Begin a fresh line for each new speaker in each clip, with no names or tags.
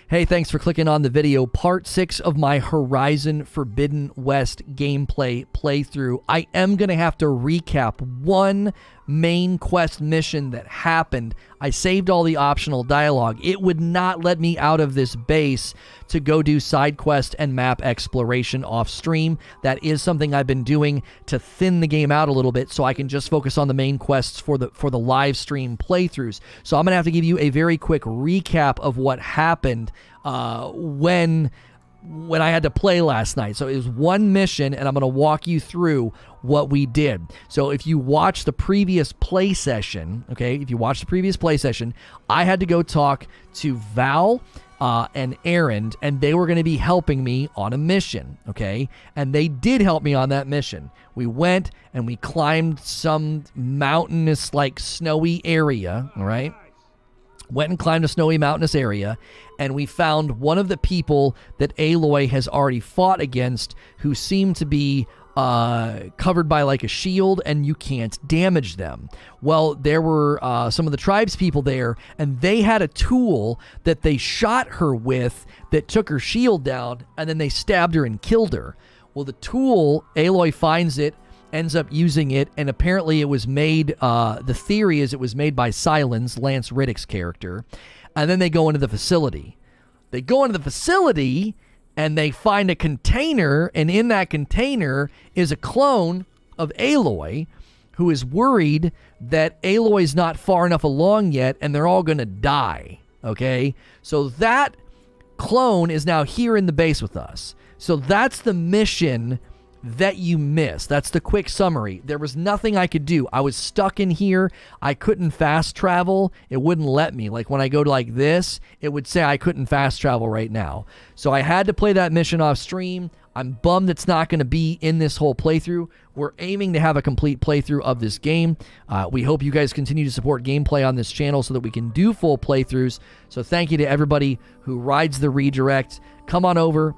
Hey, thanks for clicking on the video. Part 6 of my Horizon Forbidden West gameplay playthrough. I am going to have to recap one main quest mission that happened. I saved all the optional dialogue. It would not let me out of this base to go do side quest and map exploration off stream. That is something I've been doing to thin the game out a little bit so I can just focus on the main quests for the live stream playthroughs. So I'm going to have to give you a very quick recap of what happened when I had to play last night. So it was one mission, and I'm going to walk you through what we did. So if you watch the previous play session, okay, if you watch the previous play session, I had to go talk to Val and Aaron, and they were going to be helping me on a mission, okay? And they did help me on that mission. We went and we climbed some mountainous, like, snowy area, all right? Went and climbed a snowy mountainous area, and we found one of the people that Aloy has already fought against, who seemed to be covered by like a shield, and you can't damage them. Well, there were some of the tribes people there, and they had a tool that they shot her with that took her shield down, and then they stabbed her and killed her. Well, the tool, Aloy finds it, ends up using it, and apparently it was made, the theory is it was made by Silence, Lance Riddick's character, and then they go into the facility. They go into the facility, and they find a container, and in that container is a clone of Aloy, who is worried that Aloy's not far enough along yet, and they're all going to die, okay? So that clone is now here in the base with us. So that's the mission that you missed. That's the quick summary. There was nothing I could do. I was stuck in here. I couldn't fast travel. It wouldn't let me. Like when I go to like this, it would say I couldn't fast travel right now. So I had to play that mission off stream. I'm bummed it's not going to be in this whole playthrough. We're aiming to have a complete playthrough of this game. We hope you guys continue to support gameplay on this channel so that we can do full playthroughs. So thank you to everybody who rides the redirect. Come on over.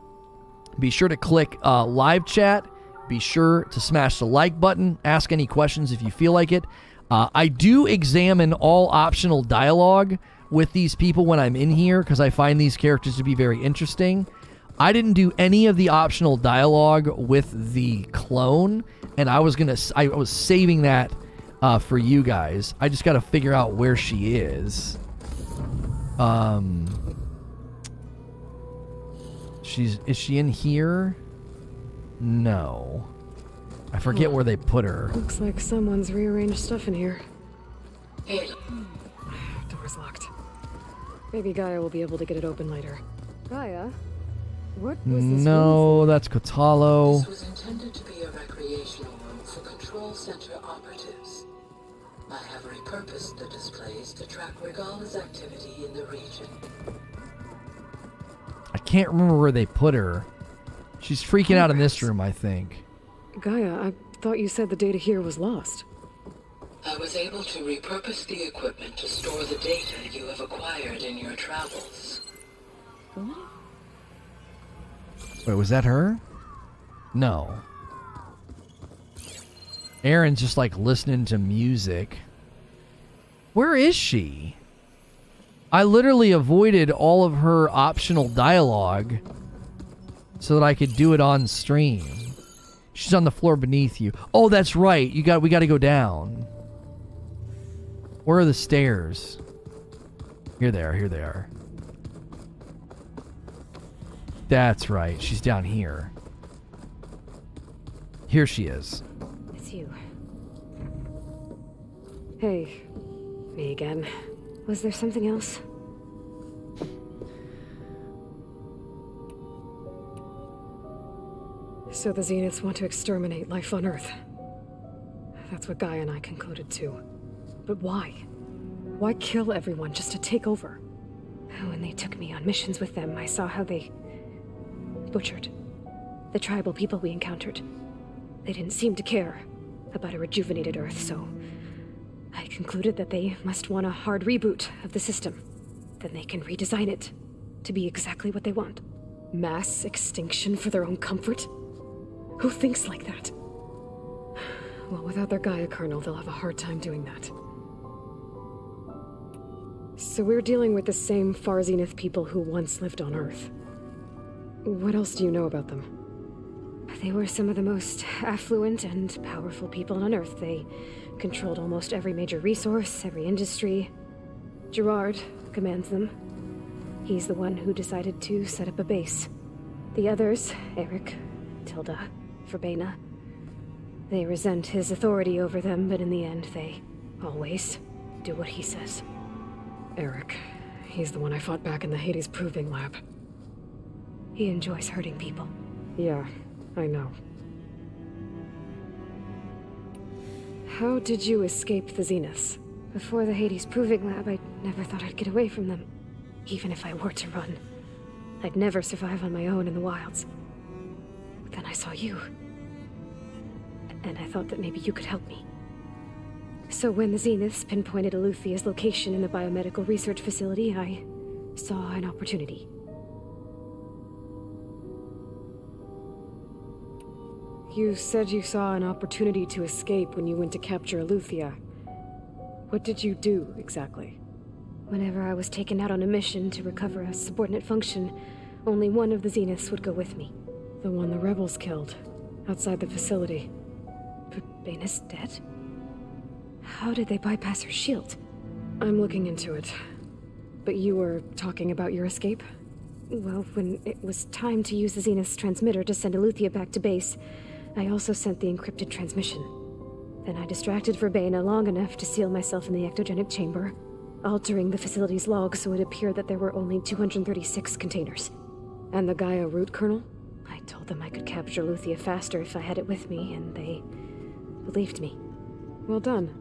Be sure to click live chat. Be sure to smash the like button. Ask any questions if you feel like it. I do examine all optional dialogue with these people when I'm in here because I find these characters to be very interesting. I didn't do any of the optional dialogue with the clone, and I was saving that for you guys. I just got to figure out where she is. Is she in here? No. I forget where they put her.
Looks like someone's rearranged stuff in here. Door's locked. Maybe Gaia will be able to get it open later. Gaia? What was this?
No, that's Kotalo.
This was intended to be a recreational room for control center operatives. I have repurposed the displays to track Regala's activity in the region.
I can't remember where they put her. She's freaking out in this room, I think.
Gaia, I thought you said the data here was lost.
I was able to repurpose the equipment to store the data you have acquired in your travels.
What?
Wait, was that her? No. Aaron's just like listening to music. Where is she? I literally avoided all of her optional dialogue so that I could do it on stream. She's on the floor beneath you. Oh, that's right. We got to go down. Where are the stairs? Here they are. Here they are. That's right. She's down here. Here she is.
It's you. Hey. Me again. Was there something else? So the Zeniths want to exterminate life on Earth. That's what Gaia and I concluded too. But why? Why kill everyone just to take over? When they took me on missions with them, I saw how they butchered the tribal people we encountered. They didn't seem to care about a rejuvenated Earth, so I concluded that they must want a hard reboot of the system. Then they can redesign it to be exactly what they want. Mass extinction for their own comfort? Who thinks like that? Well, without their Gaia kernel, they'll have a hard time doing that. So we're dealing with the same Far Zenith people who once lived on Earth. What else do you know about them?
They were some of the most affluent and powerful people on Earth. They controlled almost every major resource, every industry. Gerard commands them. He's the one who decided to set up a base. The others, Eric, Tilda, Verbena, they resent his authority over them, but in the end, they always do what he says.
Eric. He's the one I fought back in the Hades Proving Lab.
He enjoys hurting people.
Yeah, I know. How did you escape the Zeniths?
Before the Hades Proving Lab, I never thought I'd get away from them. Even if I were to run. I'd never survive on my own in the wilds. But then I saw you. And I thought that maybe you could help me. So when the Zeniths pinpointed Aluthia's location in the biomedical research facility, I saw an opportunity.
You said you saw an opportunity to escape when you went to capture Aluthia. What did you do, exactly?
Whenever I was taken out on a mission to recover a subordinate function, only one of the Zeniths would go with me.
The one the rebels killed, outside the facility.
Verbena's dead? How did they bypass her shield?
I'm looking into it. But you were talking about your escape?
Well, when it was time to use the Zenith's transmitter to send Aluthia back to base, I also sent the encrypted transmission. Then I distracted Verbena long enough to seal myself in the ectogenic chamber, altering the facility's log so it appeared that there were only 236 containers.
And the Gaia root kernel?
I told them I could capture Aluthia faster if I had it with me, and they believed me.
Well done.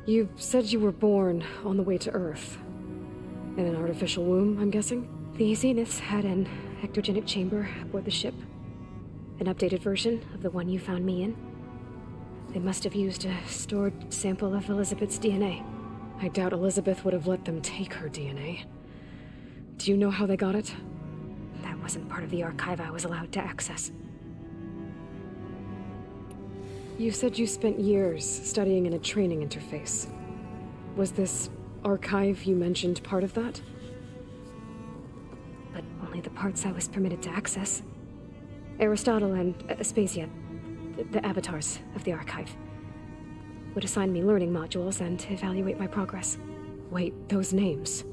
You said you were born on the way to Earth. In an artificial womb, I'm guessing?
The Zeniths had an ectogenic chamber aboard the ship. An updated version of the one you found me in. They must have used a stored sample of Elizabeth's DNA.
I doubt Elizabeth would have let them take her DNA. Do you know how they got it?
That wasn't part of the archive I was allowed to access.
You said you spent years studying in a training interface. Was this archive you mentioned part of that?
But only the parts I was permitted to access. Aristotle and Aspasia, the avatars of the archive, would assign me learning modules and evaluate my progress.
Wait, those names.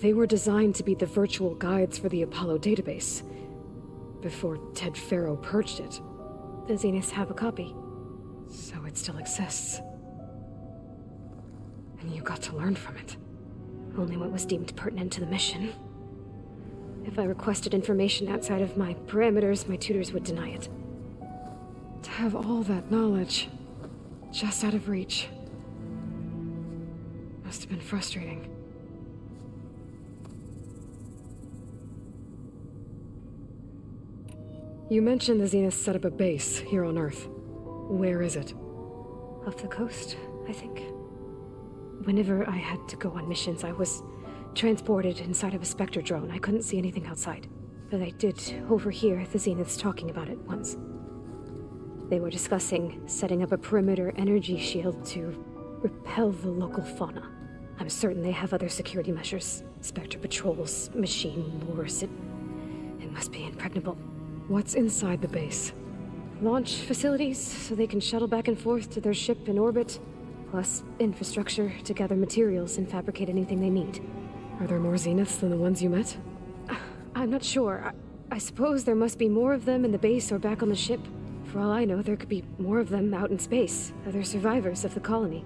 They were designed to be the virtual guides for the Apollo database, before Ted Faro purged it.
The Zeniths have a copy.
So it still exists. And you got to learn from it.
Only what was deemed pertinent to the mission. If I requested information outside of my parameters, my tutors would deny it.
To have all that knowledge, just out of reach, must have been frustrating. You mentioned the Zeniths set up a base here on Earth. Where is it?
Off the coast, I think. Whenever I had to go on missions, I was transported inside of a Spectre drone. I couldn't see anything outside. But I did overhear the Zeniths talking about it once. They were discussing setting up a perimeter energy shield to repel the local fauna. I'm certain they have other security measures. Spectre patrols, machine wars. It must be impregnable.
What's inside the base?
Launch facilities, so they can shuttle back and forth to their ship in orbit. Plus infrastructure to gather materials and fabricate anything they need.
Are there more Zeniths than the ones you met?
I'm not sure. I suppose there must be more of them in the base or back on the ship. For all I know, there could be more of them out in space. Other survivors of the colony.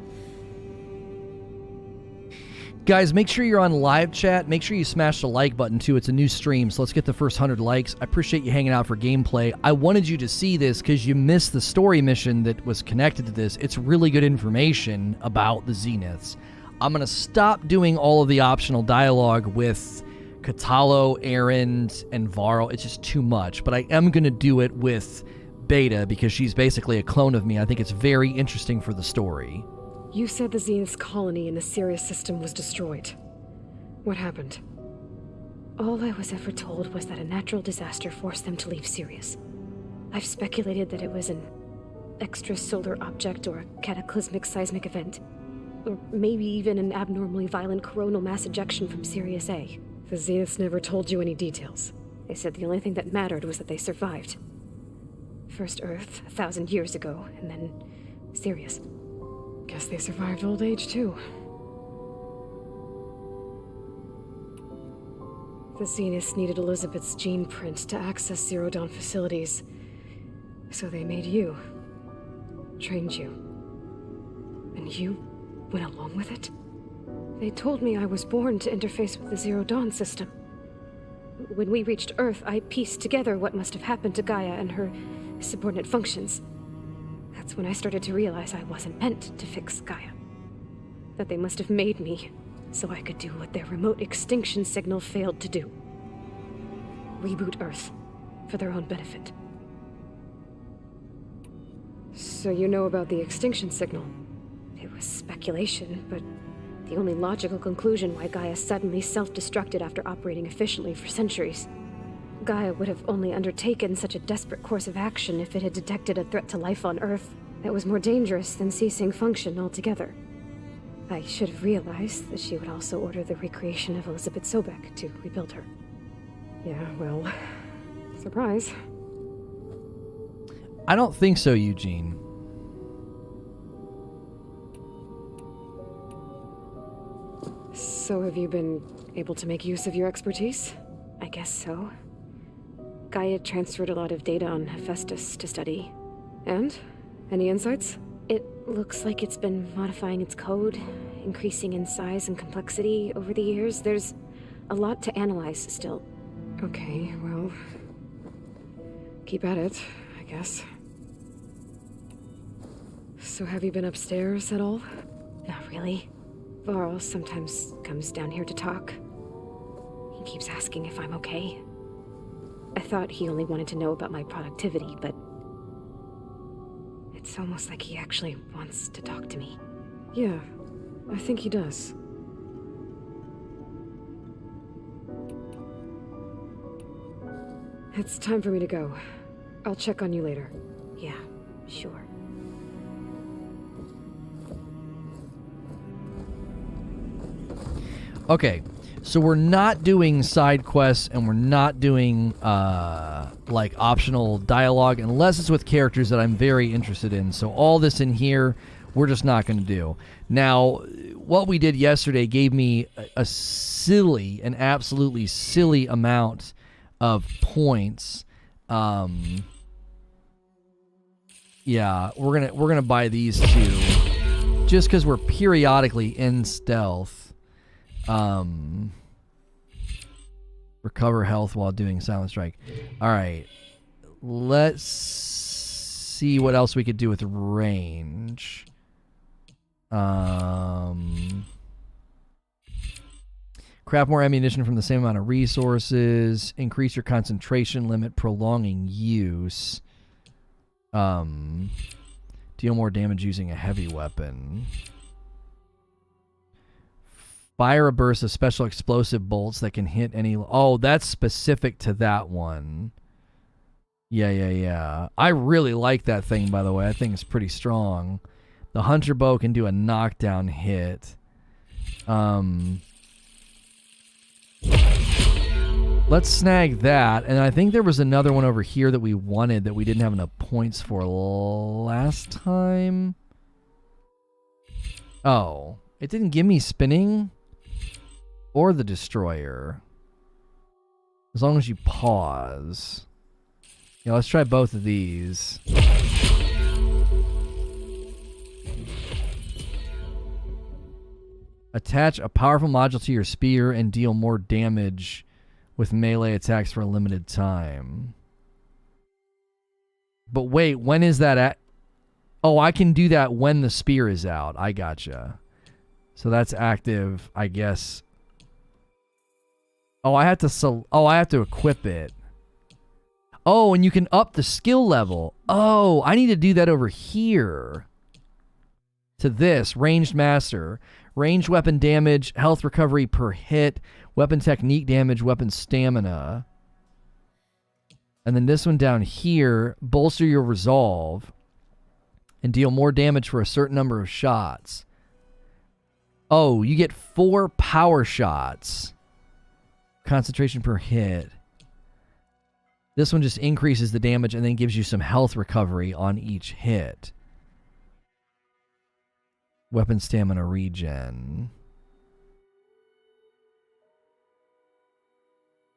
Guys, make sure you're on live chat. Make sure you smash the like button, too. It's a new stream, so let's get the first 100 likes. I appreciate you hanging out for gameplay. I wanted you to see this because you missed the story mission that was connected to this. It's really good information about the Zeniths. I'm going to stop doing all of the optional dialogue with Katalo, Aaron, and Varro. It's just too much, but I am going to do it with Beta because she's basically a clone of me. I think it's very interesting for the story.
You said the Zenith's colony in the Sirius system was destroyed. What happened?
All I was ever told was that a natural disaster forced them to leave Sirius. I've speculated that it was an extrasolar object or a cataclysmic seismic event. Or maybe even an abnormally violent coronal mass ejection from Sirius A.
The Zeniths never told you any details.
They said the only thing that mattered was that they survived. First Earth, 1,000 years ago, and then Sirius.
Guess they survived old age, too. The Zeniths needed Elizabeth's gene print to access Zero Dawn facilities. So they made you. Trained you. And you went along with it? They told me I was born to interface with the Zero Dawn system. When we reached Earth, I pieced together what must have happened to Gaia and her subordinate functions. That's when I started to realize I wasn't meant to fix Gaia. That they must have made me so I could do what their remote extinction signal failed to do. Reboot Earth for their own benefit. So you know about the extinction signal?
It was speculation, but the only logical conclusion why Gaia suddenly self-destructed after operating efficiently for centuries. Gaia would have only undertaken such a desperate course of action if it had detected a threat to life on Earth that was more dangerous than ceasing function altogether. I should have realized that she would also order the recreation of Elizabeth Sobek to rebuild her.
Yeah, well, surprise.
I don't think so, Eugene.
So have you been able to make use of your expertise?
I guess so. Gaia transferred a lot of data on Hephaestus to study.
And? Any insights?
It looks like it's been modifying its code, increasing in size and complexity over the years. There's a lot to analyze still.
Okay, well... keep at it, I guess. So have you been upstairs at all?
Not really. Varl sometimes comes down here to talk. He keeps asking if I'm okay. I thought he only wanted to know about my productivity, but... it's almost like he actually wants to talk to me.
Yeah, I think he does. It's time for me to go. I'll check on you later.
Yeah, sure.
Okay, so we're not doing side quests and we're not doing like optional dialogue unless it's with characters that I'm very interested in. So all this in here, we're just not going to do. Now, what we did yesterday gave me a silly, an absolutely silly amount of points. Yeah, we're gonna buy these two just because we're periodically in stealth. Recover health while doing Silent Strike. All right. Let's see what else we could do with range. Craft more ammunition from the same amount of resources. Increase your concentration limit, prolonging use. Deal more damage using a heavy weapon. Fire a burst of special explosive bolts that can hit any... Oh, that's specific to that one. Yeah. I really like that thing, by the way. I think it's pretty strong. The Hunter Bow can do a knockdown hit. Let's snag that. And I think there was another one over here that we wanted that we didn't have enough points for last time. Oh, it didn't give me spinning or the destroyer. As long as you pause. Yeah, let's try both of these. Attach a powerful module to your spear and deal more damage with melee attacks for a limited time. But wait, when is that at? Oh, I can do that when the spear is out. I gotcha. So that's active, I guess. Oh, I have to equip it. Oh, and you can up the skill level. Oh, I need to do that over here. To this, ranged master. Ranged weapon damage, health recovery per hit, weapon technique damage, weapon stamina. And then this one down here, bolster your resolve. and deal more damage for a certain number of shots. Oh, you get 4 power shots. Concentration per hit. This one just increases the damage and then gives you some health recovery on each hit. Weapon stamina regen.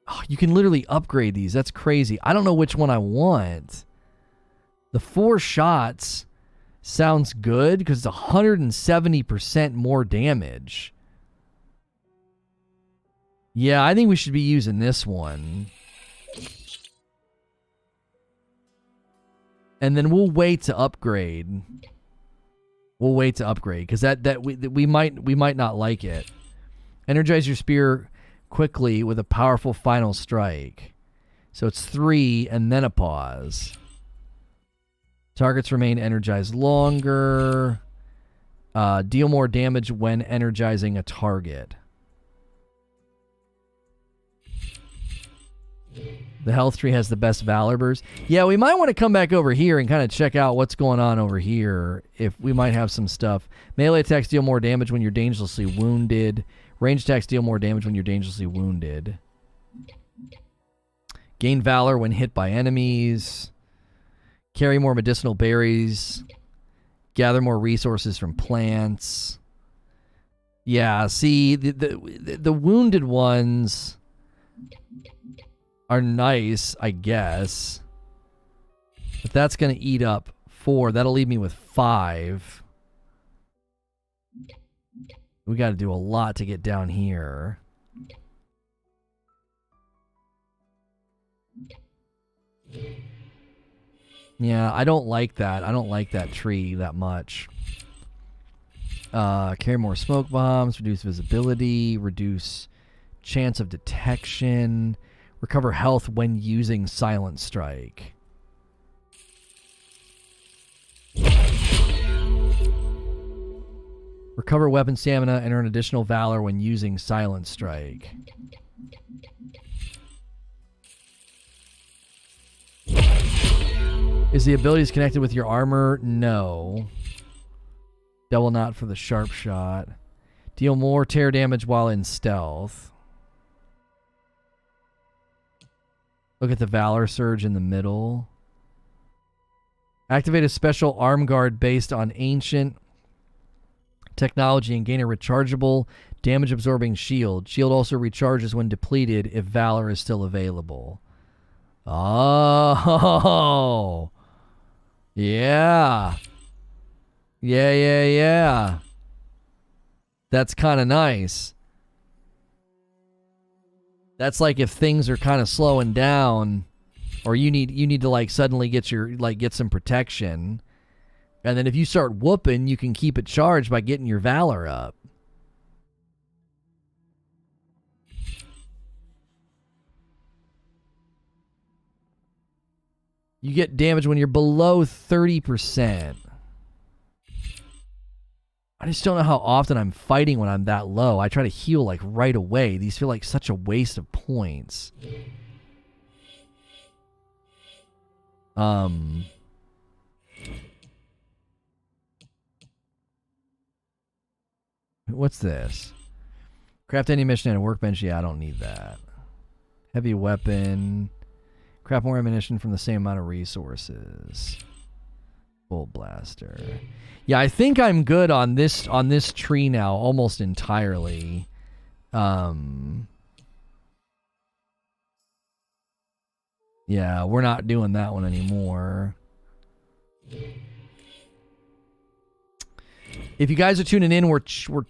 Oh, you can literally upgrade these. That's crazy. I don't know which one I want. The 4 shots sounds good because it's 170% more damage. Yeah, I think we should be using this one. And then we'll wait to upgrade. We'll wait to upgrade because we might not like it. Energize your spear quickly with a powerful final strike. So it's 3 and then a pause. Targets remain energized longer. Deal more damage when energizing a target. The health tree has the best Valor burst. Yeah, we might want to come back over here and kind of check out what's going on over here. If we might have some stuff. Melee attacks deal more damage when you're dangerously wounded. Range attacks deal more damage when you're dangerously wounded. Gain Valor when hit by enemies. Carry more medicinal berries. Gather more resources from plants. Yeah, see, the wounded ones are nice, I guess. But that's going to eat up 4. That'll leave me with 5. We got to do a lot to get down here. Yeah, I don't like that. I don't like that tree that much. Carry more smoke bombs, reduce visibility, reduce chance of detection, recover health when using Silent Strike. Recover weapon stamina and earn additional valor when using Silent Strike. Is the abilities connected with your armor? No. Double knot for the sharp shot. Deal more tear damage while in stealth. Look at the Valor Surge in the middle. Activate a special arm guard based on ancient technology and gain a rechargeable damage-absorbing shield. Shield also recharges when depleted if Valor is still available. Oh! Yeah. Yeah. That's kind of nice. That's like if things are kind of slowing down, or you need to like suddenly get some protection, and then if you start whooping, you can keep it charged by getting your Valor up. You get damage when you're below 30%. I just don't know how often I'm fighting when I'm that low. I try to heal like right away. These feel like such a waste of points. What's this? Craft any mission and a workbench. Yeah, I don't need that. Heavy weapon. Craft more ammunition from the same amount of resources. Bolt blaster. Yeah, I think I'm good on this tree now almost entirely. Yeah, we're not doing that one anymore. If you guys are tuning in, we're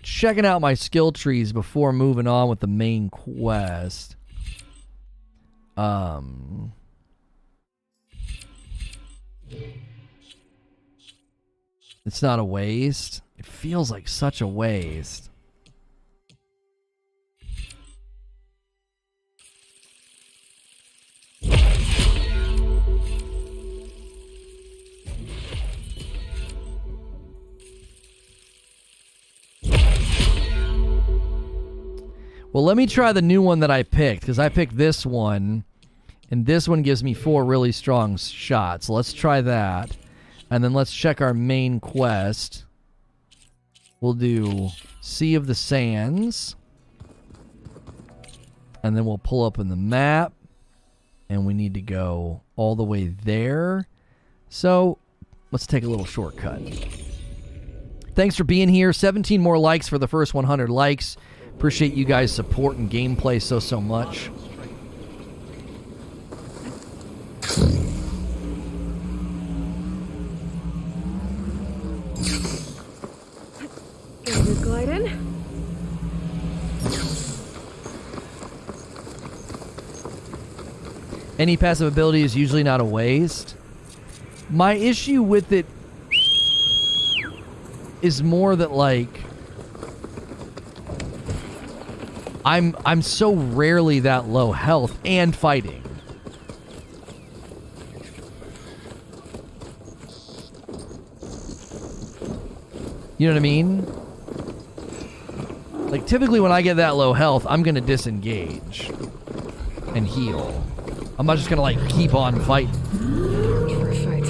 checking out my skill trees before moving on with the main quest. It's not a waste. It feels like such a waste. Well, let me try the new one that I picked, because I picked this one, and this one gives me 4 really strong shots. So let's try that. And then let's check our main quest. We'll do Sea of the Sands. And then we'll pull up in the map. And we need to go all the way there. So, let's take a little shortcut. Thanks for being here. 17 more likes for the first 100 likes. Appreciate you guys supporting gameplay so much.
Good glide in.
Any passive ability is usually not a waste. My issue with it is more that, like, I'm so rarely that low health and fighting. You know what I mean? Like, typically when I get that low health, I'm gonna disengage and heal. I'm not just gonna, like, keep on fighting.
For a fight.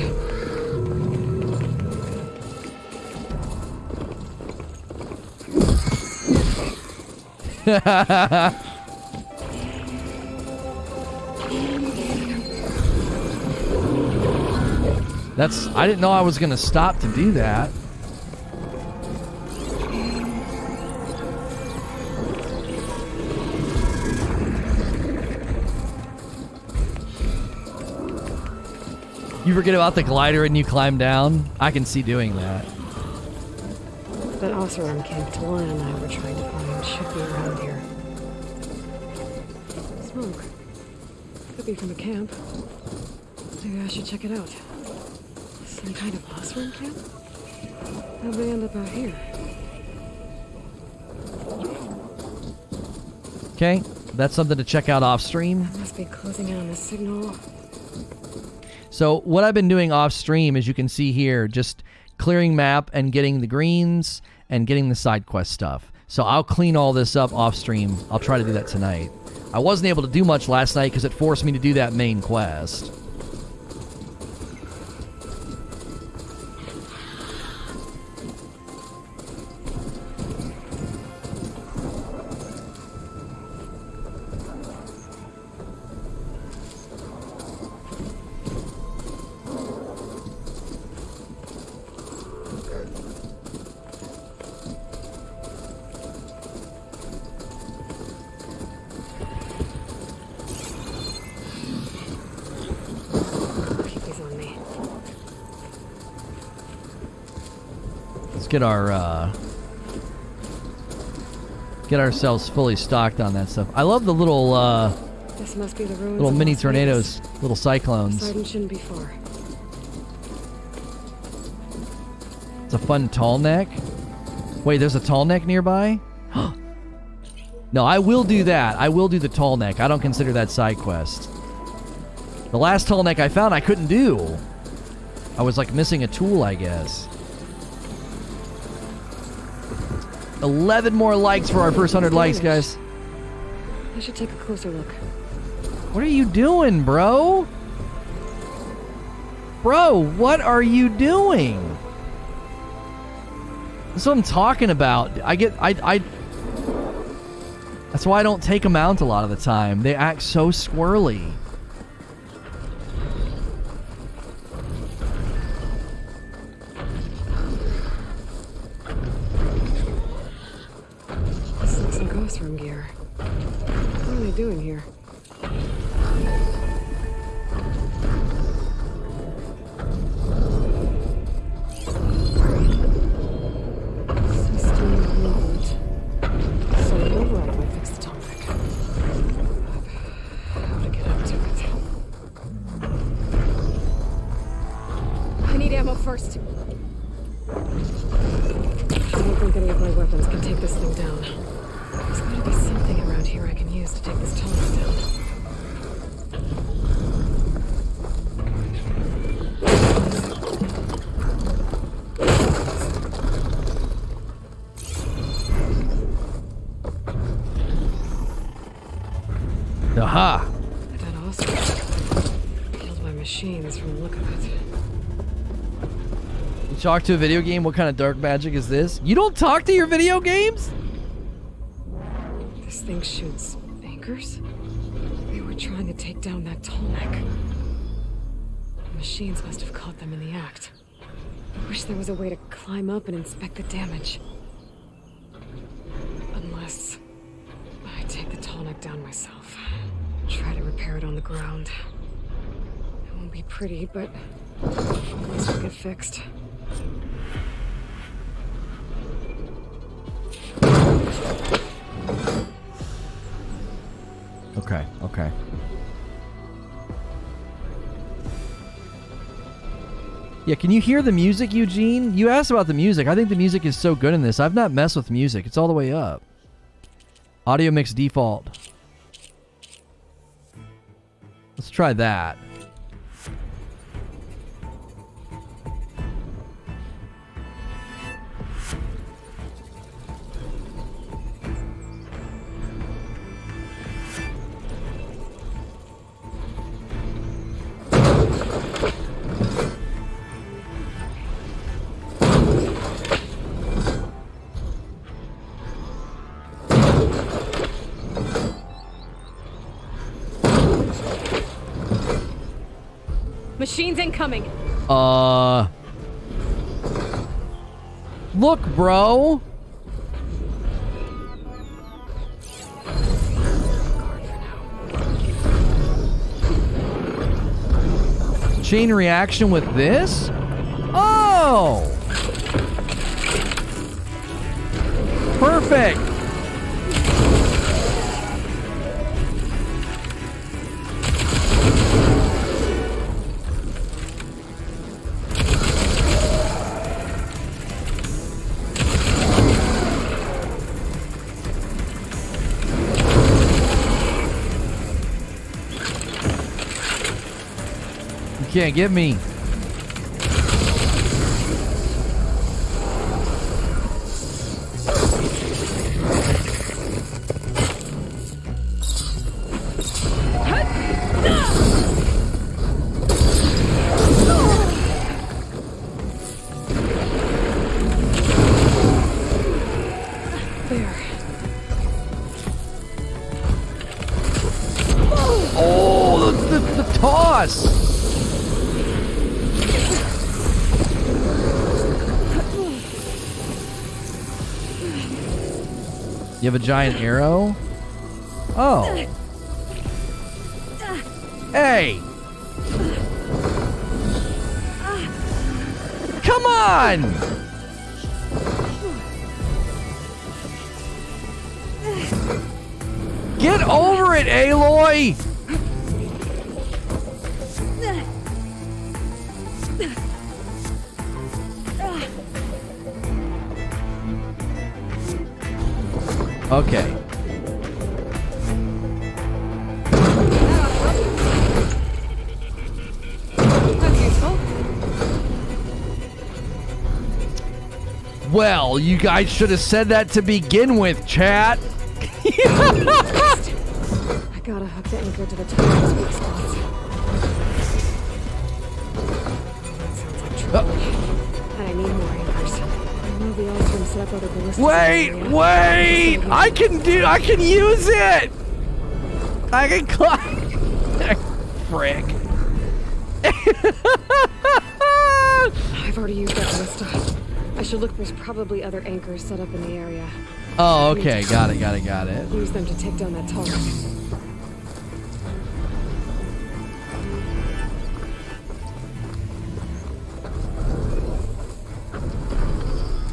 I didn't know I was gonna stop to do that. You forget about the glider and you climb down? I can see doing that.
That Oseram camp Talon and I were trying to find should be around here. Smoke. Could be from a camp. Maybe I should check it out. Some kind of Oseram camp? How'd they end up out here?
Okay, that's something to check out off stream.
Must be closing in on the signal.
So what I've been doing off stream, as you can see here, just clearing map and getting the greens and getting the side quest stuff. So I'll clean all this up off stream. I'll try to do that tonight. I wasn't able to do much last night because it forced me to do that main quest. Get ourselves fully stocked on that stuff. I love the little
This must be the ruins
little
of
mini
Las
tornadoes,
Vegas.
little cyclones.
Poseidon shouldn't be far.
It's a fun tall neck. Wait, there's a tall neck nearby? No, I will do that. I will do the tall neck. I don't consider that side quest. The last tall neck I found I couldn't do. I was like missing a tool, I guess. 11 more likes for our first 100 likes, guys.
I should take a closer look.
What are you doing, bro? Bro, what are you doing? That's what I'm talking about. That's why I don't take them out a lot of the time. They act so squirrely.
This looks like Oseram gear. What are they doing here? System reboot. So the override might fix the topic. How to get up to it? I need ammo first. I don't think any of my weapons can take this thing down. There's gotta be something around here I can use to take this tunnel down.
Aha!
That Oseram killed my machines from the look of it.
Talk to a video game? What kind of dark magic is this? You don't talk to your video games?
This thing shoots anchors? They were trying to take down that tall neck. The machines must have caught them in the act. I wish there was a way to climb up and inspect the damage. Unless I take the tall neck down myself. Try to repair it on the ground. It won't be pretty, but at least it'll get fixed.
Okay, okay. Yeah, can you hear the music, Eugene? You asked about the music. I think the music is so good in this. I've not messed with music. It's all the way up. Audio mix default. Let's try that.
Machines incoming.
Look, bro. Chain reaction with this? Oh! Perfect. Can't get me.
There.
Oh, the toss. You have a giant arrow? Oh. Hey! Come on! Get over it, Aloy! Okay.
That's useful.
Well, you guys should have said that to begin with, chat.
I gotta hook the anchor to the top of these weak spots. That sounds like trouble. And I need more anchors. I know the Allstrom set up other ballistas.
Wait! I can use it! I can climb. Frick.
I've already used that ballista. I should look. There's probably other anchors set up in the area.
Oh, okay. Got it.
Use them to take down that tall neck.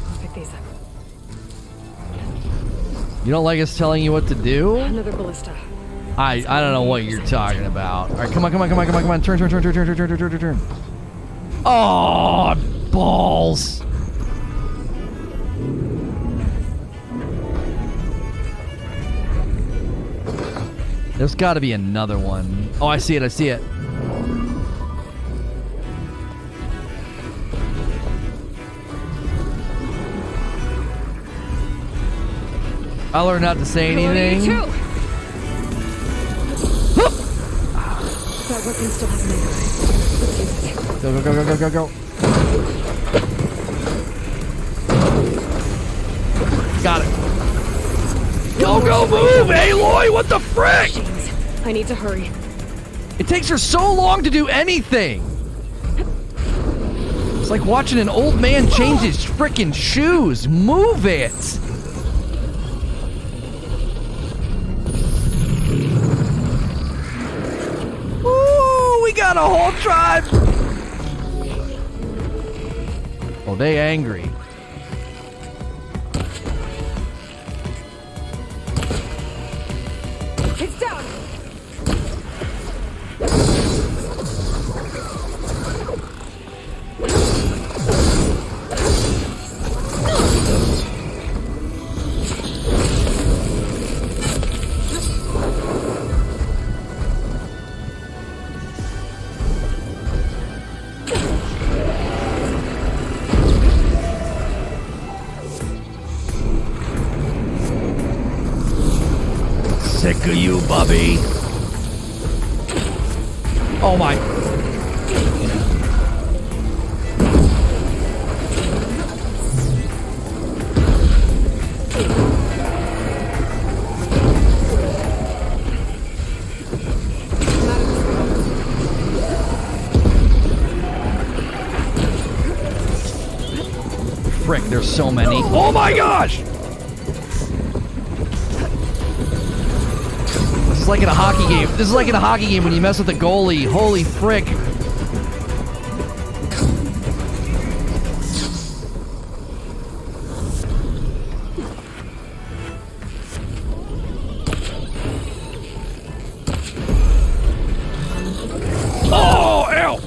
I'll pick these up.
You don't like us telling you what to do?
Another ballista.
I don't know what you're talking about. All right, come on. Turn. Oh, balls. There's got to be another one. Oh, I see it. I learned not to say anything.
You too. That weapon still has an anchor.
Go. Got it. Go, move, Aloy! What the frick?
James, I need to hurry.
It takes her so long to do anything. It's like watching an old man change his frickin' shoes. Move it! Ooh, we got a whole tribe! Oh, they angry.
It's down!
Sick of you, Bubby. Oh my. Frick, there's so many. Oh my gosh! This is like in a hockey game. This is like in a hockey game when you mess with the goalie. Holy frick. Oh, ow!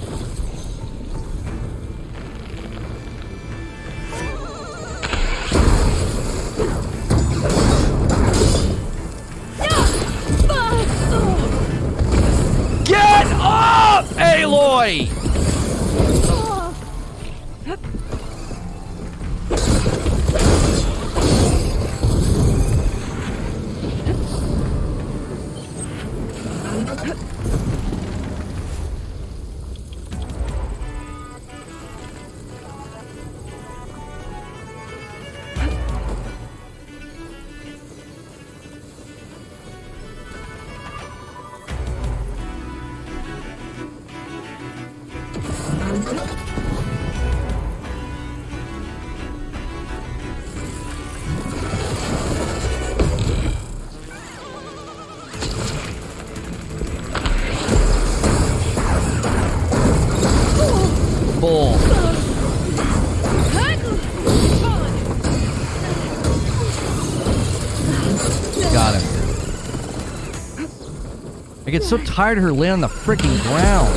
Get up, Aloy! Bull. Got him. I get so tired of her laying on the freaking ground.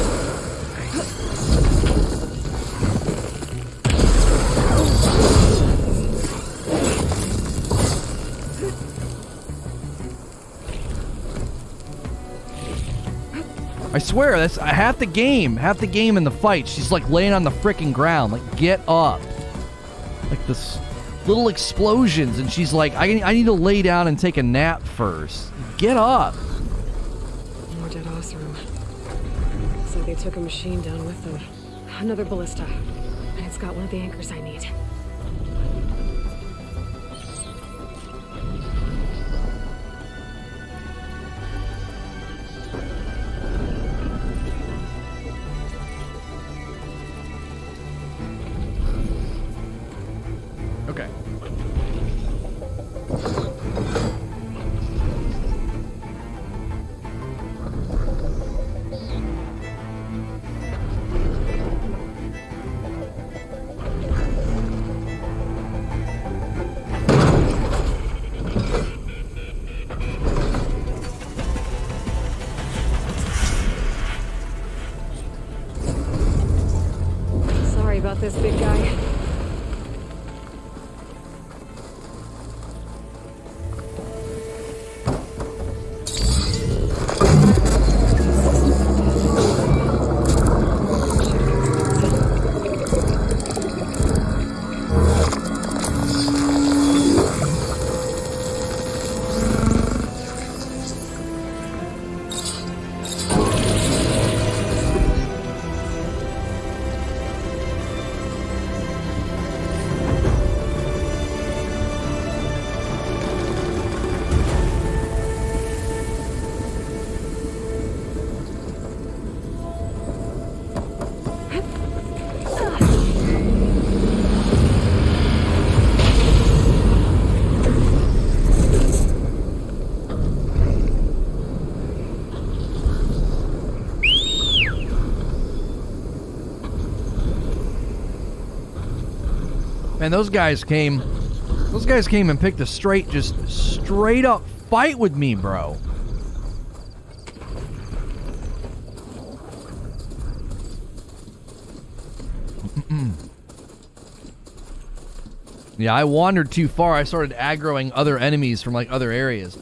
I swear, that's half the game in the fight. She's like laying on the freaking ground. Like, get up. Like this little explosions, and she's like, I need to lay down and take a nap first. Get up.
More dead Osram. Looks like they took a machine down with them. Another ballista. And it's got one of the anchors I need.
Okay.
Sorry about this, big guy.
Man, those guys came and picked a straight up fight with me, bro. Yeah, I wandered too far. I started aggroing other enemies from like other areas.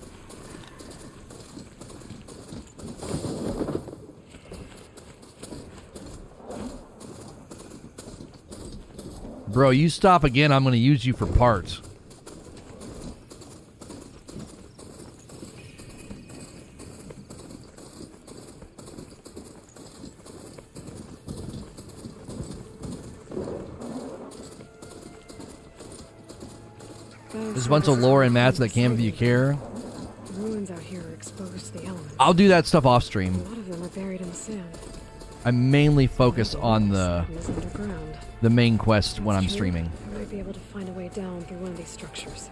Bro, you stop again, I'm gonna use you for parts. There's a bunch of lore and mats that can, if you care.
The ruins out here are exposed to the elements.
I'll do that stuff off stream.
A lot of them are buried in the sand.
I mainly focus on the main quest when I'm streaming.
I might be able to find a way down through one of these structures.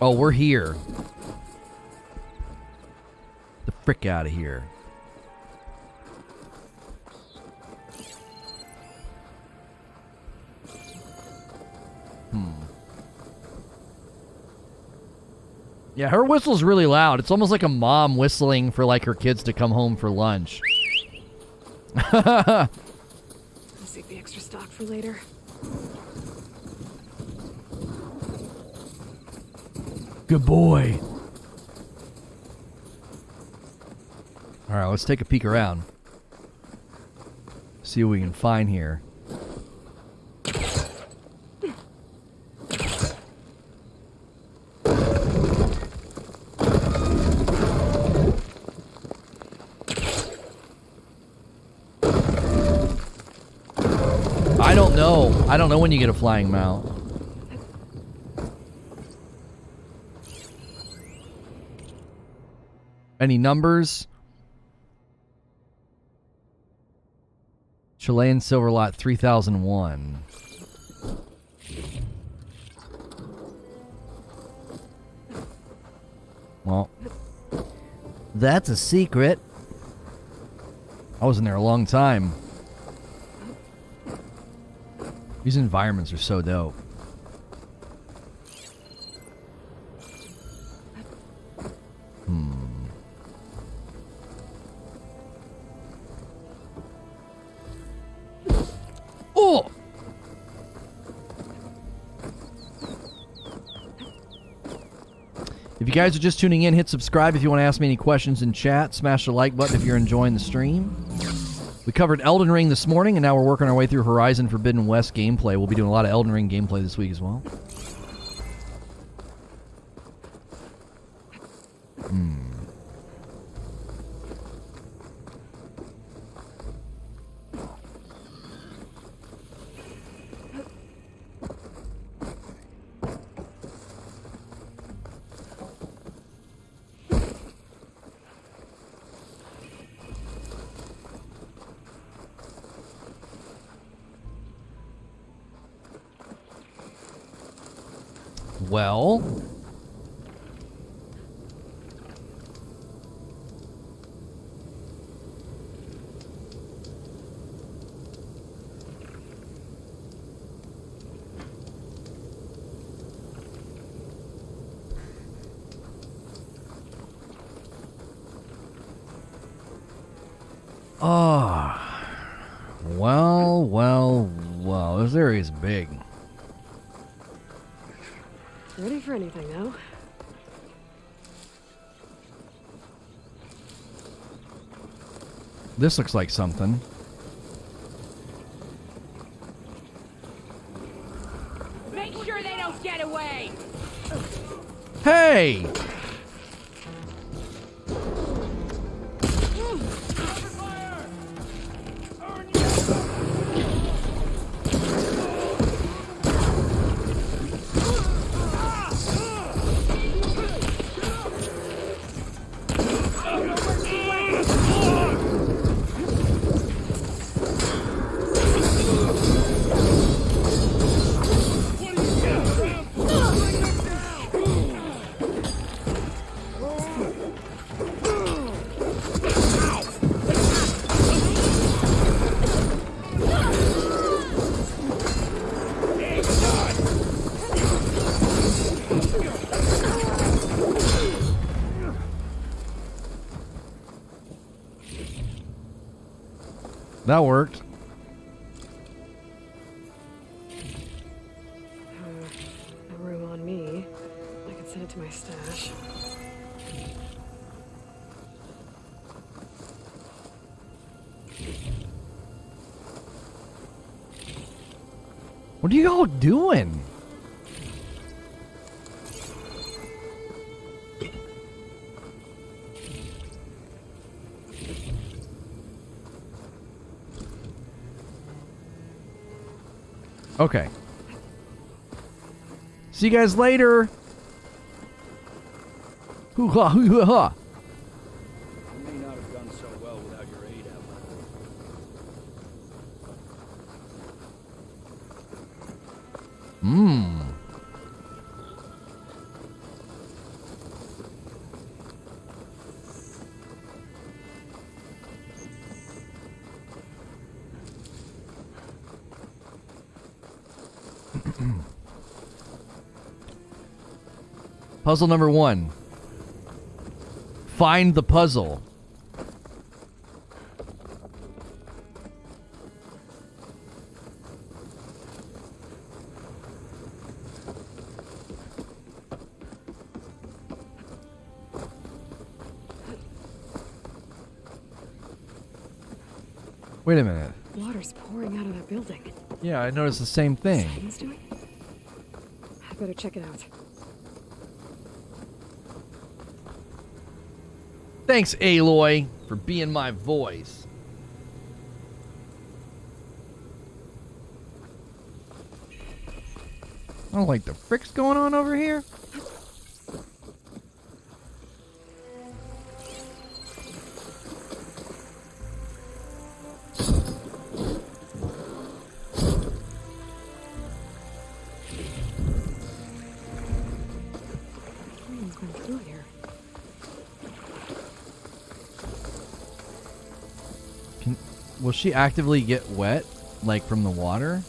Oh, we're here. The frick out of here. Yeah, her whistle's really loud. It's almost like a mom whistling for like her kids to come home for lunch.
I'll save the extra stock for later.
Good boy. All right, let's take a peek around. See what we can find here. I don't know when you get a flying mount. Any numbers? Chilean silver lot 3001. Well, that's a secret. I was in there a long time. These environments are so dope. Oh! If you guys are just tuning in, hit subscribe if you want to ask me any questions in chat. Smash the like button if you're enjoying the stream. We covered Elden Ring this morning, and now we're working our way through Horizon Forbidden West gameplay. We'll be doing a lot of Elden Ring gameplay this week as well. Well, well, this area is big.
Ready for anything now?
This looks like something.
Make sure they don't get away!
Hey! That worked.
No room on me. I can send it to my stash.
What are you all doing? Okay. See you guys later. Hoo-ha, hoo-ha.
You may not have done so well without your aid,
Mmm. Puzzle number 1. Find the puzzle. Wait a minute.
Water's pouring out of that building.
Yeah, I noticed the same thing.
Something's doing? I better check it out.
Thanks, Aloy, for being my voice. I don't like the frick's going on over here.
Someone's been through here.
Will she actively get wet, like from the water?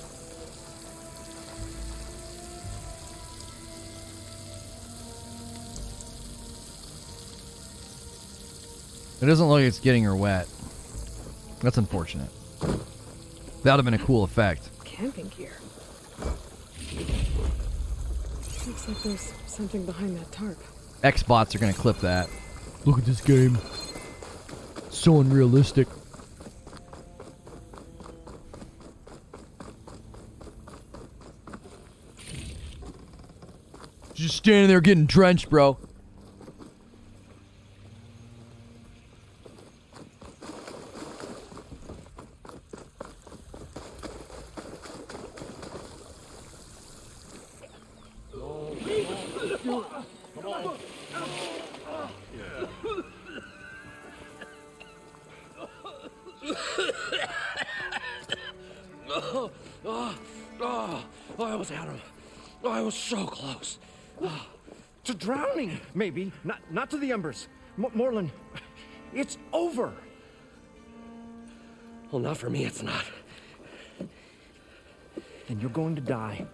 It doesn't look like it's getting her wet. That's unfortunate. That would have been a cool effect.
Camping gear. Looks like there's something behind that tarp.
Xbots are gonna clip that. Look at this game. So unrealistic. Just standing there getting drenched, bro.
I almost had him. I was so close. To drowning, maybe. Not to the embers. Moreland, it's over.
Well, not for me, it's not.
And you're going to die.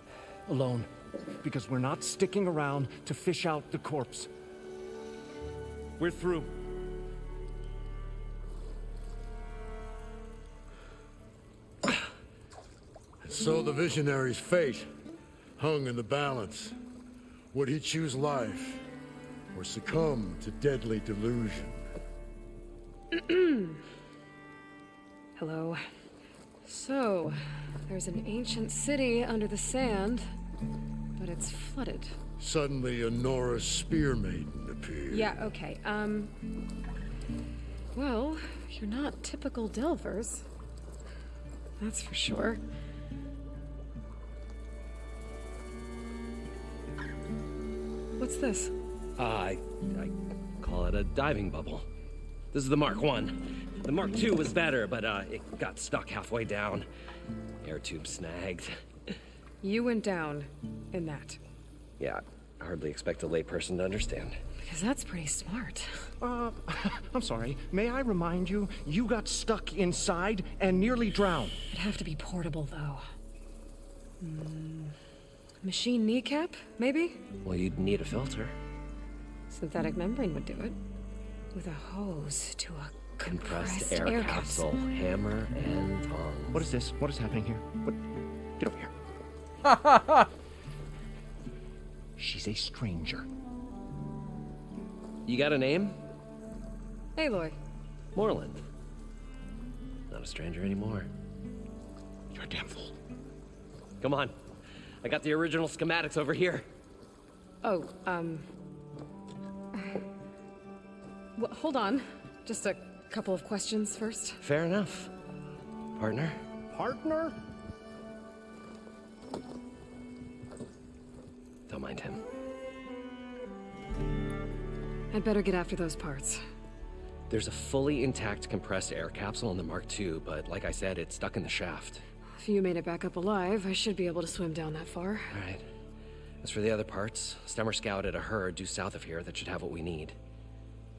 Alone. Because we're not sticking around to fish out the corpse. We're through.
So the visionary's fate hung in the balance. Would he choose life or succumb to deadly delusion?
Hello. So, there's an ancient city under the sand, but it's flooded.
Suddenly a Norris spear maiden appeared.
Yeah, okay. Well, you're not typical Delvers. That's for sure. What's this?
I call it a diving bubble. This is the Mark 1. The Mark 2 was better, but it got stuck halfway down. Air tube snagged.
You went down in that.
Yeah, I hardly expect a layperson to understand.
Because that's pretty smart.
I'm sorry. May I remind you, you got stuck inside and nearly drowned.
It'd have to be portable, though. Machine kneecap, maybe?
Well, you'd need a filter.
Synthetic membrane would do it. With a hose to a
compressed air capsule. Hammer and tongs.
What is this? What is happening here? What? Get over here. She's a stranger.
You got a name?
Aloy.
Moreland. Not a stranger anymore.
You're a damn fool.
Come on. I got the original schematics over here.
Oh, well, hold on. Just a couple of questions first.
Fair enough. Partner?
Partner?
Don't mind him.
I'd better get after those parts.
There's a fully intact compressed air capsule in the Mark II, but like I said, it's stuck in the shaft.
If you made it back up alive, I should be able to swim down that far.
All right. As for the other parts, Stemmer scouted a herd due south of here that should have what we need.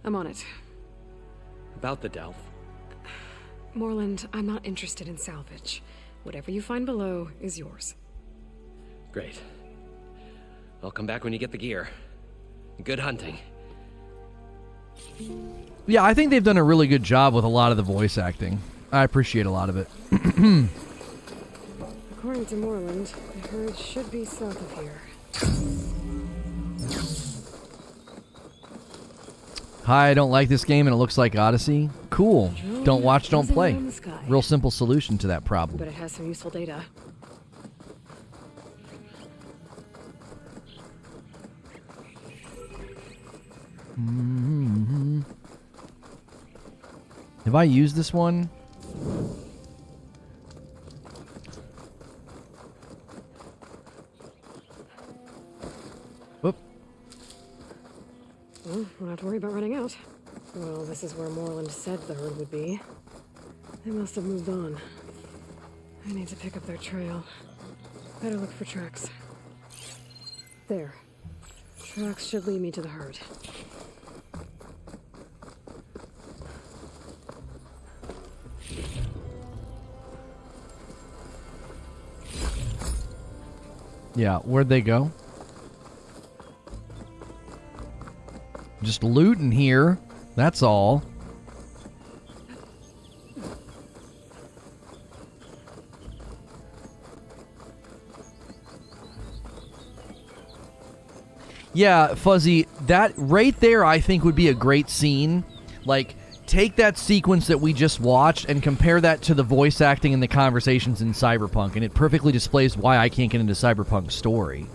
I'm on it.
About the Delph.
Moreland, I'm not interested in salvage. Whatever you find below is yours.
Great. I'll come back when you get the gear. Good hunting.
Yeah, I think they've done a really good job with a lot of the voice acting. I appreciate a lot of it.
According to Moreland, the herd should be south of here.
Hi, I don't like this game and it looks like Odyssey. Cool. Don't watch, don't play. Real simple solution to that problem.
But it has some useful data.
Mm-hmm. Have I used this one? Whoop.
Well, we'll not have to worry about running out. Well, this is where Moreland said the herd would be. They must have moved on. I need to pick up their trail. Better look for tracks. There. Tracks should lead me to the herd.
Yeah, where'd they go? Just looting here. That's all. Yeah, Fuzzy, that right there I think would be a great scene. Like, take that sequence that we just watched and compare that to the voice acting and the conversations in Cyberpunk, and it perfectly displays why I can't get into Cyberpunk's story.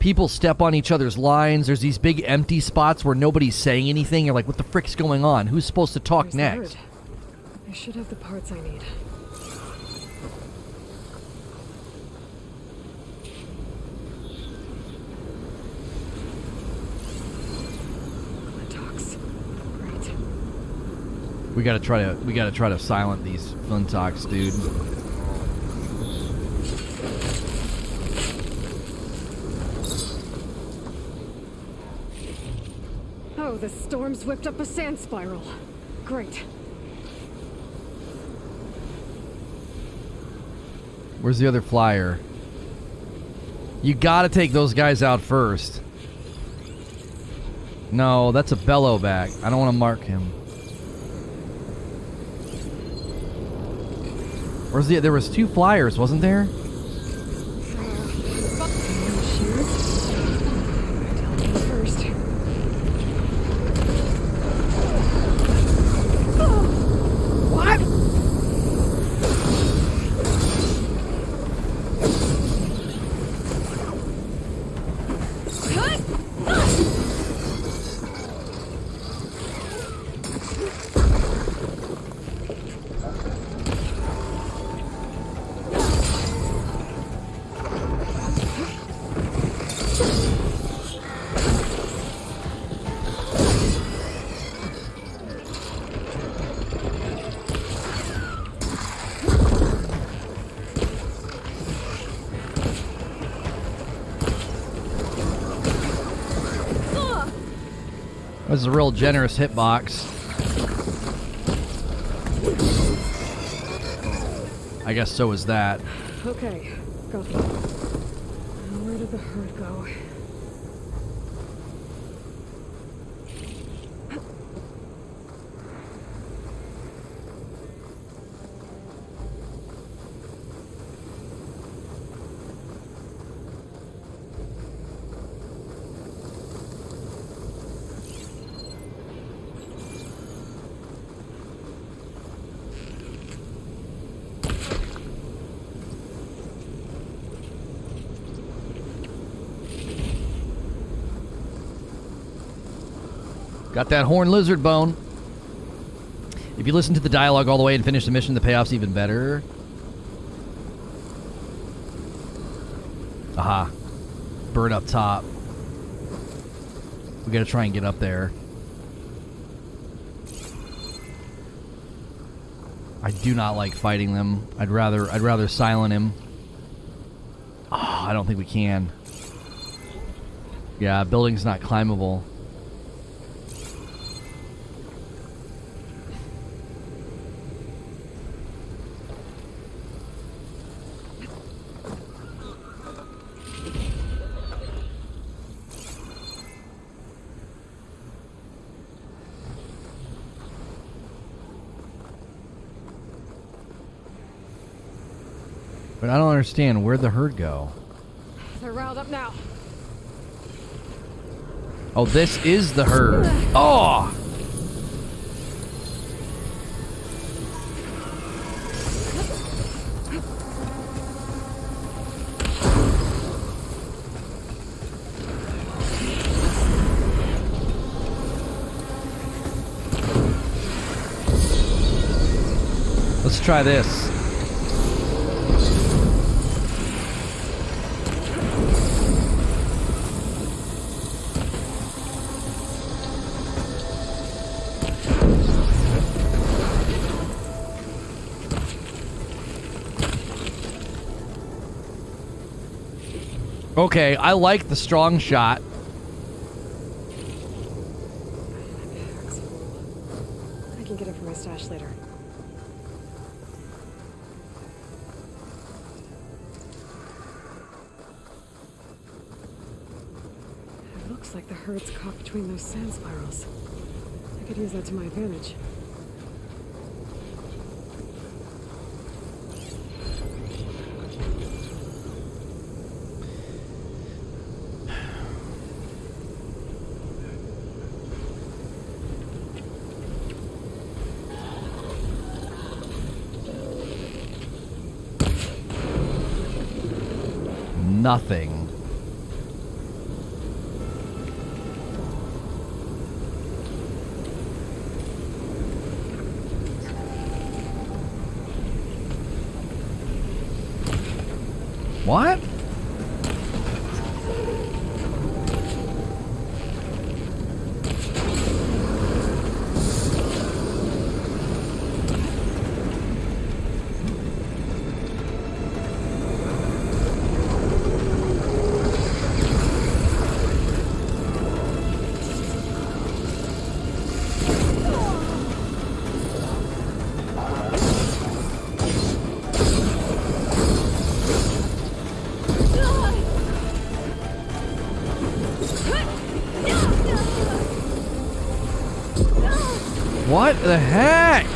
People step on each other's lines. There's these big empty spots where nobody's saying anything. You're like, what the frick's going on? Who's supposed to talk
There's
next?
the herd. I should have the parts I need. Talks. Great.
We gotta try to silence these fun talks, dude.
Oh, the storm's whipped up a sand spiral. Great.
Where's the other flyer? You gotta take those guys out first. No, that's a bellowback. I don't want to mark him. Where's the? There was 2 flyers, wasn't there?
First. What?
This is a real generous hitbox. I guess so is that.
Okay, got them. Where did the herd go?
Got that horn lizard bone. If you listen to the dialogue all the way and finish the mission, the payoff's even better. Aha. Bird up top. We gotta try and get up there. I do not like fighting them. I'd rather silent him. Oh, I don't think we can. Yeah, building's not climbable. But I don't understand. Where'd the herd go?
They're riled up now.
Oh, this is the herd. Oh! Let's try this. Okay, I like the strong shot.
I can get it from my stash later. It looks like the herd's caught between those sand spirals. I could use that to my advantage.
Nothing. What? What the heck?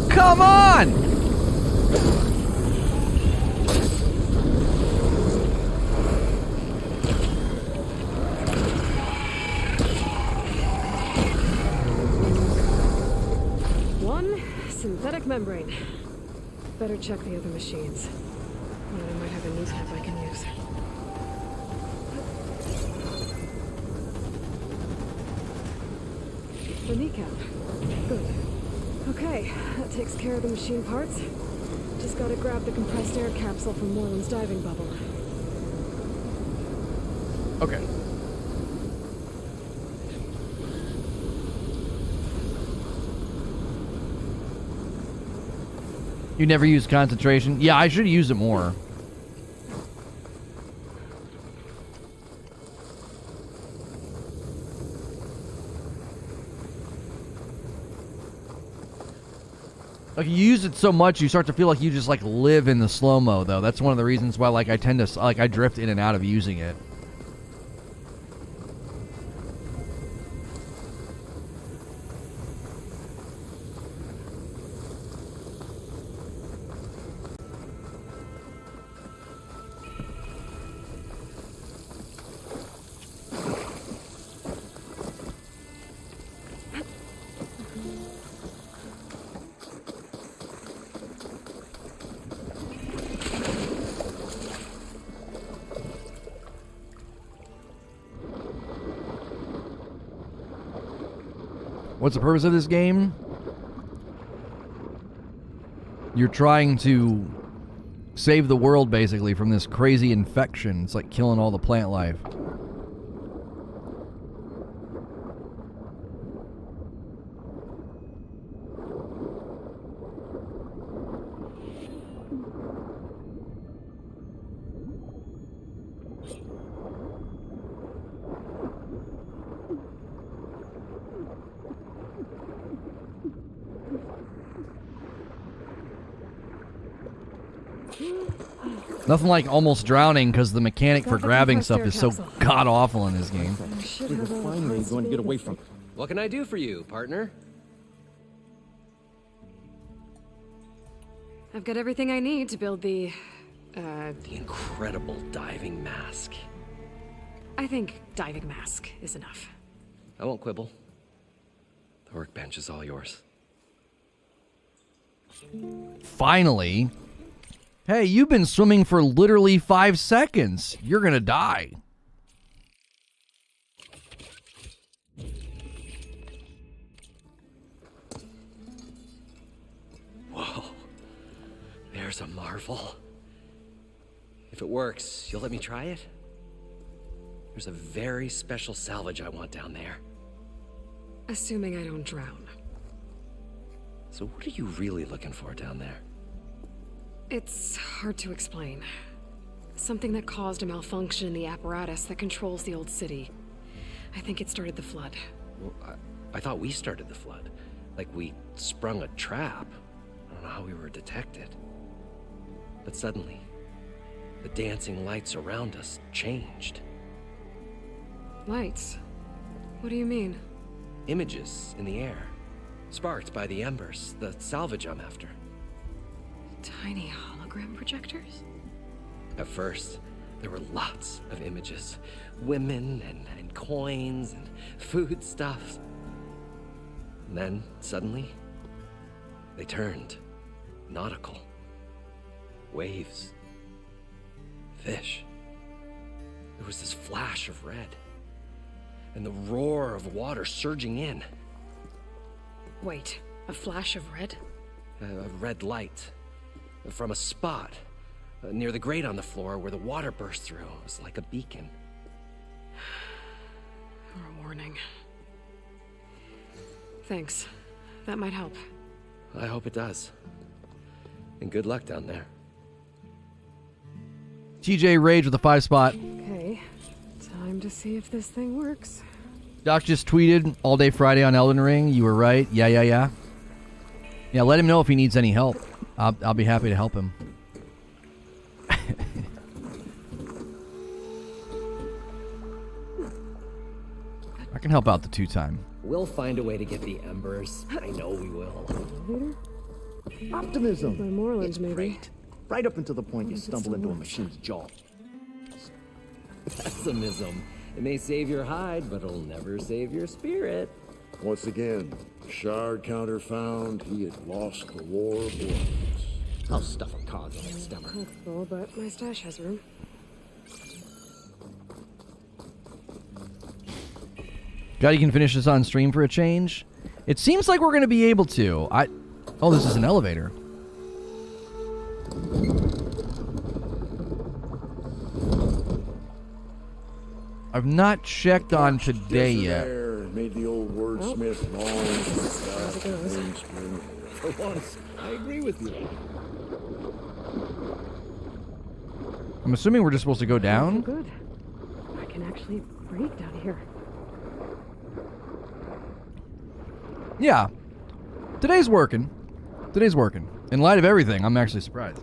Come on!
One synthetic membrane. Better check the other machines. One of them might have a new tab I can use. The kneecap. Good. Okay, that takes care of the machine parts. Just gotta grab the compressed air capsule from Moreland's diving bubble.
Okay. You never use concentration? Yeah, I should use it more. Like, you use it so much, you start to feel like you just, like, live in the slow-mo, though. That's one of the reasons why, like, I tend to, like, I drift in and out of using it. What's the purpose of this game? You're trying to save the world, basically, from this crazy infection. It's like killing all the plant life. Nothing like almost drowning because the mechanic for grabbing stuff is so god-awful in this game.
Finally going to get away from...
What can I do for you, partner?
I've got everything I need to build the
incredible diving mask.
I think diving mask is enough.
I won't quibble. The workbench is all yours.
Finally. Hey, you've been swimming for literally 5 seconds. You're gonna die.
Whoa. There's a marvel. If it works, you'll let me try it? There's a very special salvage I want down there.
Assuming I don't drown.
So what are you really looking for down there?
It's hard to explain. Something that caused a malfunction in the apparatus that controls the old city. I think it started the flood.
Well, I thought we started the flood. Like we sprung a trap. I don't know how we were detected. But suddenly, the dancing lights around us changed.
Lights? What do you mean?
Images in the air, sparked by the embers, the salvage I'm after.
Tiny hologram projectors?
At first, there were lots of images. Women and coins and foodstuffs. And then, suddenly, they turned nautical. Waves. Fish. There was this flash of red. And the roar of water surging in.
Wait, a flash of red?
A red light. From a spot near the grate on the floor where the water burst through. It was like a beacon.
Or a warning. Thanks. That might help.
I hope it does. And good luck down there.
TJ Rage with a 5-spot.
Okay. Time to see if this thing works.
Doc just tweeted, all day Friday on Elden Ring. You were right. Yeah. Yeah, let him know if he needs any help. I'll be happy to help him. I can help out the 2-time.
We'll find a way to get the embers. I know we will.
Optimism.
By Moreland,
It's
maybe.
great. Right up until the point you stumble into a machine's jaw.
Pessimism. It may save your hide, but it'll never save your spirit.
Once again, shard counter found. He had lost the war of worlds.
I'll stuff a cog in its stomach.
That's cool, but my stash has room.
Glad you can finish this on stream for a change. It seems like we're going to be able to. Oh, this is an elevator. I've not checked on today yet.
Made the old wordsmith long.
For once, I agree with you.
I'm assuming we're just supposed to go down?
Good. I can actually breathe down here.
Yeah. Today's working. Today's working. In light of everything, I'm actually surprised.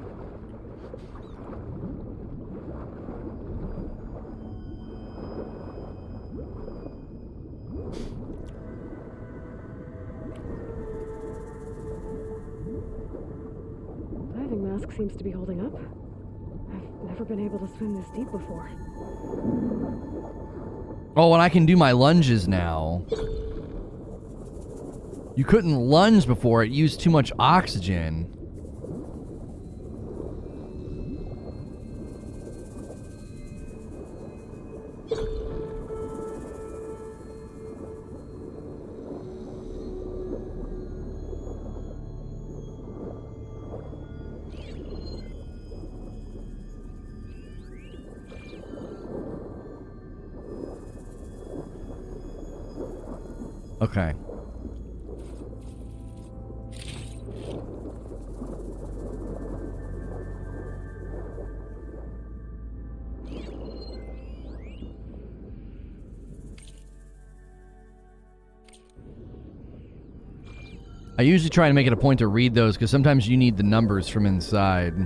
Diving mask seems to be holding up. I've never been able to swim this deep before.
Oh, and I can do my lunges now. You couldn't lunge before, it used too much oxygen. Okay. I usually try and make it a point to read those because sometimes you need the numbers from inside.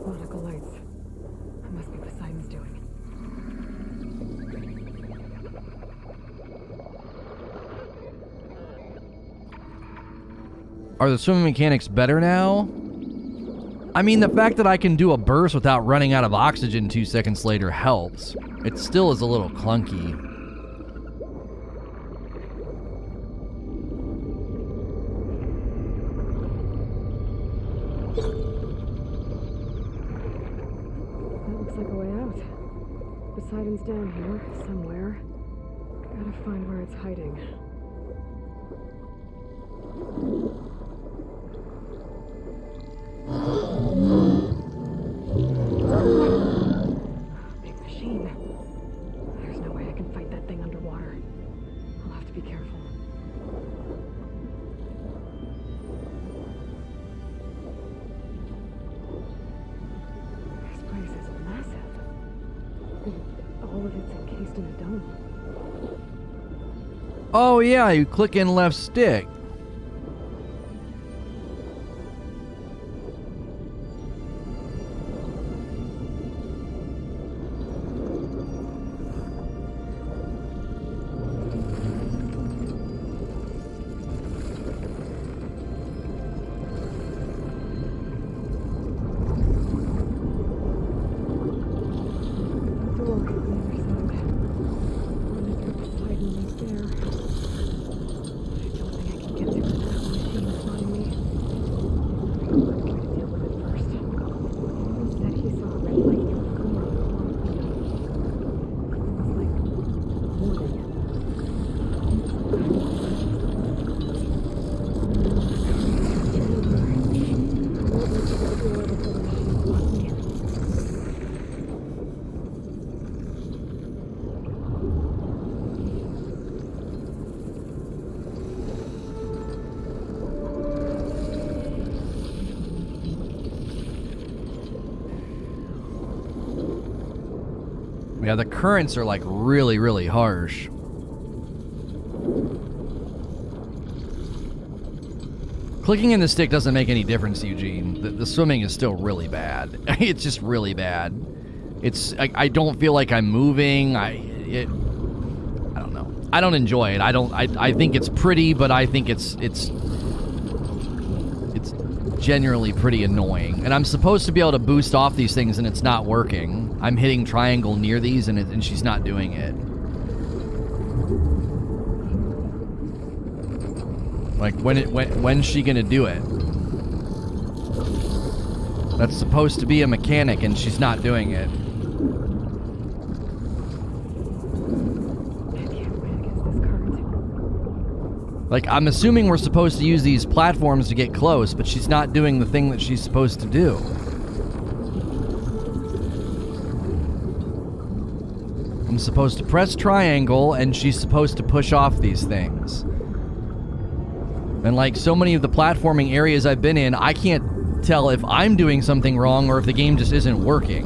Nautical lights. That must be what Simon's doing.
Are the swimming mechanics better now? I mean, the fact that I can do a burst without running out of oxygen 2 seconds later helps. It still is a little clunky.
That looks like a way out. Poseidon's down here, somewhere. Gotta find where it's hiding. Big machine. There's no way I can fight that thing underwater. I'll have to be careful. This place is massive. And all of it's encased in a dome.
Oh yeah, you click in left stick. Yeah, the currents are like really, really harsh. Clicking in the stick doesn't make any difference, Eugene. The swimming is still really bad. It's just really bad. I don't feel like I'm moving. I don't know. I don't enjoy it. I think it's pretty, but I think it's generally pretty annoying. And I'm supposed to be able to boost off these things and it's not working. I'm hitting triangle near these and she's not doing it. Like when's she gonna do it? That's supposed to be a mechanic, and she's not doing it.
I can't win against this current.
Like, I'm assuming we're supposed to use these platforms to get close, but she's not doing the thing that she's supposed to do. I'm supposed to press triangle, and she's supposed to push off these things. And like so many of the platforming areas I've been in, I can't tell if I'm doing something wrong or if the game just isn't working.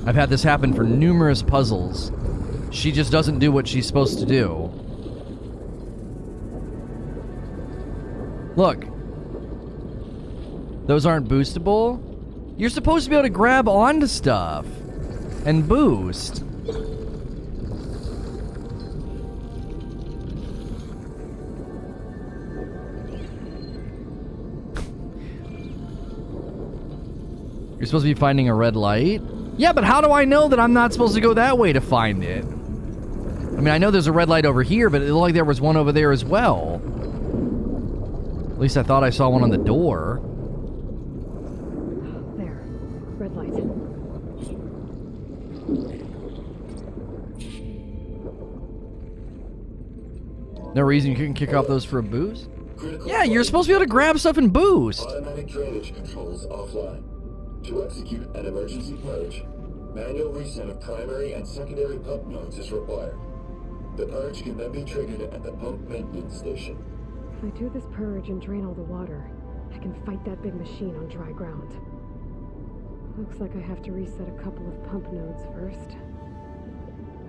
I've had this happen for numerous puzzles. She just doesn't do what she's supposed to do. Look. Those aren't boostable? You're supposed to be able to grab onto stuff and boost. You're supposed to be finding a red light? Yeah, but how do I know that I'm not supposed to go that way to find it? I mean, I know there's a red light over here, but it looked like there was one over there as well. At least I thought I saw one on the door.
There. Red light.
No reason you couldn't kick off those for a boost? Yeah, you're supposed to be able to grab stuff and boost.
Automatic drainage controls offline. To execute an emergency purge, manual reset of primary and secondary pump nodes is required. The purge can then be triggered at the pump maintenance station.
If I do this purge and drain all the water, I can fight that big machine on dry ground. Looks like I have to reset a couple of pump nodes first.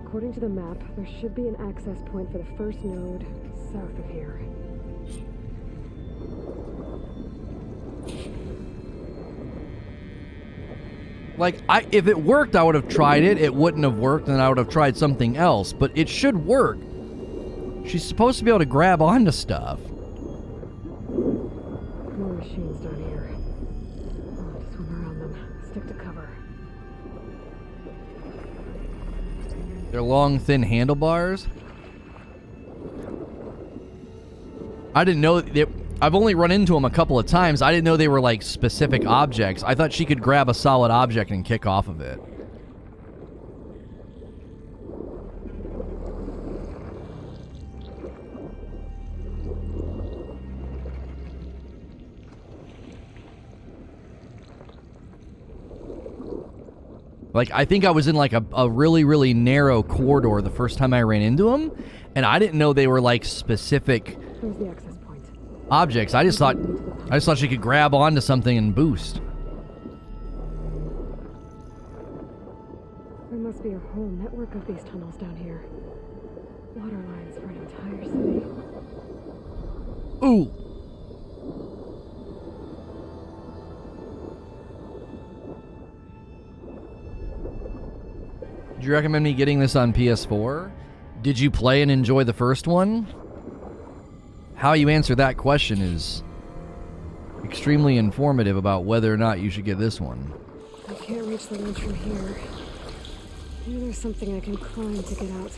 According to the map, there should be an access point for the first node south of here.
Like, if it worked, I would have tried it. It wouldn't have worked, and I would have tried something else. But it should work. She's supposed to be able to grab onto stuff.
More machines down here. I'll have to swim around them. Stick to cover.
They're long, thin handlebars. I didn't know I've only run into them a couple of times. I didn't know they were like specific objects. I thought she could grab a solid object and kick off of it. Like, I think I was in like a really, really narrow corridor the first time I ran into them, and I didn't know they were like specific
Where's the access point?
objects. I just thought she could grab onto something and boost.
There must be a whole network of these tunnels down here. Water lines for an entire city.
Ooh. Do you recommend me getting this on PS4? Did you play and enjoy the first one? How you answer that question is extremely informative about whether or not you should get this one.
I can't reach the ledge from here. Maybe there's something I can climb to get out.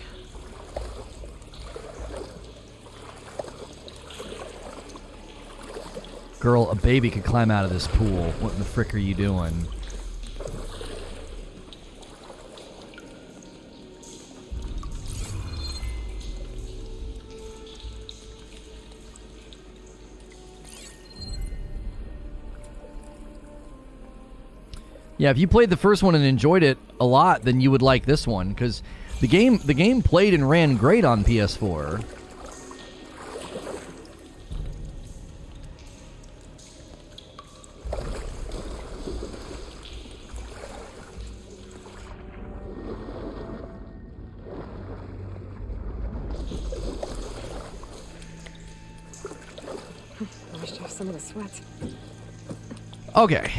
Girl, a baby could climb out of this pool. What in the frick are you doing? Yeah, if you played the first one and enjoyed it a lot, then you would like this one, because the game played and ran great on PS4.
Washed off some of the sweat.
Okay.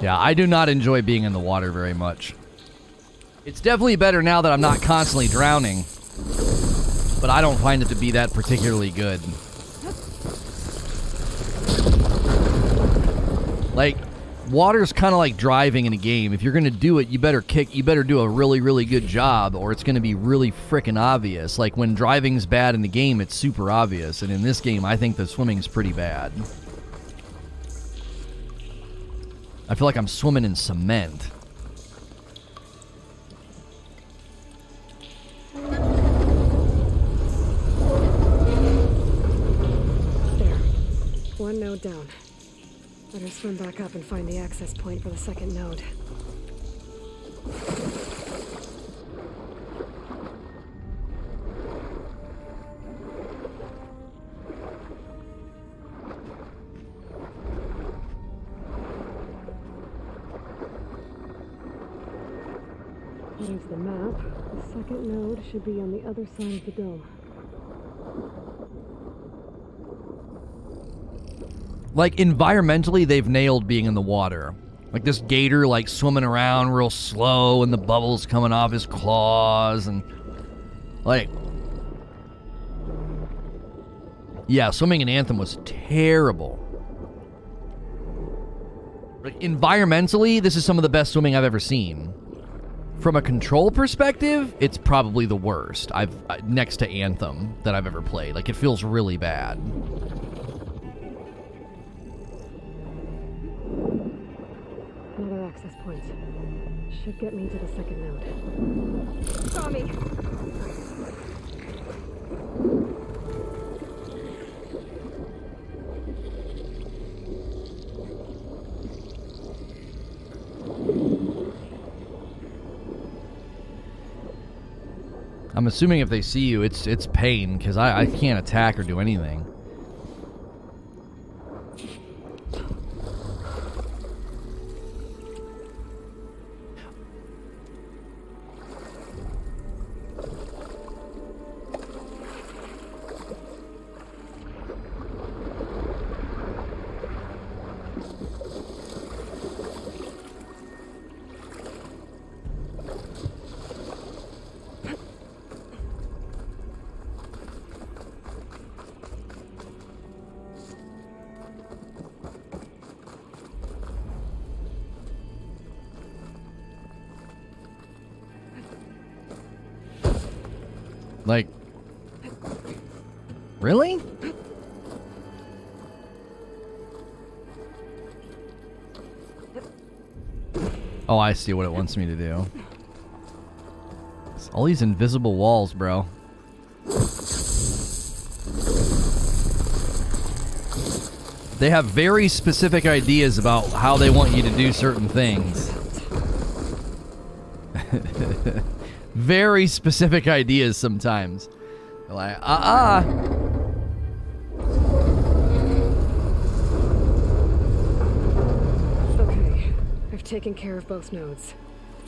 Yeah, I do not enjoy being in the water very much. It's definitely better now that I'm not constantly drowning, but I don't find it to be that particularly good. Like, Water's kind of like driving in a game. If you're going to do it, you better do a really, really good job, or it's going to be really freaking obvious. Like when driving's bad in the game, it's super obvious. And in this game, I think the swimming's pretty bad. I feel like I'm swimming in cement.
There. One node down. Better swim back up and find the access point for the second node. According to the map, the second node should be on the other side of the dome.
Like, environmentally, they've nailed being in the water. Like, this gator, like, swimming around real slow, and the bubbles coming off his claws, and... Like... Yeah, swimming in Anthem was terrible. Like, environmentally, this is some of the best swimming I've ever seen. From a control perspective, it's probably the worst next to Anthem that I've ever played. Like, it feels really bad.
Another access point. Should get me to the second node. Saw me!
I'm assuming if they see you, it's pain, because I can't attack or do anything. Like, really? Oh, I see what it wants me to do. It's all these invisible walls, bro. They have very specific ideas about how they want you to do certain things. Very specific ideas sometimes. They're like,
Okay, I've taken care of both nodes.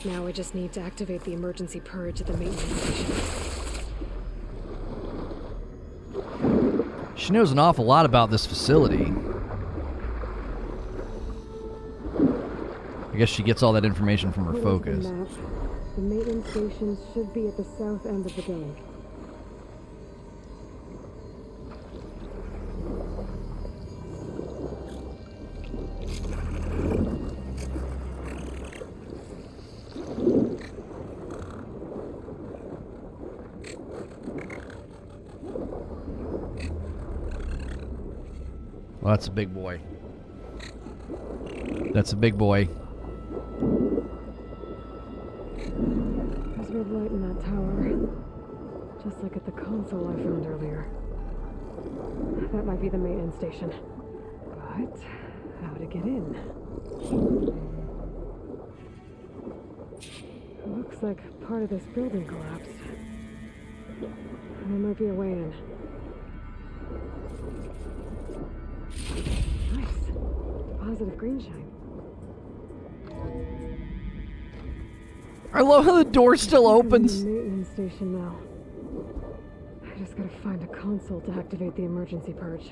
Now I just need to activate the emergency purge at the maintenance station.
She knows an awful lot about this facility. I guess she gets all that information from her focus.
The maintenance stations should be at the south end of the dome.
Well, that's a big boy. That's a big boy.
There's red light in that tower. Just like at the console I found earlier. That might be the maintenance station. But how to get in? Looks like part of this building collapsed. There might be a way in. Nice. Positive green shine.
I love how the door still opens.
I'm in the maintenance station now. I just gotta find a console to activate the emergency purge.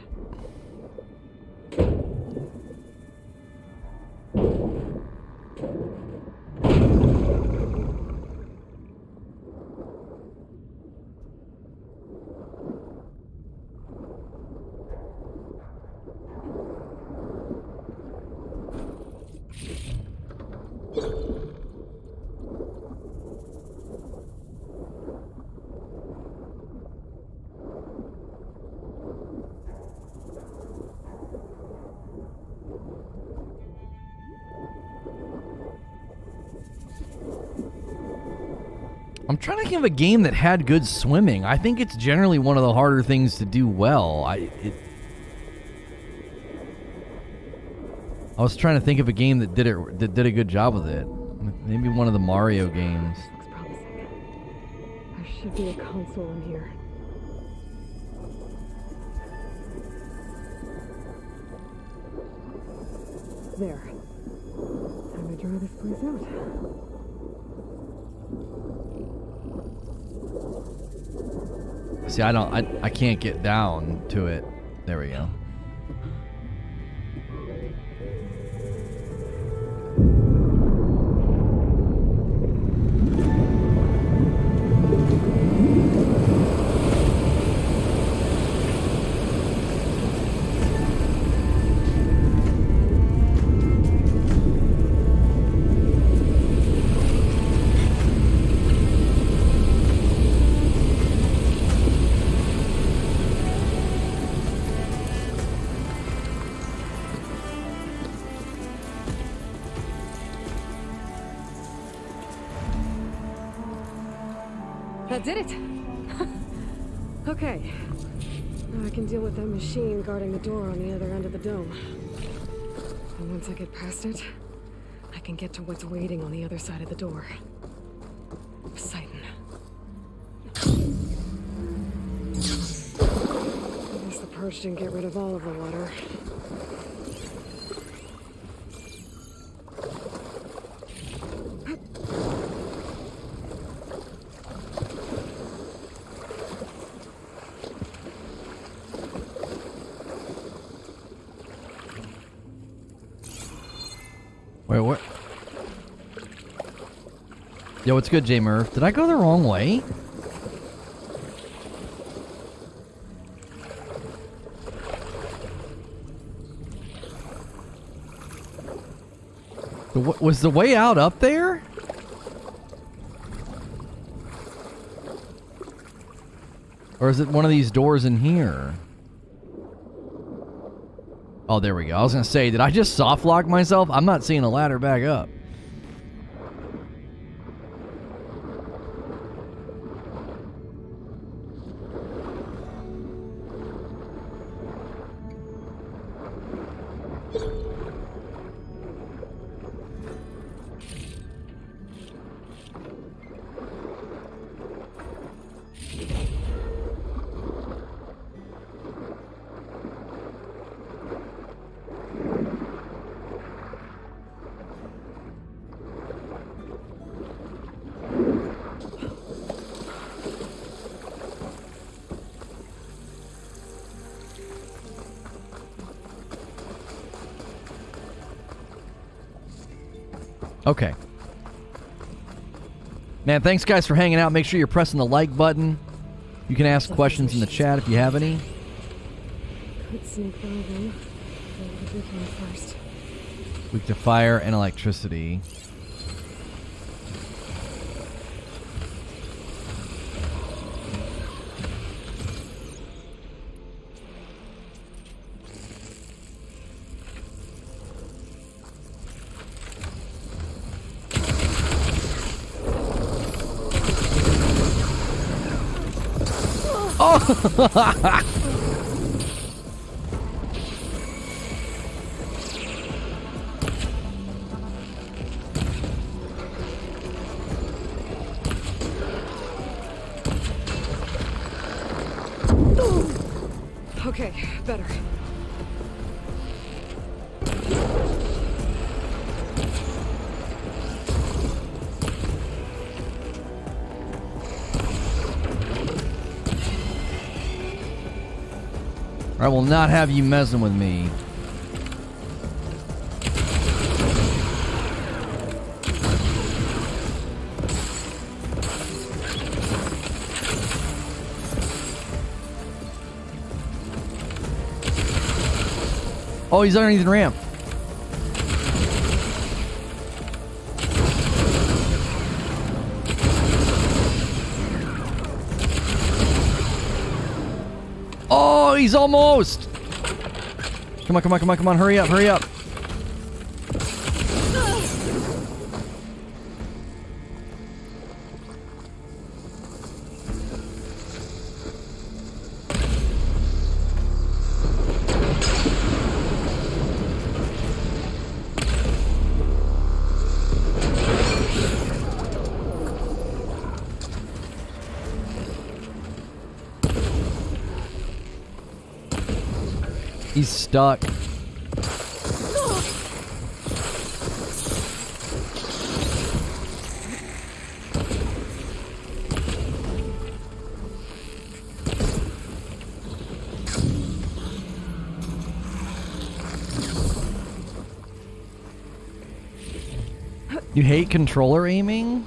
I'm trying to think of a game that had good swimming. I think it's generally one of the harder things to do well. I was trying to think of a game that did a good job with it. Maybe one of the Mario games.
Looks promising. There should be a console in here. There. Time to try this place out.
See, I can't get down to it. There we go.
That did it! Okay. Now I can deal with that machine guarding the door on the other end of the dome. And once I get past it, I can get to what's waiting on the other side of the door. Poseidon. At least the purge didn't get rid of all of the water.
Wait, what? Yo, what's good, J Murph? Did I go the wrong way? Was the way out up there? Or is it one of these doors in here? Oh, there we go. I was going to say, did I just soft lock myself? I'm not seeing a ladder back up. Okay. Man, thanks guys for hanging out. Make sure you're pressing the like button. You can ask questions in the chat if you have any.
Could sneak by them. But we can first.
Weak to fire and electricity.
Okay, better.
I will not have you messing with me. Oh, he's underneath the ramp. Oh, he's almost. Come on, come on, come on, come on. Hurry up, hurry up. He's stuck. You hate controller aiming?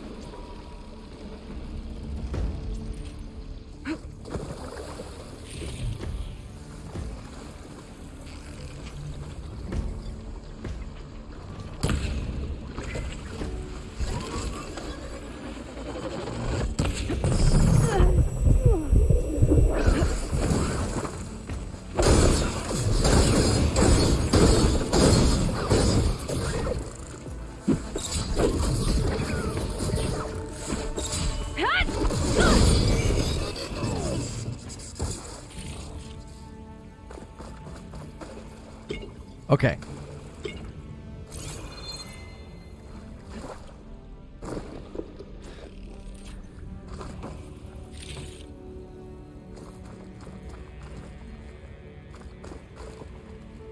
Okay.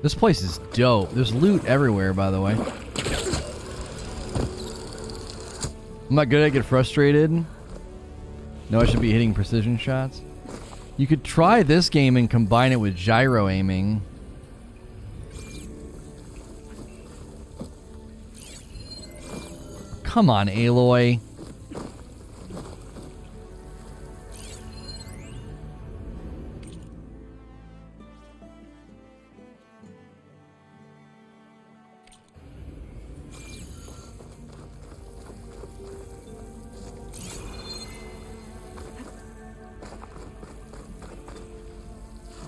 This place is dope. There's loot everywhere, by the way. I'm not good. I get frustrated. No, I should be hitting precision shots. You could try this game and combine it with gyro aiming. Come on, Aloy.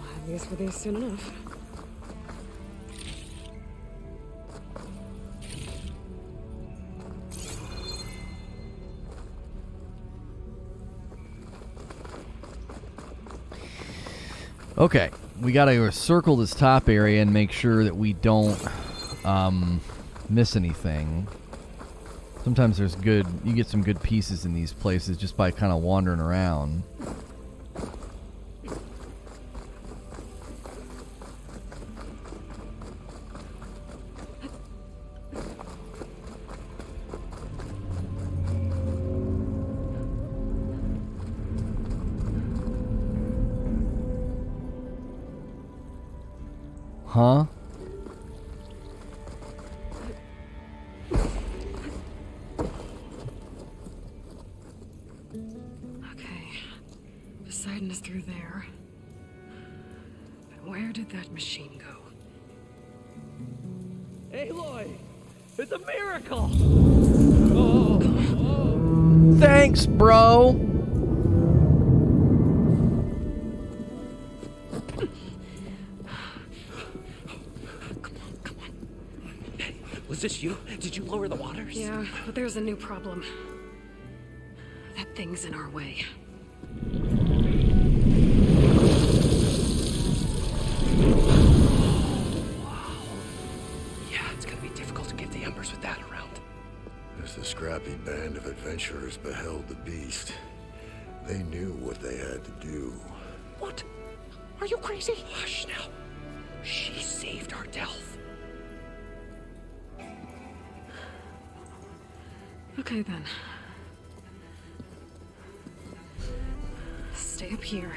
I guess we're there soon enough.
Okay, we gotta circle this top area and make sure that we don't miss anything. Sometimes there's good, you get some good pieces in these places just by kind of wandering around. Huh?
Okay. Poseidon is through there. But where did that machine go?
Aloy! It's a miracle!
Thanks, bro.
Was this you? Did you lower the waters?
Yeah, but there's a new problem. That thing's in our way.
Yeah, it's gonna be difficult to get the embers with that around.
As the scrappy band of adventurers beheld the beast, they knew what they had to do.
What? Are you crazy? Hush now. She saved our Delph.
Okay then. Stay up here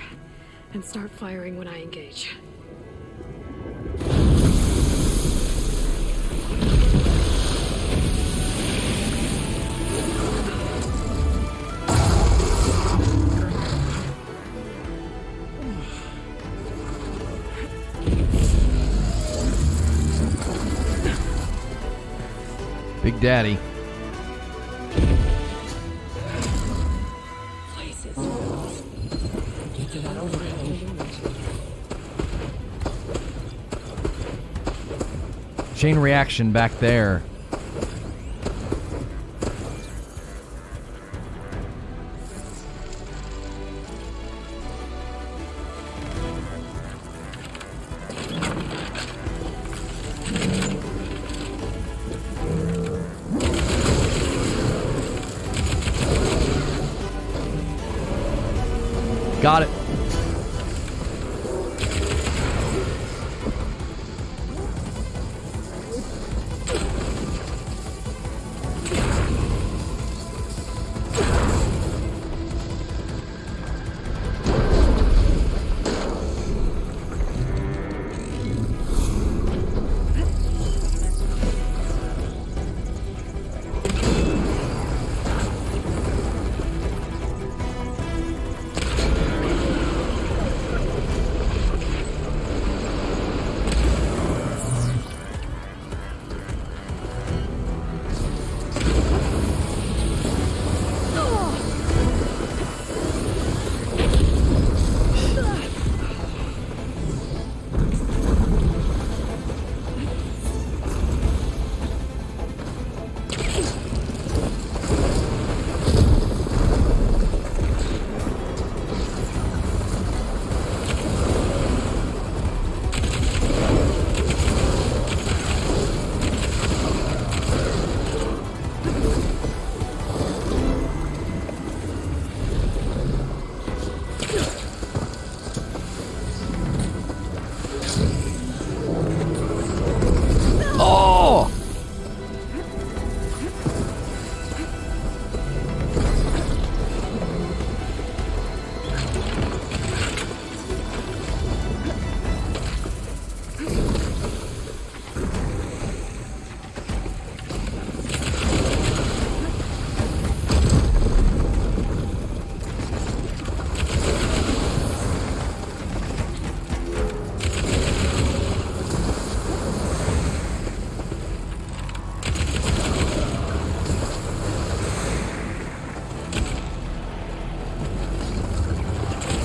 and start firing when I engage.
Big Daddy. Chain reaction back there. Got it. Oh!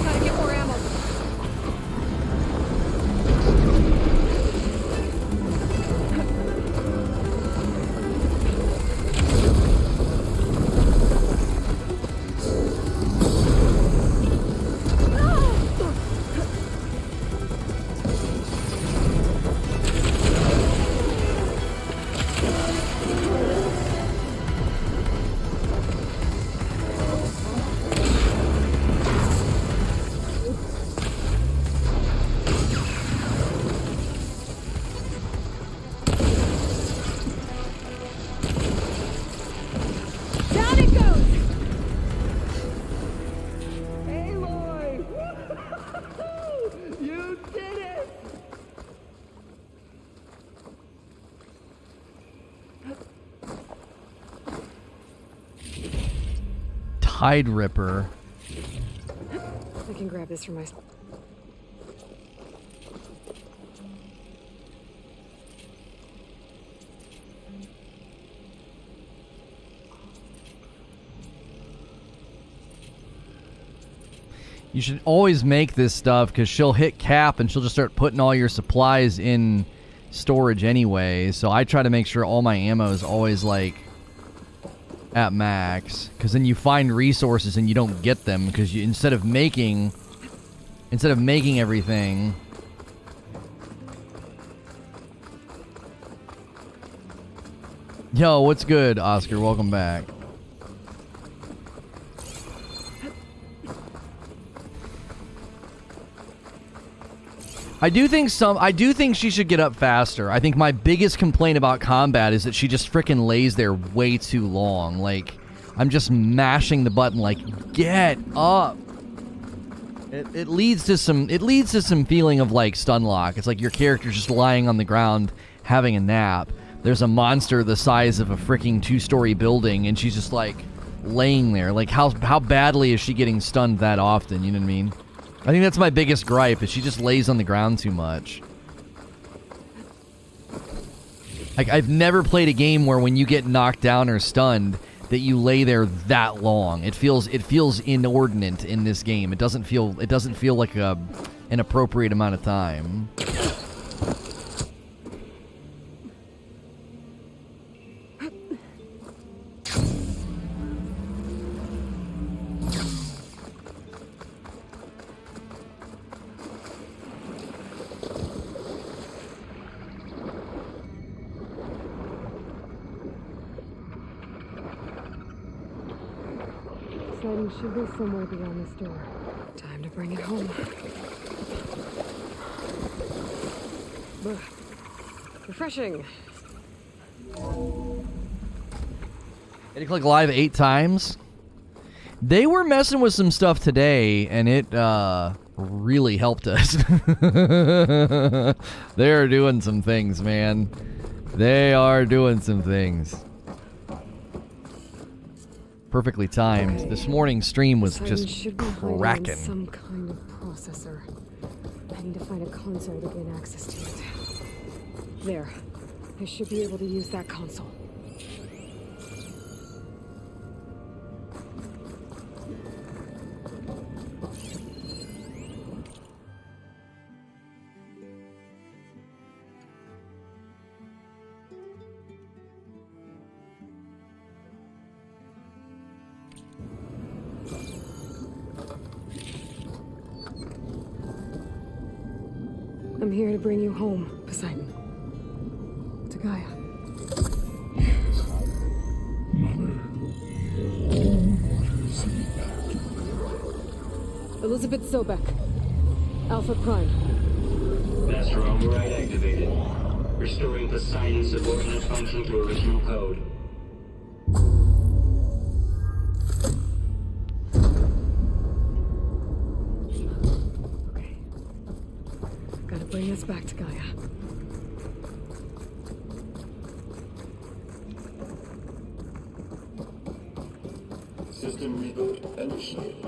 Gotta get more ammo. Down it goes!
Aloy! You did it!
Tide Ripper.
I can grab this for my...
You should always make this stuff because she'll hit cap and she'll just start putting all your supplies in storage anyway. So I try to make sure all my ammo is always like at max, because then you find resources and you don't get them because you instead of making everything. Yo, what's good, Oscar? Welcome back. I do think she should get up faster. I think my biggest complaint about combat is that she just frickin' lays there way too long. Like, I'm just mashing the button like, get up. It leads to some feeling of like stun lock. It's like your character's just lying on the ground having a nap. There's a monster the size of a freaking 2-story building and she's just like laying there. Like how badly is she getting stunned that often, you know what I mean? I think that's my biggest gripe, is she just lays on the ground too much. Like, I've never played a game where when you get knocked down or stunned, that you lay there that long. It feels inordinate in this game. It doesn't feel like an appropriate amount of time.
Sighting should be somewhere beyond this door. Time to bring it home. Ugh. Refreshing.
Did you click live 8 times? They were messing with some stuff today, and it really helped us. They're doing some things, man. They are doing some things. Perfectly timed. This morning's stream was just cracking.
Some kind of processor. I need to find a console to gain access to it. There. I should be able to use that console. I'm here to bring you home, Poseidon. To Gaia. Elizabeth Sobek. Alpha Prime.
Master Restoring Poseidon's subordinate function to original code.
Okay. Gotta bring this back to Gaia.
System reboot initiated.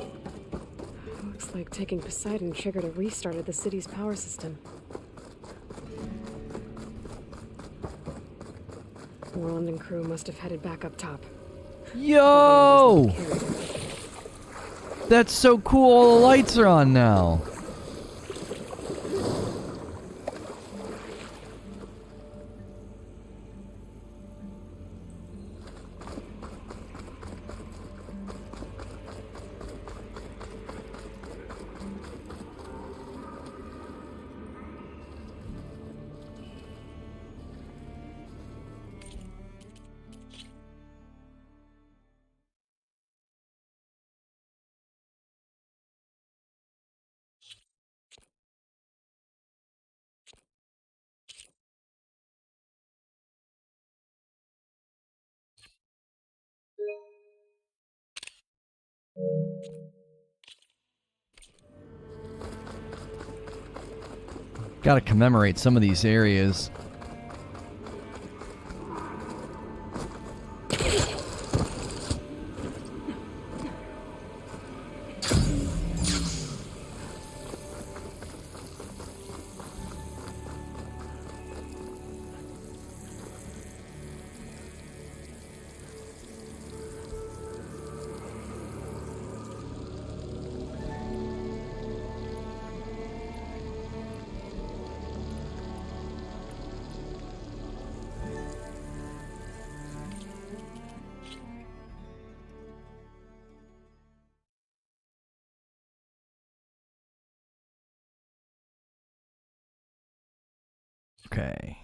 Looks like taking Poseidon triggered a restart of the city's power system. Moreland and crew must have headed back up top.
Yo! That's so cool. All the lights are on now. Gotta commemorate some of these areas. Okay.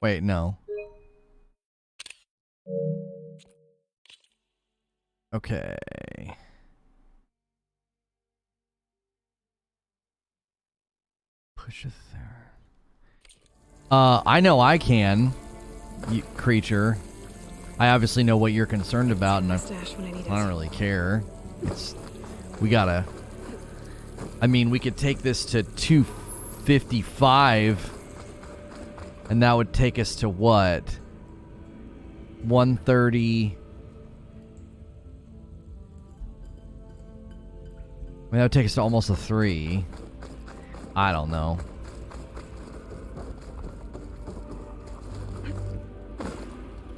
Wait, no. Okay. Push it there. I know I can, you creature. I obviously know what you're concerned about, and I don't really care. We gotta. I mean, we could take this to 255, and that would take us to what? 130. I mean, that would take us to almost a 3. I don't know.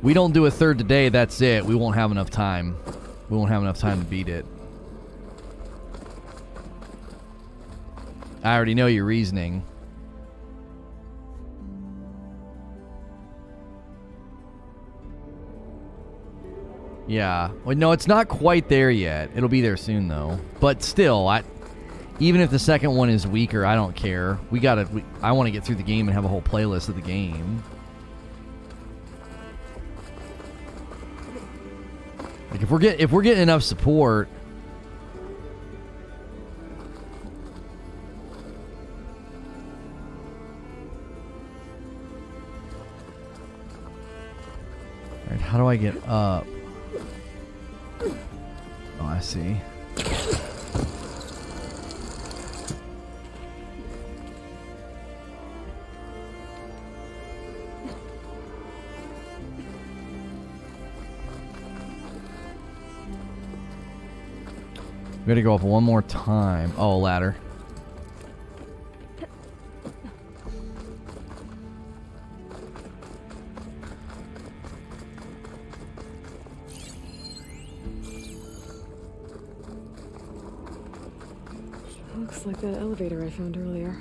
We don't do a third today, that's it. We won't have enough time. We won't have enough time to beat it. I already know your reasoning. Yeah. Well, no, it's not quite there yet. It'll be there soon, though. But still, even if the second one is weaker, I don't care. I want to get through the game and have a whole playlist of the game. Like if we're getting enough support. All right, how do I get up? Oh, I see. We gotta go up one more time. Oh, a ladder.
Looks like that elevator I found earlier.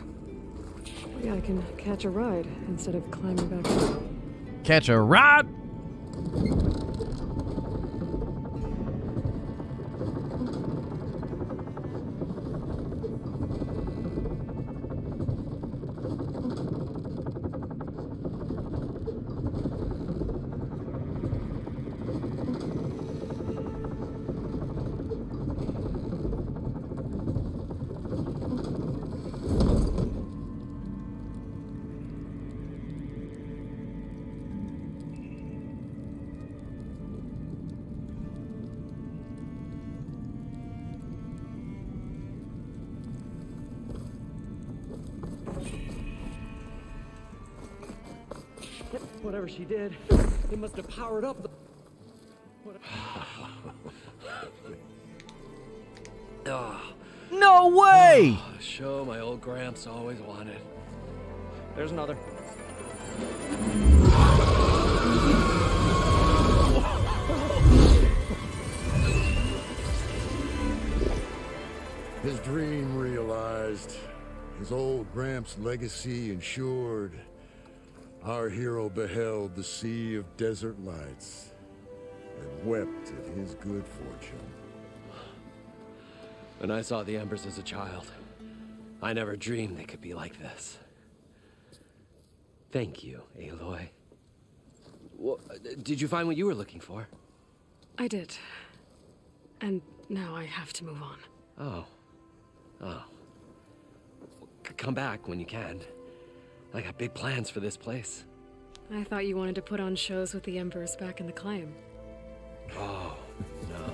Maybe I can catch a ride instead of climbing back up.
Catch a ride!
Whatever she did, it must have powered up the...
No way!
A show my old Gramps always wanted.
There's another.
His dream realized, his old Gramps' legacy ensured. Our hero beheld the sea of desert lights and wept at his good fortune.
When I saw the embers as a child, I never dreamed they could be like this. Thank you, Aloy. Well, did you find what you were looking for?
I did. And now I have to move on.
Oh. Oh. Come back when you can. I got big plans for this place.
I thought you wanted to put on shows with the Embers back in the claim.
Oh, no.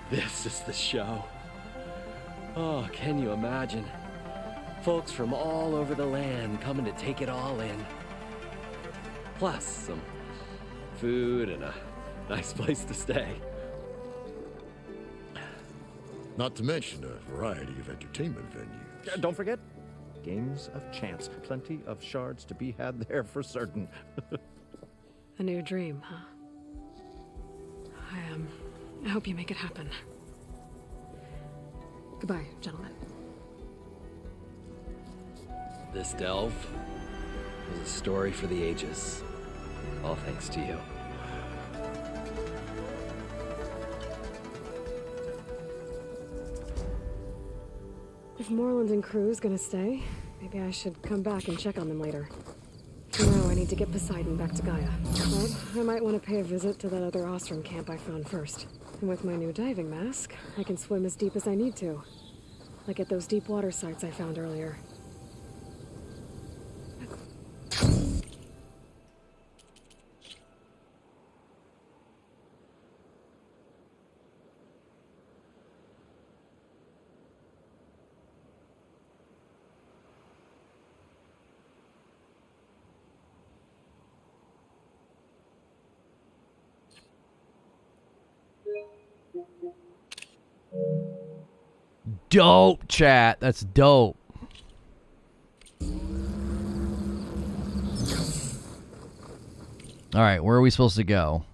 This is the show. Oh, can you imagine? Folks from all over the land coming to take it all in. Plus some food and a nice place to stay.
Not to mention a variety of entertainment venues.
Don't forget, games of chance. Plenty of shards to be had there for certain.
A new dream, huh? I hope you make it happen. Goodbye, gentlemen.
This delve is a story for the ages. All thanks to you.
If Moreland and crew's gonna stay, maybe I should come back and check on them later. For now, I need to get Poseidon back to Gaia. But I might want to pay a visit to that other Ostrom camp I found first. And with my new diving mask, I can swim as deep as I need to. Like at those deep water sites I found earlier.
Dope, chat. That's dope. All right, where are we supposed to go?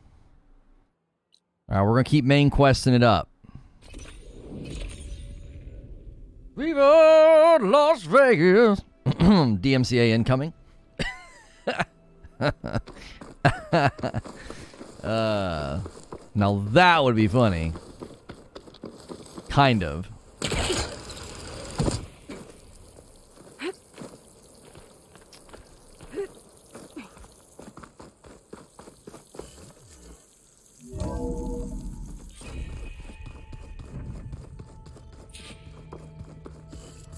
All right, we're going to keep main questing it up. Viva Las Vegas. DMCA incoming. Now that would be funny. Kind of.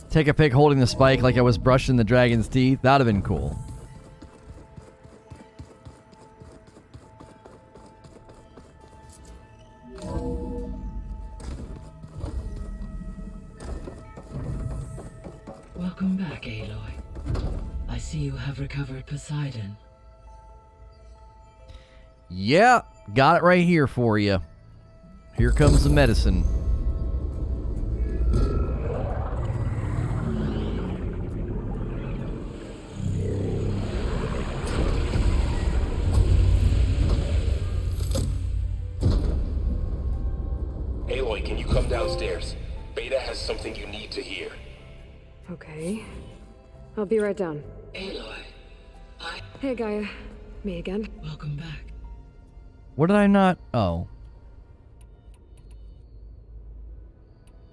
Take a pic holding the spike like I was brushing the dragon's teeth. That'd have been cool.
Welcome back, Aloy. I see you have recovered Poseidon.
Yeah, got it right here for you. Here comes the medicine.
Aloy, can you come downstairs? Beta has something you need to hear.
Okay. I'll be right down.
Aloy,
Hey, Gaia. Me again.
welcome back.
What did I not? Oh.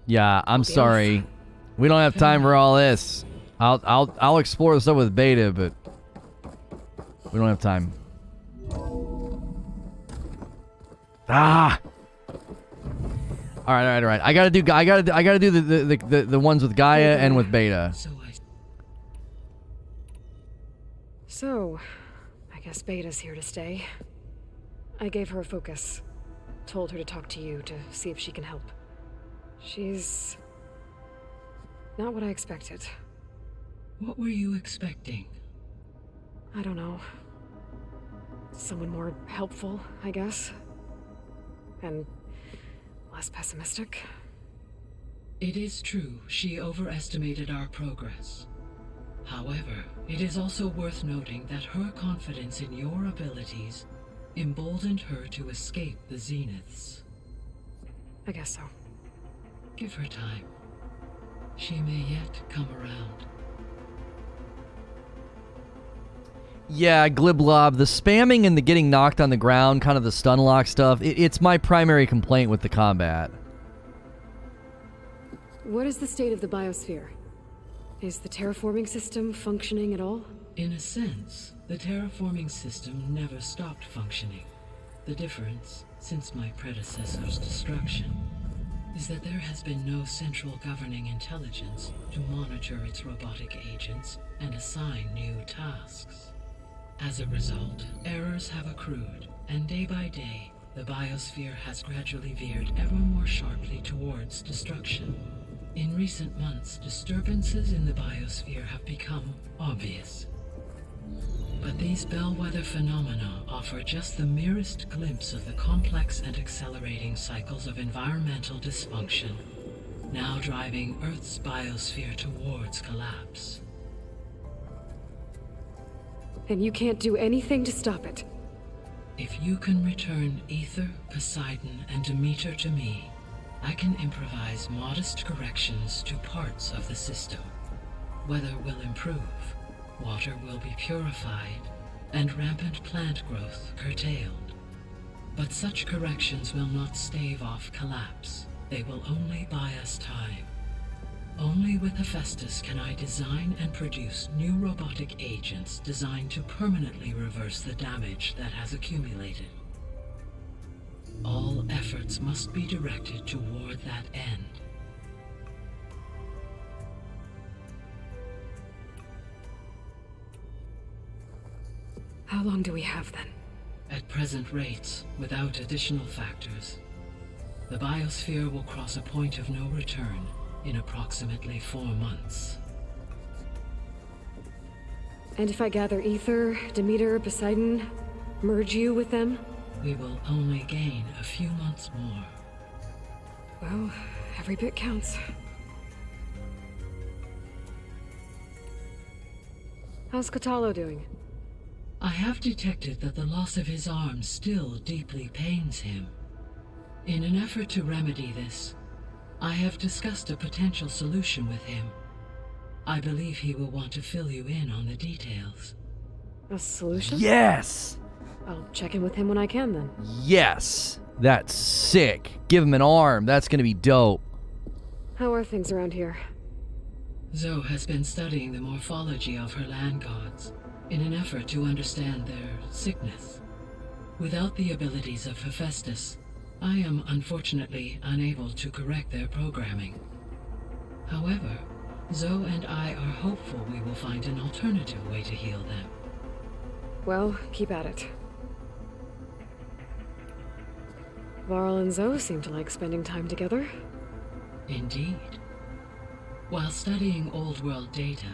Yeah, I'm sorry. We don't have time for all this. I'll explore the stuff with Beta, but we don't have time. Ah. All right. I gotta do the ones with Gaia and with Beta.
So, I guess Beta's here to stay. I gave her a focus. Told her to talk to you to see if she can help. She's not what I expected.
What were you expecting?
I don't know. Someone more helpful, I guess. And less pessimistic.
It is true she overestimated our progress. However, it is also worth noting that her confidence in your abilities emboldened her to escape the Zeniths.
I guess so.
Give her time. She may yet come around.
Yeah, Gliblob, the spamming and the getting knocked on the ground, kind of the stun lock stuff, it's my primary complaint with the combat.
What is the state of the biosphere? Is the terraforming system functioning at all?
In a sense, the terraforming system never stopped functioning. The difference, since my predecessor's destruction, is that there has been no central governing intelligence to monitor its robotic agents and assign new tasks. As a result, errors have accrued, and day by day, the biosphere has gradually veered ever more sharply towards destruction. In recent months, disturbances in the biosphere have become obvious. But these bellwether phenomena offer just the merest glimpse of the complex and accelerating cycles of environmental dysfunction, now driving Earth's biosphere towards collapse.
And you can't do anything to stop it?
If you can return Ether, Poseidon, and Demeter to me, I can improvise modest corrections to parts of the system. Weather will improve, water will be purified, and rampant plant growth curtailed. But such corrections will not stave off collapse. They will only buy us time. Only with Hephaestus can I design and produce new robotic agents designed to permanently reverse the damage that has accumulated. All efforts must be directed toward that end.
How long do we have then?
At present rates, without additional factors, the biosphere will cross a point of no return in approximately 4 months.
And if I gather Ether, Demeter, Poseidon, merge you with them?
We will only gain a few months more.
Well, every bit counts. How's Catalo doing?
I have detected that the loss of his arm still deeply pains him. In an effort to remedy this, I have discussed a potential solution with him. I believe he will want to fill you in on the details.
A solution?
Yes!
I'll check in with him when I can then.
Yes! That's sick. Give him an arm. That's gonna be dope.
How are things around here?
Zoe has been studying the morphology of her land gods in an effort to understand their sickness. Without the abilities of Hephaestus, I am unfortunately unable to correct their programming. However, Zoe and I are hopeful we will find an alternative way to heal them.
Well, keep at it. Varl and Zoe seem to like spending time together.
Indeed. While studying Old World data,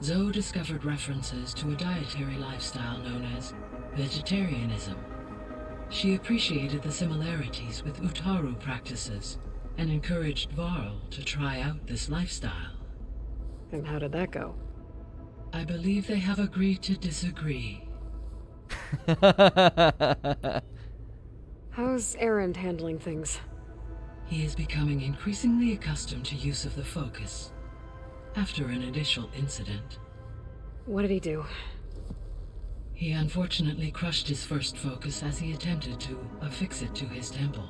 Zoe discovered references to a dietary lifestyle known as vegetarianism. She appreciated the similarities with Utaru practices and encouraged Varl to try out this lifestyle.
And how did that go?
I believe they have agreed to disagree.
How's Erend handling things?
He is becoming increasingly accustomed to use of the focus after an initial incident.
What did he do?
He unfortunately crushed his first focus as he attempted to affix it to his temple.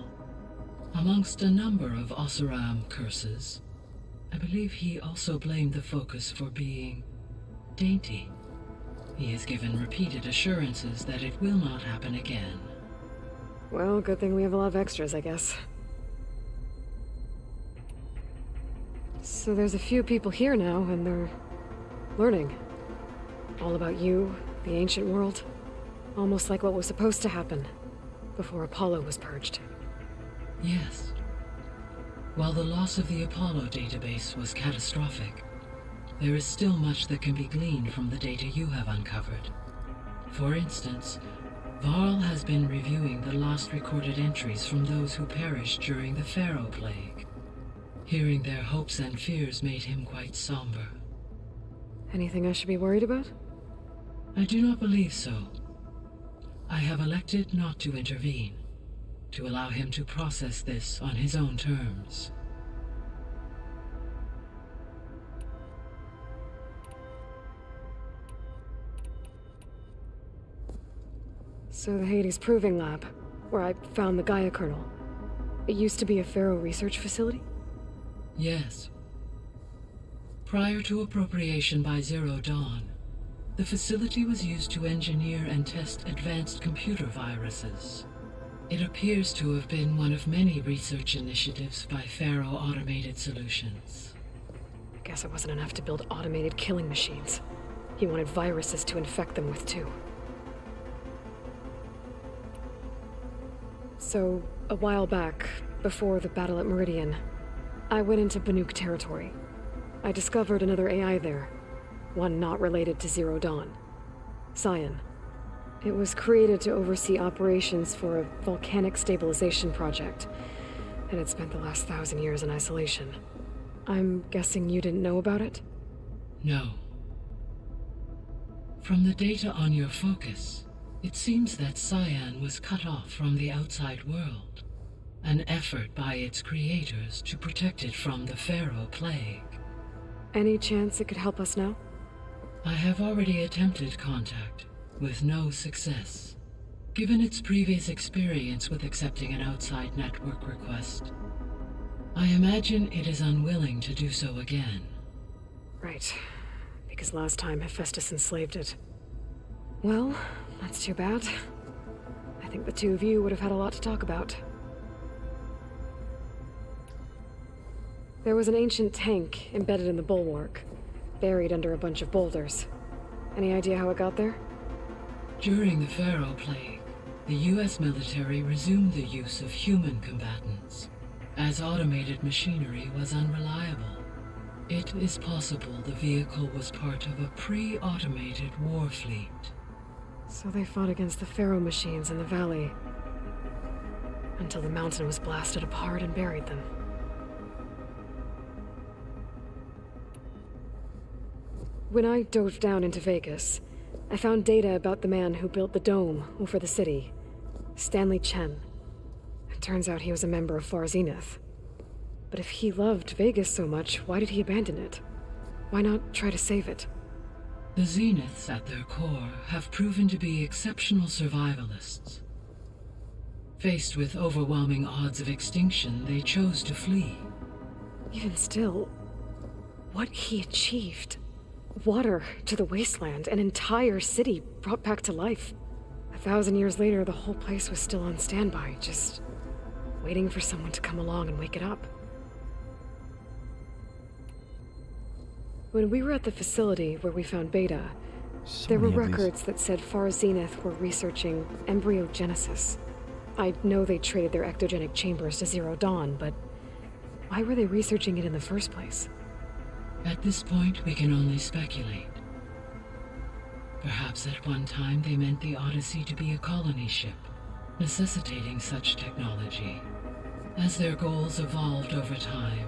Amongst a number of Oseram curses, I believe he also blamed the focus for being dainty. He has given repeated assurances that it will not happen again.
Well, good thing we have a lot of extras, I guess. So there's a few people here now, and they're learning. All about you, the ancient world. Almost like what was supposed to happen before Apollo was purged.
Yes. While the loss of the Apollo database was catastrophic, there is still much that can be gleaned from the data you have uncovered. For instance, Varl has been reviewing the last recorded entries from those who perished during the Pharaoh Plague. Hearing their hopes and fears made him quite somber.
Anything I should be worried about?
I do not believe so. I have elected not to intervene, to allow him to process this on his own terms.
So the Hades Proving Lab, where I found the Gaia kernel, it used to be a Pharaoh research facility?
Yes. Prior to appropriation by Zero Dawn, the facility was used to engineer and test advanced computer viruses. It appears to have been one of many research initiatives by Pharaoh Automated Solutions.
I guess it wasn't enough to build automated killing machines. He wanted viruses to infect them with too. So, a while back, before the battle at Meridian, I went into Banuk territory. I discovered another AI there, one not related to Zero Dawn. Scion. It was created to oversee operations for a volcanic stabilization project, and it spent the last 1,000 years in isolation. I'm guessing you didn't know about it?
No. From the data on your focus, it seems that Scion was cut off from the outside world, an effort by its creators to protect it from the Pharaoh Plague.
Any chance it could help us now?
I have already attempted contact, with no success. Given its previous experience with accepting an outside network request, I imagine it is unwilling to do so again.
Right. Because last time Hephaestus enslaved it. Well, that's too bad. I think the two of you would have had a lot to talk about. There was an ancient tank embedded in the bulwark, buried under a bunch of boulders. Any idea how it got there?
During the Pharaoh Plague, the US military resumed the use of human combatants, as automated machinery was unreliable. It is possible the vehicle was part of a pre-automated war fleet.
So they fought against the Pharaoh machines in the valley, until the mountain was blasted apart and buried them. When I dove down into Vegas, I found data about the man who built the dome over the city, Stanley Chen. It turns out he was a member of Far Zenith. But if he loved Vegas so much, why did he abandon it? Why not try to save it?
The Zeniths at their core have proven to be exceptional survivalists. Faced with overwhelming odds of extinction, they chose to flee.
Even still, what he achieved. Water to the wasteland, an entire city brought back to life. 1,000 years later, the whole place was still on standby, just waiting for someone to come along and wake it up. When we were at the facility where we found Beta, there were records that said Far Zenith were researching embryogenesis. I know they traded their ectogenic chambers to Zero Dawn, but why were they researching it in the first place?
At this point, we can only speculate. Perhaps at one time they meant the Odyssey to be a colony ship, necessitating such technology. As their goals evolved over time,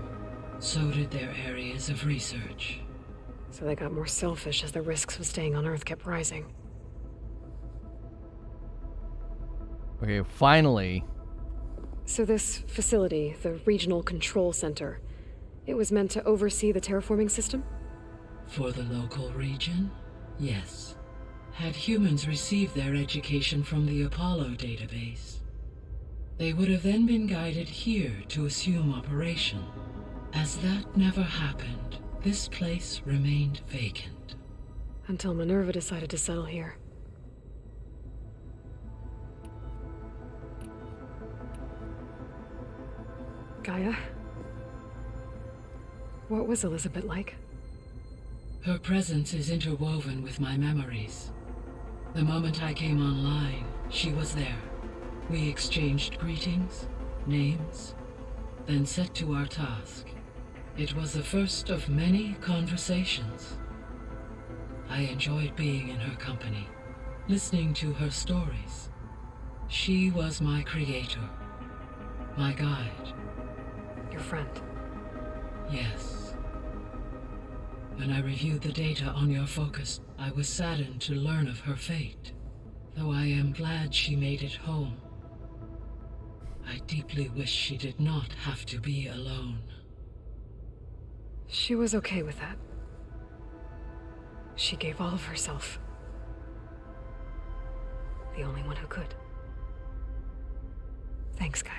so did their areas of research.
So they got more selfish as the risks of staying on Earth kept rising.
Okay, finally.
So this facility, the Regional Control Center, it was meant to oversee the terraforming system?
For the local region, yes. Had humans received their education from the Apollo database, they would have then been guided here to assume operation. As that never happened, this place remained vacant.
Until Minerva decided to settle here. Gaia? What was Elizabeth like?
Her presence is interwoven with my memories. The moment I came online, she was there. We exchanged greetings, names, then set to our task. It was the first of many conversations. I enjoyed being in her company, listening to her stories, She was my creator, my guide.
Your friend.
Yes. When I reviewed the data on your focus, I was saddened to learn of her fate, though I am glad she made it home. I deeply wish she did not have to be alone.
She was okay with that. She gave all of herself. The only one who could. Thanks, Gaia.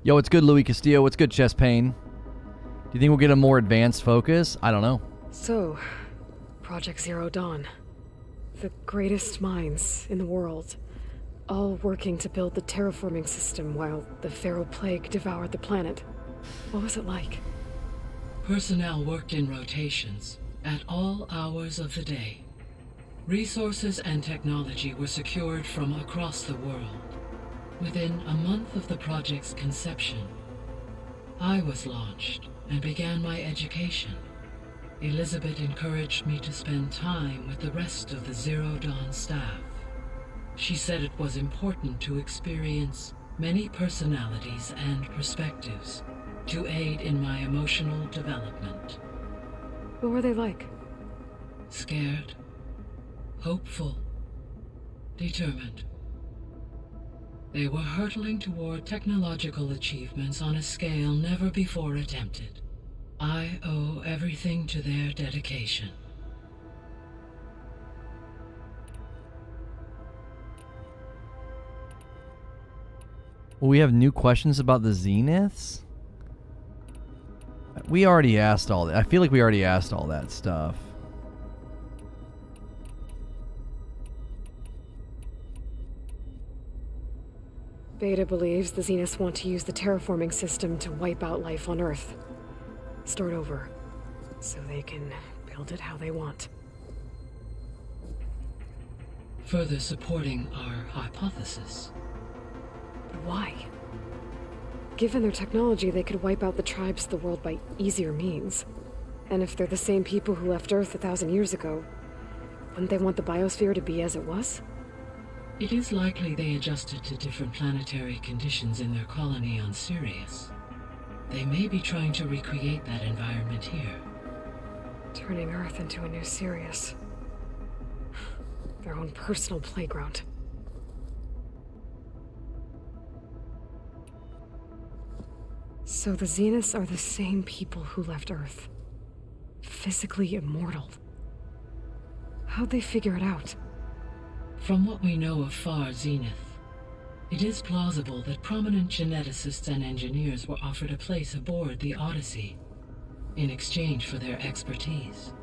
Yo, what's good, Louis Castillo? What's good, Chest Pain? Do you think we'll get a more advanced focus? I don't know.
So, Project Zero Dawn. The greatest minds in the world, all working to build the terraforming system while the Pharaoh Plague devoured the planet. What was it like?
Personnel worked in rotations at all hours of the day. Resources and technology were secured from across the world. Within a month of the project's conception, I was launched and began my education. Elizabeth encouraged me to spend time with the rest of the Zero Dawn staff. She said it was important to experience many personalities and perspectives to aid in my emotional development.
What were they like?
Scared, hopeful, determined. They were hurtling toward technological achievements on a scale never before attempted. I owe everything to their dedication.
Well, we have new questions about the Zeniths? We already asked all that. I feel like we already asked all that stuff.
Beta believes the Zeniths want to use the terraforming system to wipe out life on Earth. Start over, so they can build it how they want.
Further supporting our hypothesis.
But why? Given their technology, they could wipe out the tribes of the world by easier means. And if they're the same people who left Earth 1,000 years ago, wouldn't they want the biosphere to be as it was?
It is likely they adjusted to different planetary conditions in their colony on Sirius. They may be trying to recreate that environment here.
Turning Earth into a new Sirius. Their own personal playground. So the Zeniths are the same people who left Earth. Physically immortal. How'd they figure it out?
From what we know of Far Zenith, it is plausible that prominent geneticists and engineers were offered a place aboard the Odyssey in exchange for their expertise.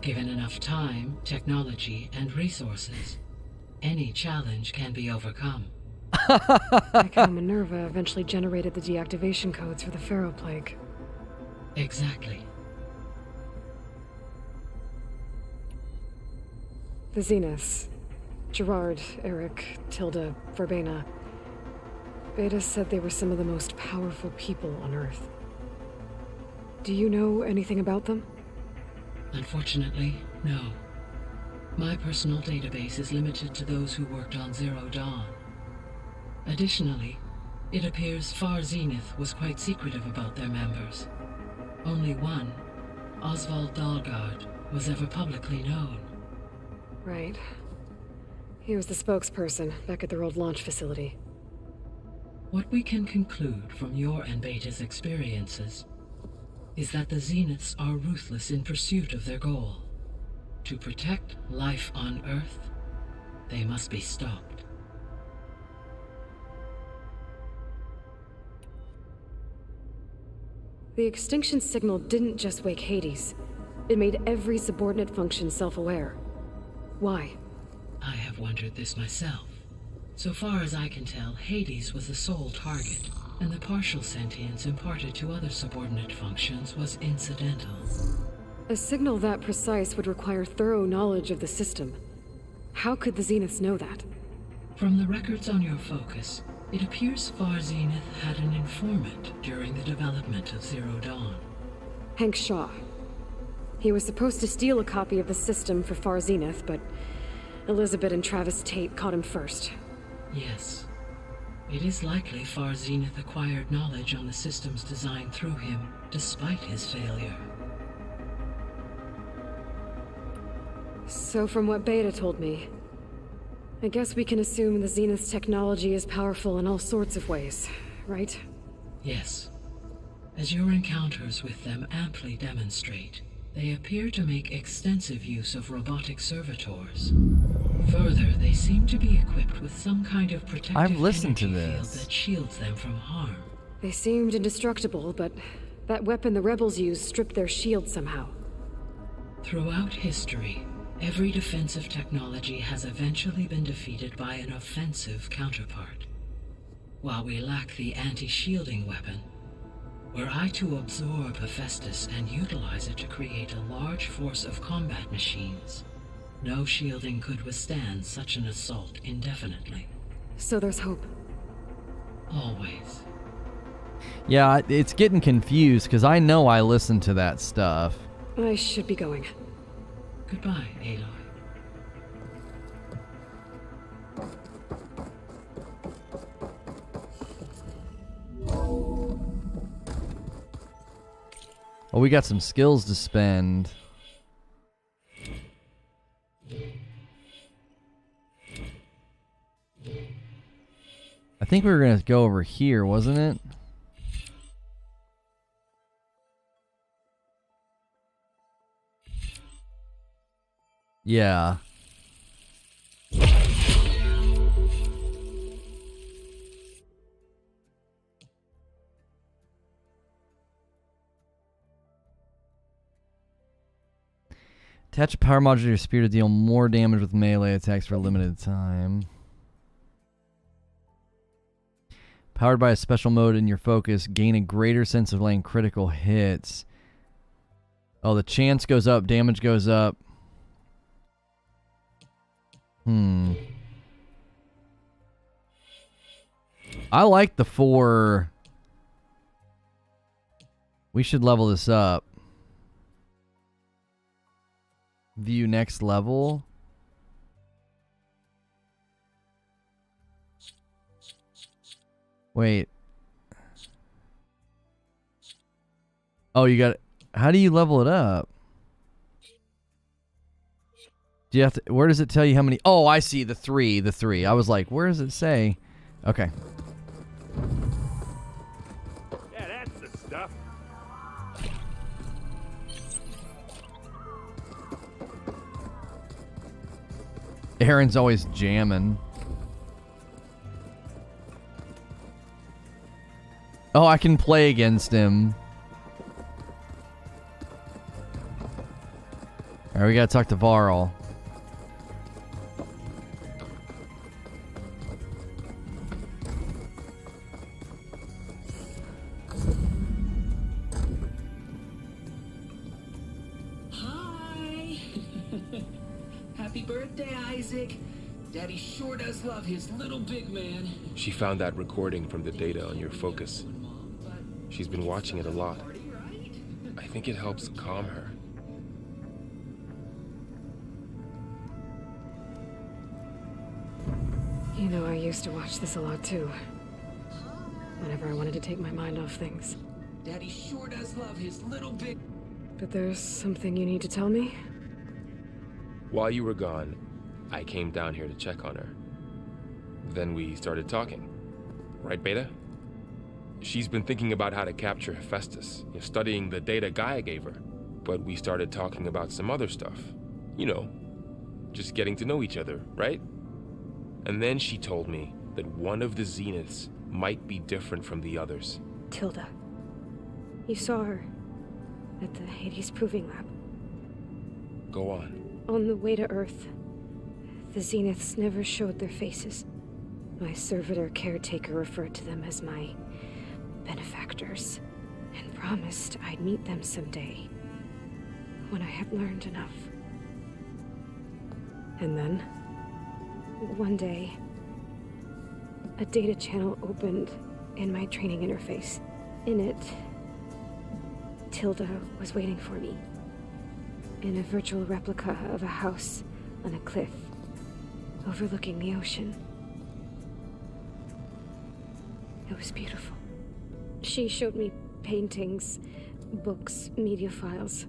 Given enough time, technology, and resources, any challenge can be overcome.
Like how Minerva eventually generated the deactivation codes for the Pharaoh Plague.
Exactly.
The Zeniths. Gerard, Eric, Tilda, Verbena. Beta said they were some of the most powerful people on Earth. Do you know anything about them?
Unfortunately, no. My personal database is limited to those who worked on Zero Dawn. Additionally, it appears Far Zenith was quite secretive about their members. Only one, Oswald Dahlgard, was ever publicly known.
Right. He was the spokesperson back at their old launch facility.
What we can conclude from your and Beta's experiences is that the Zeniths are ruthless in pursuit of their goal. To protect life on Earth, they must be stopped.
The extinction signal didn't just wake Hades. It made every subordinate function self-aware. Why?
I have wondered this myself. So far as I can tell, Hades was the sole target, and the partial sentience imparted to other subordinate functions was incidental.
A signal that precise would require thorough knowledge of the system. How could the Zeniths know that?
From the records on your focus, it appears Far Zenith had an informant during the development of Zero Dawn.
Hank Shaw. He was supposed to steal a copy of the system for Far Zenith, but Elizabeth and Travis Tate caught him first.
Yes. It is likely Far Zenith acquired knowledge on the systems designed through him, despite his failure.
So from what Beta told me, I guess we can assume the Zenith's technology is powerful in all sorts of ways, right?
Yes. As your encounters with them amply demonstrate, they appear to make extensive use of robotic servitors. Further, they seem to be equipped with some kind of protective
I've listened to
energy field
this.
that shields them from harm.
They seemed indestructible, but that weapon the rebels used stripped their shield somehow.
Throughout history, every defensive technology has eventually been defeated by an offensive counterpart. While we lack the anti-shielding weapon, were I to absorb Hephaestus and utilize it to create a large force of combat machines, no shielding could withstand such an assault indefinitely.
So there's hope.
Always.
Yeah, it's getting confused because I know I listened to that stuff.
I should be going.
Goodbye, Aloy.
Oh, we got some skills to spend. I think we were going to go over here, wasn't it? Yeah. Attach a power module to your spear to deal more damage with melee attacks for a limited time. Powered by a special mode in your focus, gain a greater sense of laying critical hits. Oh, the chance goes up, damage goes up. I like the 4. We should level this up. View next level. Wait. Oh, you got it. How do you level it up? Do you have to, where does it tell you how many? Oh, I see the 3. I was like, where does it say? Okay.
Yeah, that's the stuff.
Aaron's always jamming. Oh, I can play against him. Alright, we gotta talk to Varl.
Hi! Happy birthday, Isaac. Daddy sure does love his little big man.
She found that recording from the data on your focus. She's been watching it a lot. I think it helps calm her.
You know, I used to watch this a lot too. Whenever I wanted to take my mind off things.
Daddy sure does love his little big...
But there's something you need to tell me?
While you were gone, I came down here to check on her. Then we started talking. Right, Beta? She's been thinking about how to capture Hephaestus, studying the data Gaia gave her. But we started talking about some other stuff. You know, just getting to know each other, right? And then she told me that one of the Zeniths might be different from the others.
Tilda. You saw her at the Hades Proving Lab.
Go on.
On the way to Earth, the Zeniths never showed their faces. My servitor caretaker referred to them as my benefactors, and promised I'd meet them someday, when I had learned enough.
And then?
One day, a data channel opened in my training interface. In it, Tilda was waiting for me, in a virtual replica of a house on a cliff, overlooking the ocean. It was beautiful. She showed me paintings, books, media files.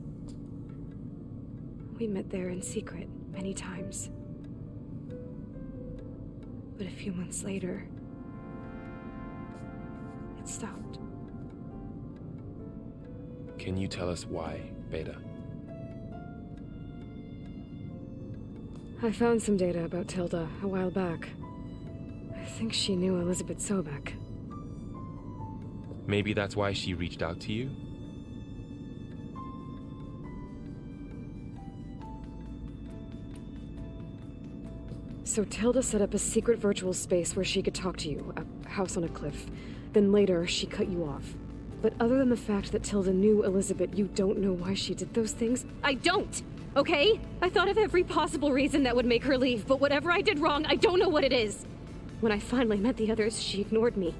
We met there in secret many times. But a few months later, it stopped.
Can you tell us why, Beta?
I found some data about Tilda a while back. I think she knew Elizabeth Sobek.
Maybe that's why she reached out to you?
So Tilda set up a secret virtual space where she could talk to you, a house on a cliff. Then later, she cut you off. But other than the fact that Tilda knew Elizabeth, you don't know why she did those things?
I don't! Okay? I thought of every possible reason that would make her leave, but whatever I did wrong, I don't know what it is. When I finally met the others, she ignored me.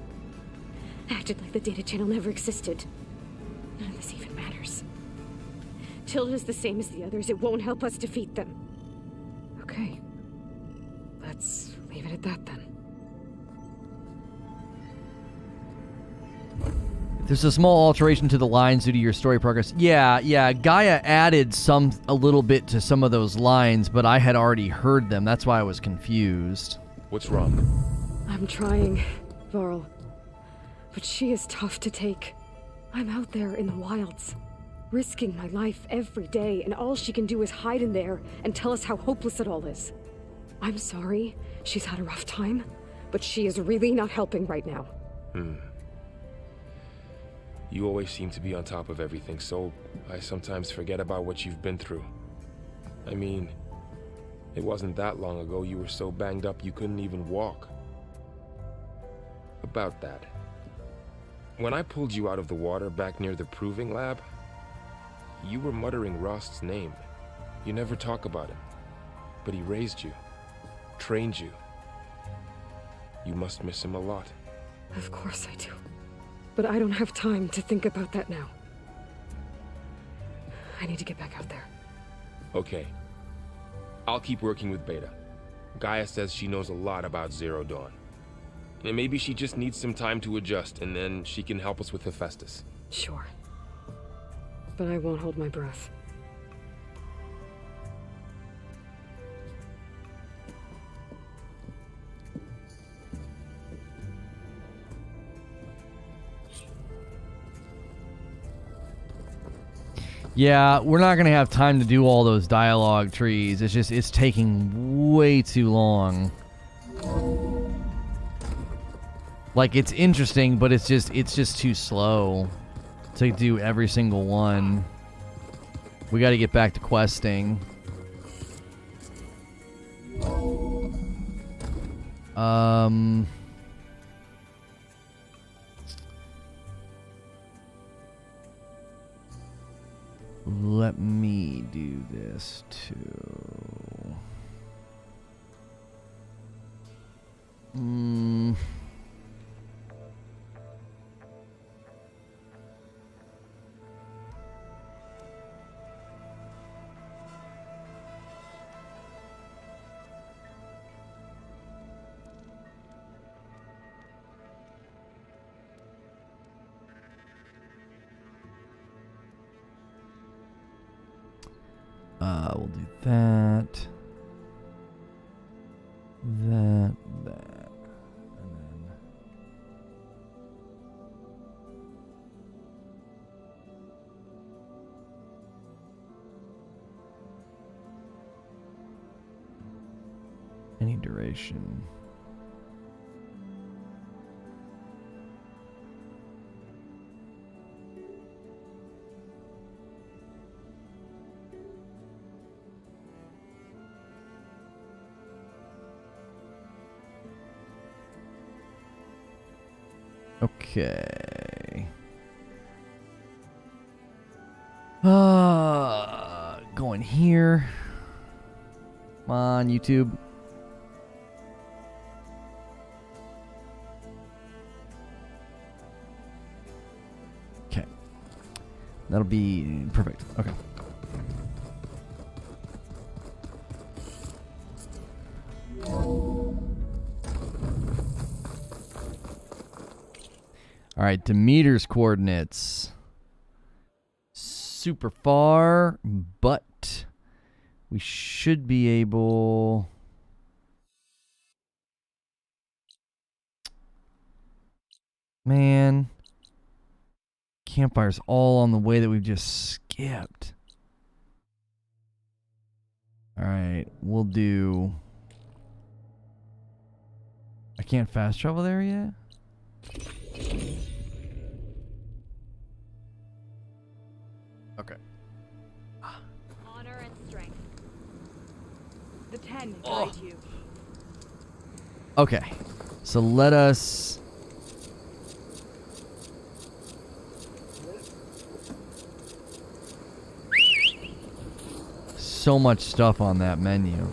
Acted like the data channel never existed. None of this even matters. Tilda's the same as the others. It won't help us defeat them.
Okay. Let's leave it at that then.
There's a small alteration to the lines due to your story progress. Yeah, Gaia added a little bit to some of those lines, but I had already heard them. That's why I was confused.
What's wrong?
I'm trying, Varl. But she is tough to take. I'm out there in the wilds, risking my life every day, and all she can do is hide in there and tell us how hopeless it all is. I'm sorry, she's had a rough time, but she is really not helping right now.
You always seem to be on top of everything, so I sometimes forget about what you've been through. I mean, it wasn't that long ago you were so banged up you couldn't even walk. About that. When I pulled you out of the water back near the proving lab, you were muttering Rost's name. You never talk about him, but he raised you, trained you. You must miss him a lot.
Of course I do. But I don't have time to think about that now. I need to get back out there.
Okay. I'll keep working with Beta. Gaia says she knows a lot about Zero Dawn. And maybe she just needs some time to adjust, and then she can help us with Hephaestus.
Sure. But I won't hold my breath.
Yeah, we're not going to have time to do all those dialogue trees. It's taking way too long. Like, it's interesting, but it's just too slow to do every single one. We got to get back to questing. Let me do this too. We'll do that. That. And then... any duration. Okay. Going here. Come on, YouTube. Okay. That'll be perfect. Okay. All right, Demeter's coordinates. Super far, but we should be able... Man. Campfire's all on the way that we've just skipped. All right, we'll do... I can't fast travel there yet? Okay.
Honor and strength.
The 10 guide you.
Okay. So let us... So much stuff on that menu.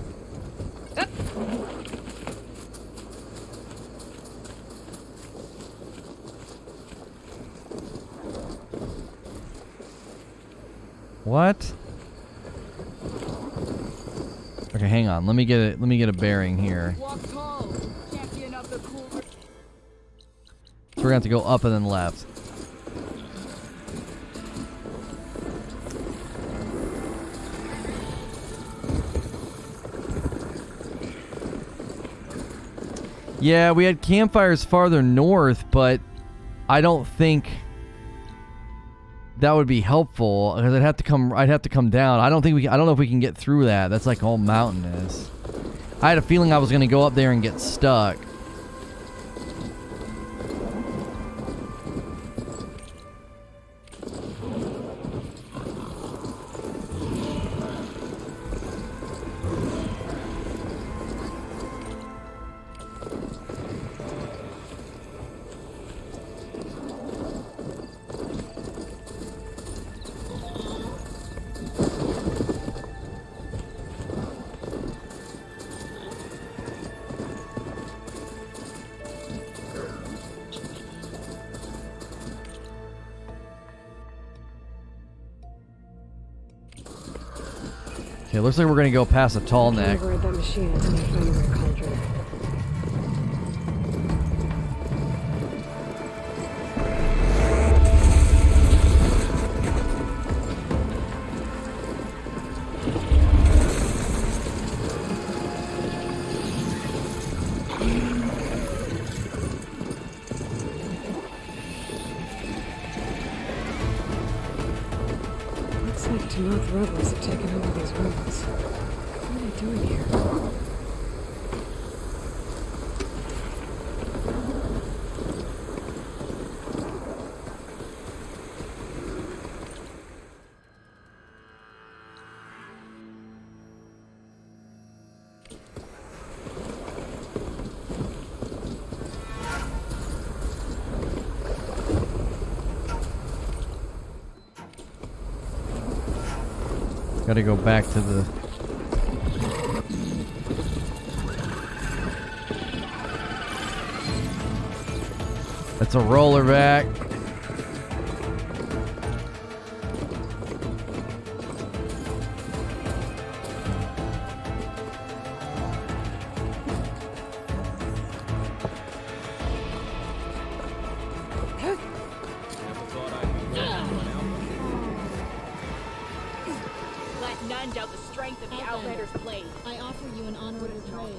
What? Okay, hang on. Let me get a bearing here.
Walk tall, champion of the cool.
So we're gonna have to go up and then left. Yeah, we had campfires farther north, but I don't think that would be helpful because I'd have to come down. I don't know if we can get through that. That's like all mountainous. I had a feeling I was going to go up there and get stuck. Okay, looks like we're gonna go past a tall neck.
Over at that machine until I find the right cauldron. Looks like Timoth rebels have taken over these roads. What are they doing here?
Gotta go back to the... That's a roller back.
Let none doubt the strength of the Outriders' blade.
I offer you an honorable trade.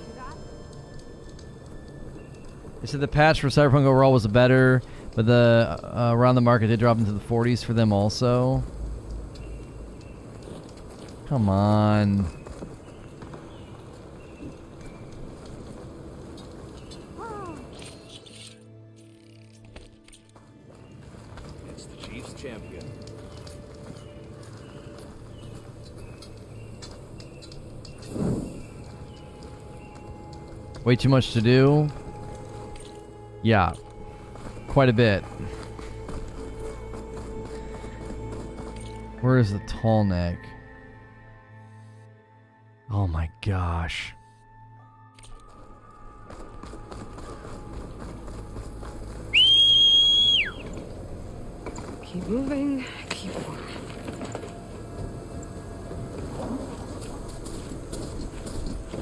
They said the patch for Cyberpunk overall was better, but the around the market did drop into the 40s for them also. Come on.
It's the Chief's champion.
Way too much to do. Yeah, quite a bit. Where is the tall neck? Oh my gosh.
Keep moving, keep moving.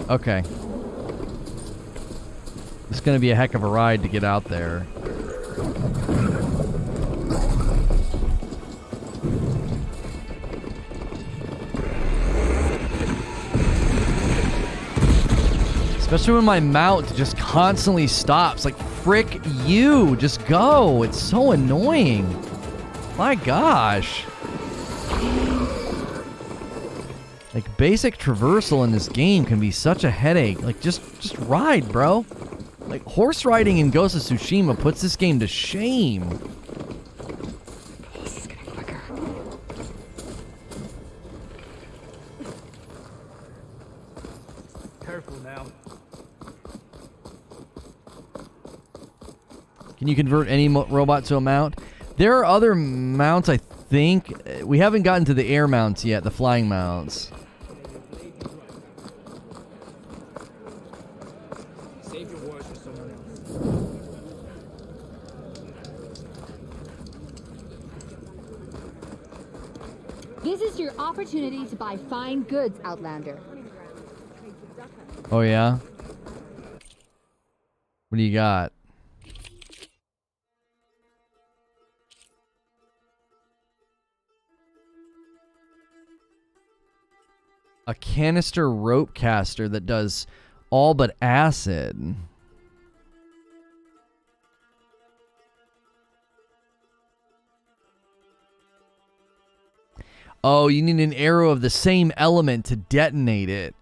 Okay. It's gonna be a heck of a ride to get out there. Especially when my mount just constantly stops. Like, frick you. Just go. It's so annoying. My gosh. Like, basic traversal in this game can be such a headache. Like, just ride, bro. Like, horse riding in Ghost of Tsushima puts this game to shame.
This is getting quicker.
Careful now.
Can you convert any robot to a mount? There are other mounts, I think. We haven't gotten to the air mounts yet, the flying mounts.
Save your words for someone else.
This is your opportunity to buy fine goods, Outlander.
Oh, yeah? What do you got? A canister rope caster that does all but acid. Oh, you need an arrow of the same element to detonate it.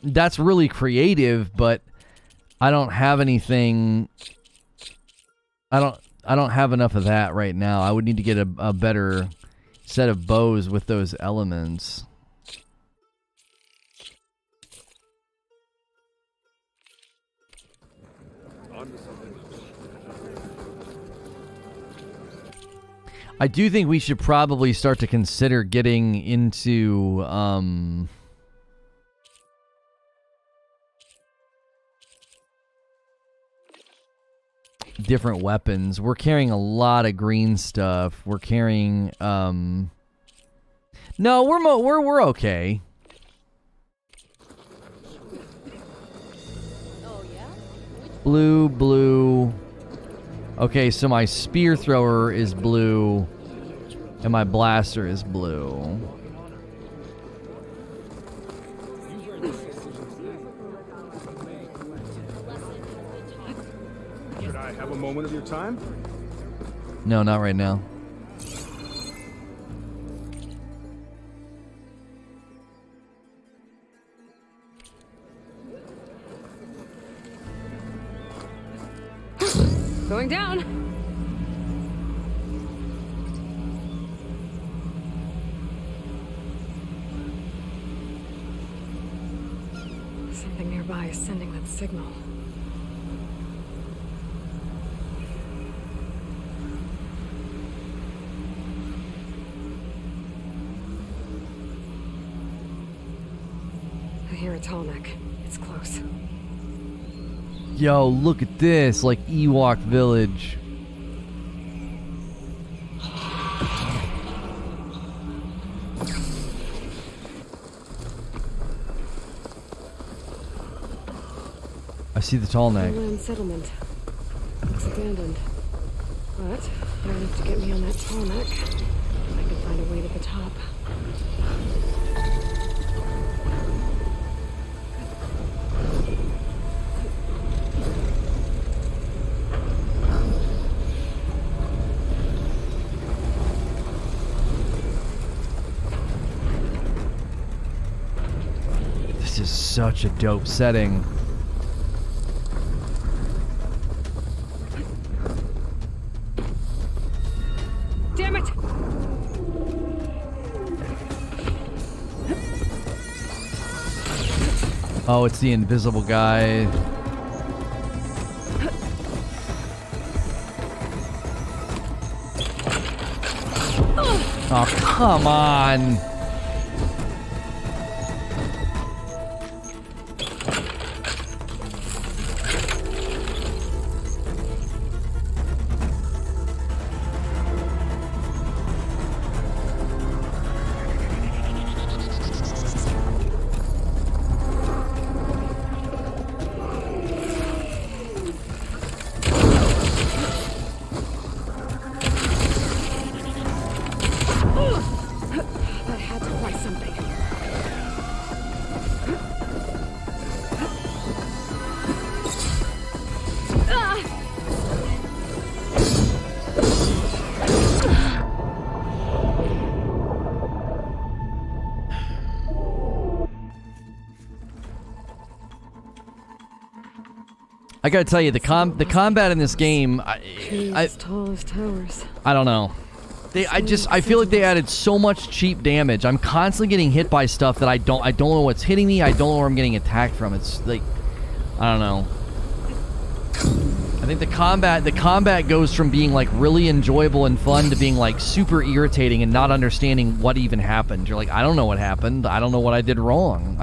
That's really creative, but I don't have anything. I don't have enough of that right now. I would need to get a better set of bows with those elements. I do think we should probably start to consider getting into different weapons. We're carrying a lot of green stuff. We're carrying no, we're okay. Blue. Okay, so my spear thrower is blue and my blaster is blue.
Should I have a moment of your time?
No, not right now.
Going down. Something nearby is sending that signal. I hear a tall neck. It's close.
Yo, look at this, like Ewok Village. I see the tall neck.
Land settlement. Looks abandoned. But not enough to get me on that tall neck. I can find a way to the top.
This is such a dope setting.
Damn it!
Oh, it's the invisible guy. Oh, come on. I gotta tell you, the combat in this game,
As tall as towers.
I don't know. I feel like they added so much cheap damage. I'm constantly getting hit by stuff that I don't know what's hitting me. I don't know where I'm getting attacked from. It's like, I don't know. I think the combat goes from being like really enjoyable and fun to being like super irritating and not understanding what even happened. You're like, I don't know what happened. I don't know what I did wrong.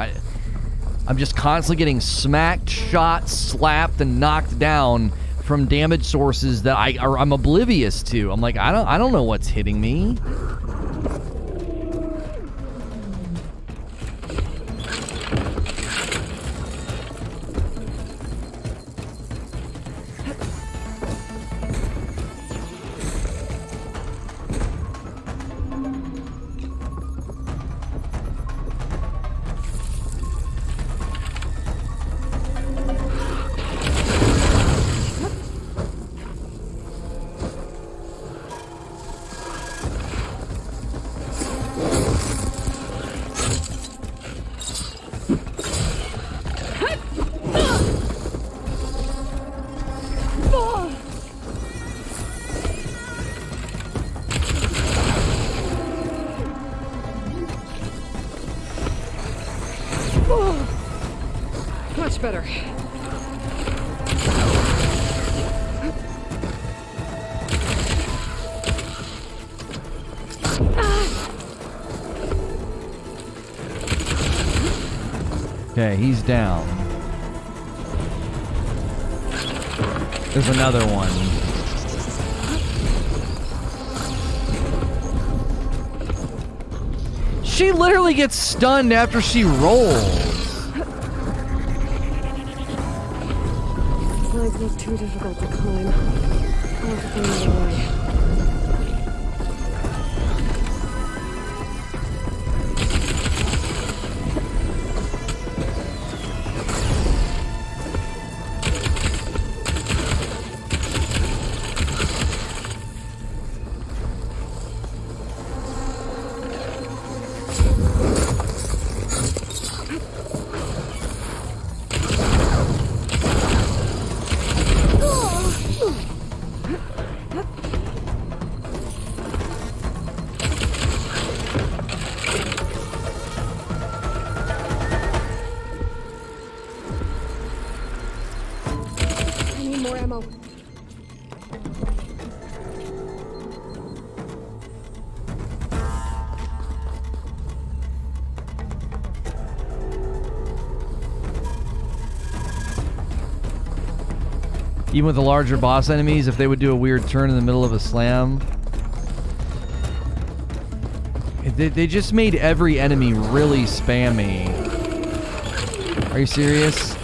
I'm just constantly getting smacked, shot, slapped, and knocked down from damage sources that I'm oblivious to. I'm like, I don't know what's hitting me.
Much better.
Okay, he's down. There's another one. She literally gets stunned after she rolls.
Slides look too difficult to climb. I'll have to find another way.
Even with the larger boss enemies, if they would do a weird turn in the middle of a slam. They just made every enemy really spammy. Are you serious?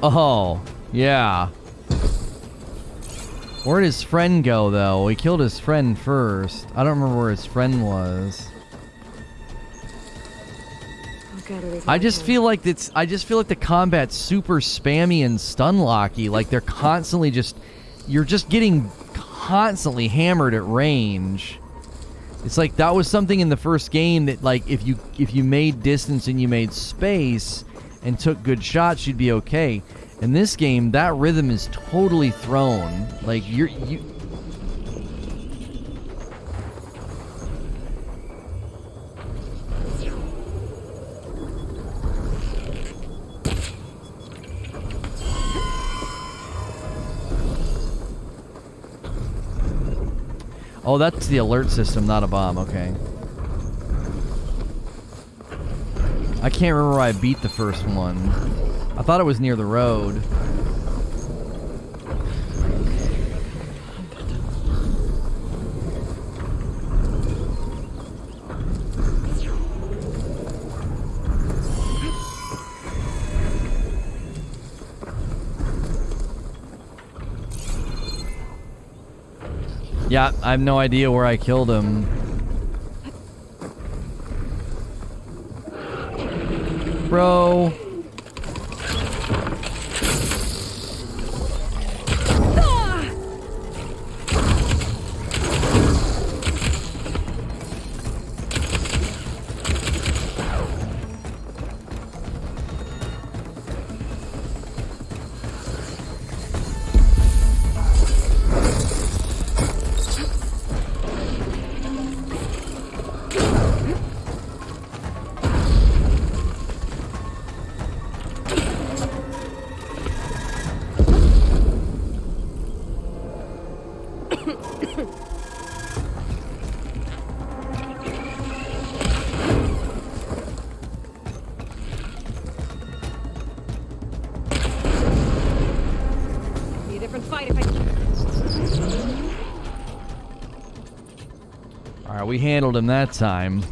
Oh, yeah. Where'd his friend go, though? He killed his friend first. I don't remember where his friend was. I just feel like the combat's super spammy and stun-locky. Like they're constantly you're just getting constantly hammered at range. It's like that was something in the first game that, like, if you made distance and you made space and took good shots, you'd be okay. In this game, that rhythm is totally thrown. Like you. Oh, that's the alert system, not a bomb. Okay. I can't remember where I beat the first one. I thought it was near the road. Yeah, I have no idea where I killed him. Bro. Alright, we handled him that time.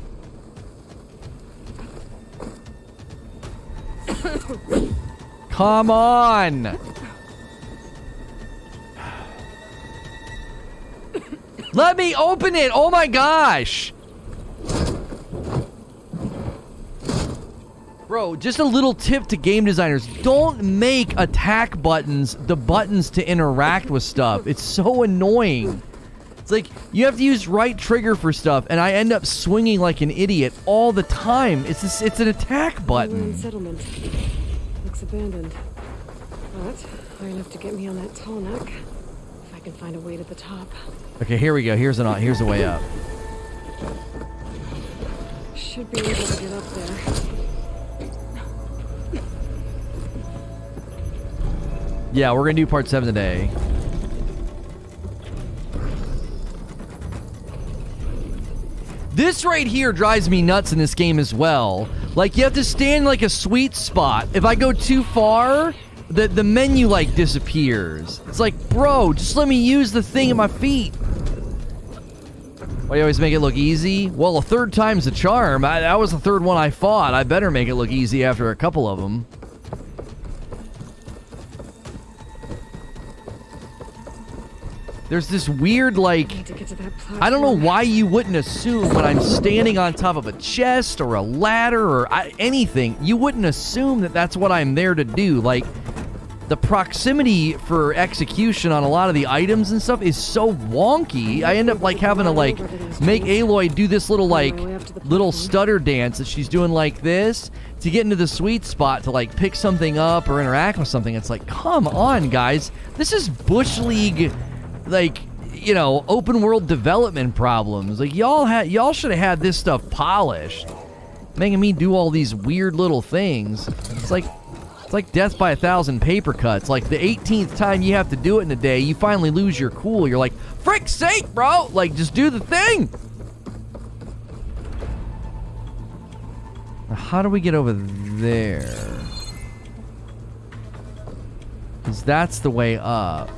Come on! Let me open it! Oh my gosh! Bro, just a little tip to game designers. Don't make attack buttons the buttons to interact with stuff. It's so annoying. It's like, you have to use right trigger for stuff, and I end up swinging like an idiot all the time. It's an attack button.
Settlement. Looks abandoned. But high enough to get me on that tall neck. If I can find a way to the top.
Okay, here we go. Here's a way up.
Should be able to get up there.
Yeah, we're gonna do part 7 today. This right here drives me nuts in this game as well. Like, you have to stand like a sweet spot. If I go too far, the menu like disappears. It's like, bro, just let me use the thing at my feet. Why you always make it look easy? Well, a third time's a charm. That was the third one I fought. I better make it look easy after a couple of them. There's this weird, like, I don't know why you wouldn't assume when I'm standing on top of a chest or a ladder or anything, you wouldn't assume that that's what I'm there to do. Like, the proximity for execution on a lot of the items and stuff is so wonky. I end up, like, having to, like, make Aloy do this little, like, little stutter dance that she's doing like this to get into the sweet spot to, like, pick something up or interact with something. It's like, come on, guys. This is Bush League, like, you know, open world development problems. Like, y'all should have had this stuff polished. Making me do all these weird little things. It's like death by 1,000 paper cuts. Like, the 18th time you have to do it in a day, you finally lose your cool. You're like, frick's sake, bro! Like, just do the thing! Now, how do we get over there? Because that's the way up.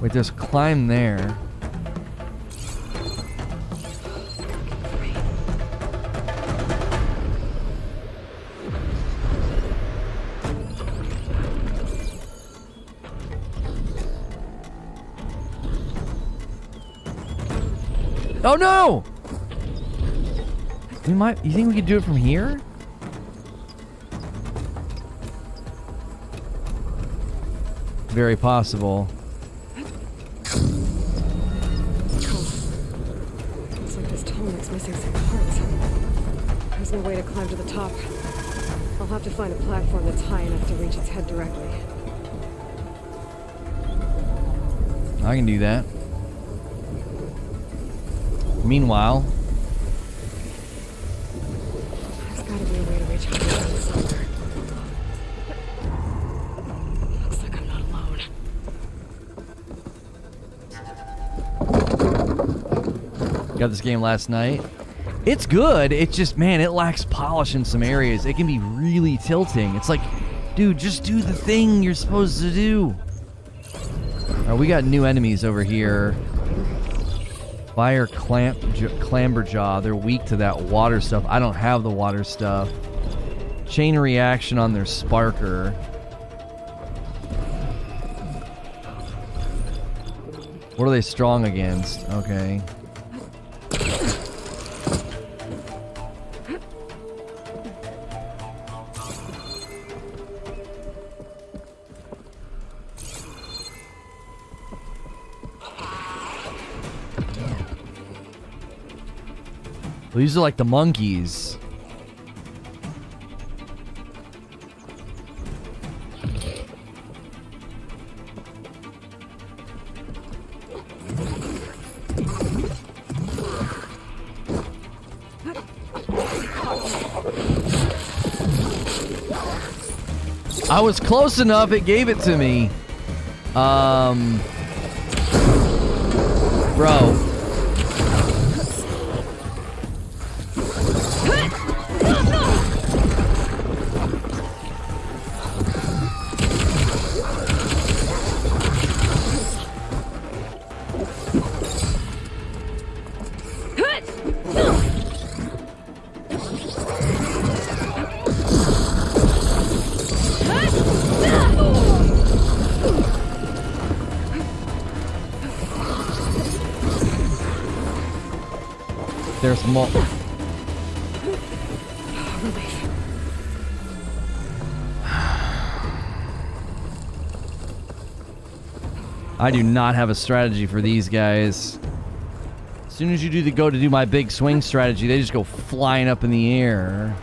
Wait, there's climb there. Oh no! You think we could do it from here? Very possible.
Looks like this tunnel's missing some parts. There's no way to climb to the top. I'll have to find a platform that's high enough to reach its head directly.
I can do that. Meanwhile,
there's gotta be a way to reach higher somewhere. Looks like I'm not alone.
got this game last night. It's good. It's just, man, it lacks polish in some areas. It can be really tilting. It's like, dude, just do the thing you're supposed to do. All right, we got new enemies over here. Fire Clamberjaw. They're weak to that water stuff. I don't have the water stuff. Chain reaction on their Sparker. What are they strong against? Okay. Well, these are like the monkeys. I was close enough, it gave it to me. Bro. There's more. I do not have a strategy for these guys. As soon as you go to do my big swing strategy, they just go flying up in the air.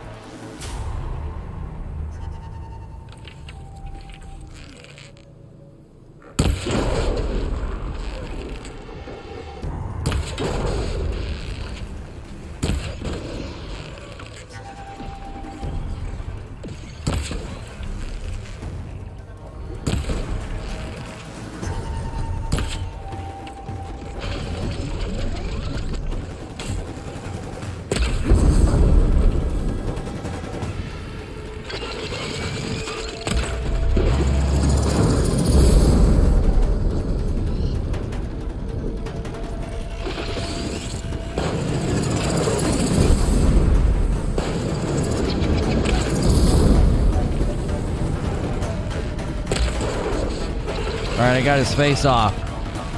Alright, I got his face off.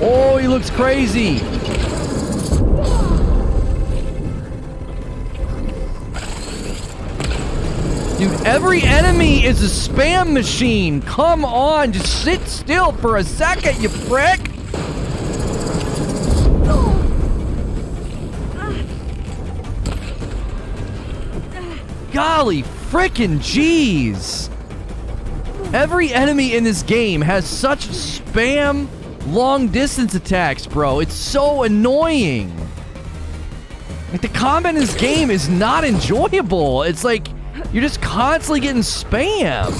Oh, he looks crazy! Dude, every enemy is a spam machine! Come on, just sit still for a second, you prick! Golly frickin' jeez! Every enemy in this game has such spam long distance attacks, bro. It's so annoying. Like, the combat in this game is not enjoyable. It's like you're just constantly getting spammed.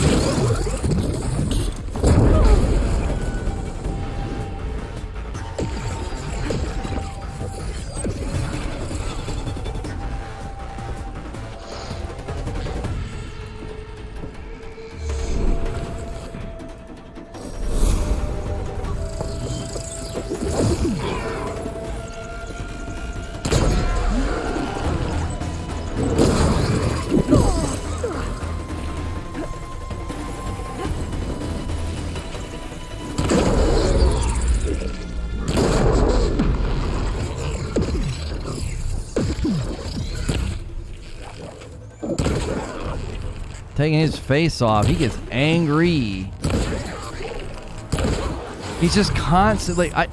Taking his face off, he gets angry. He's just constantly. I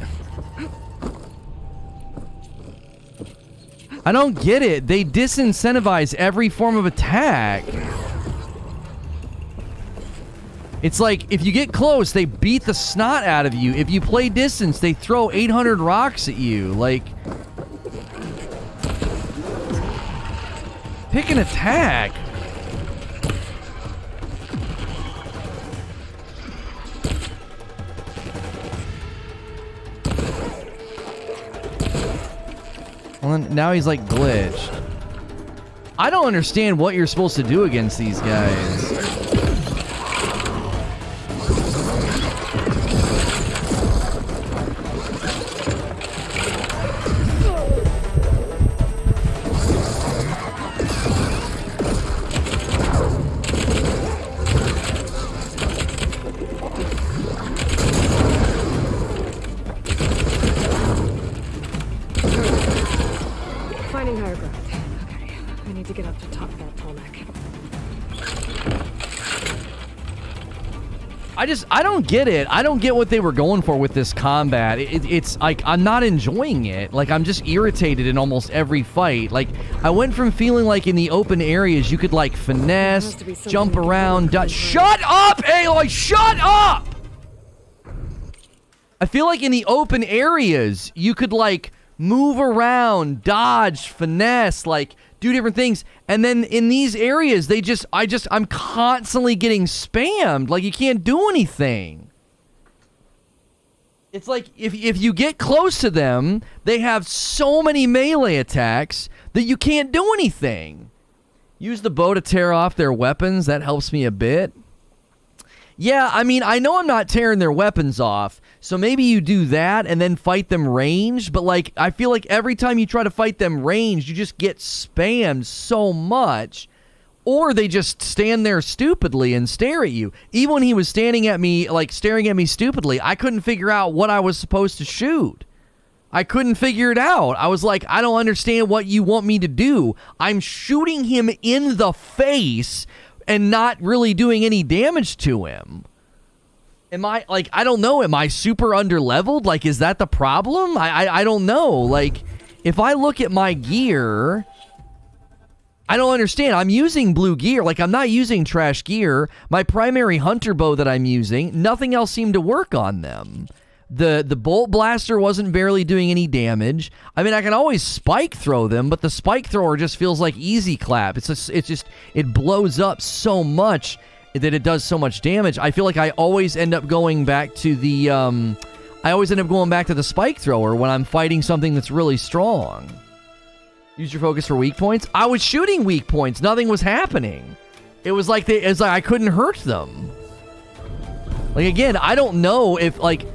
don't get it. They disincentivize every form of attack. It's like, if you get close, they beat the snot out of you. If you play distance, they throw 800 rocks at you. Like, pick an attack. Well, now he's like glitched. I don't understand what you're supposed to do against these guys.
Finding higher ground. Okay, I need to get up to top of that tall neck.
I don't get it. I don't get what they were going for with this combat. It's like, I'm not enjoying it. Like, I'm just irritated in almost every fight. Like, I went from feeling like in the open areas you could, like, finesse, jump around, shut up, Aloy! Shut up! I feel like in the open areas you could, like, move around, dodge, finesse, like, do different things. And then in these areas, I'm constantly getting spammed. Like, you can't do anything. It's like, if you get close to them, they have so many melee attacks that you can't do anything. Use the bow to tear off their weapons. That helps me a bit. Yeah, I mean, I know I'm not tearing their weapons off, so maybe you do that and then fight them ranged, but, like, I feel like every time you try to fight them ranged, you just get spammed so much, or they just stand there stupidly and stare at you. Even when he was standing at me, like, staring at me stupidly, I couldn't figure out what I was supposed to shoot. I couldn't figure it out. I was like, I don't understand what you want me to do. I'm shooting him in the face and not really doing any damage to him. Am I, like, I don't know, am I super underleveled? Like, is that the problem? I don't know. Like, if I look at my gear, I don't understand. I'm using blue gear. Like, I'm not using trash gear. My primary hunter bow that I'm using, nothing else seemed to work on them. The bolt blaster wasn't barely doing any damage. I mean, I can always spike throw them, but the spike thrower just feels like easy clap. It blows up so much that it does so much damage. I feel like I always end up going back to the spike thrower when I'm fighting something that's really strong. Use your focus for weak points. I was shooting weak points. Nothing was happening. It was like I couldn't hurt them. Like, again, I don't know if, like,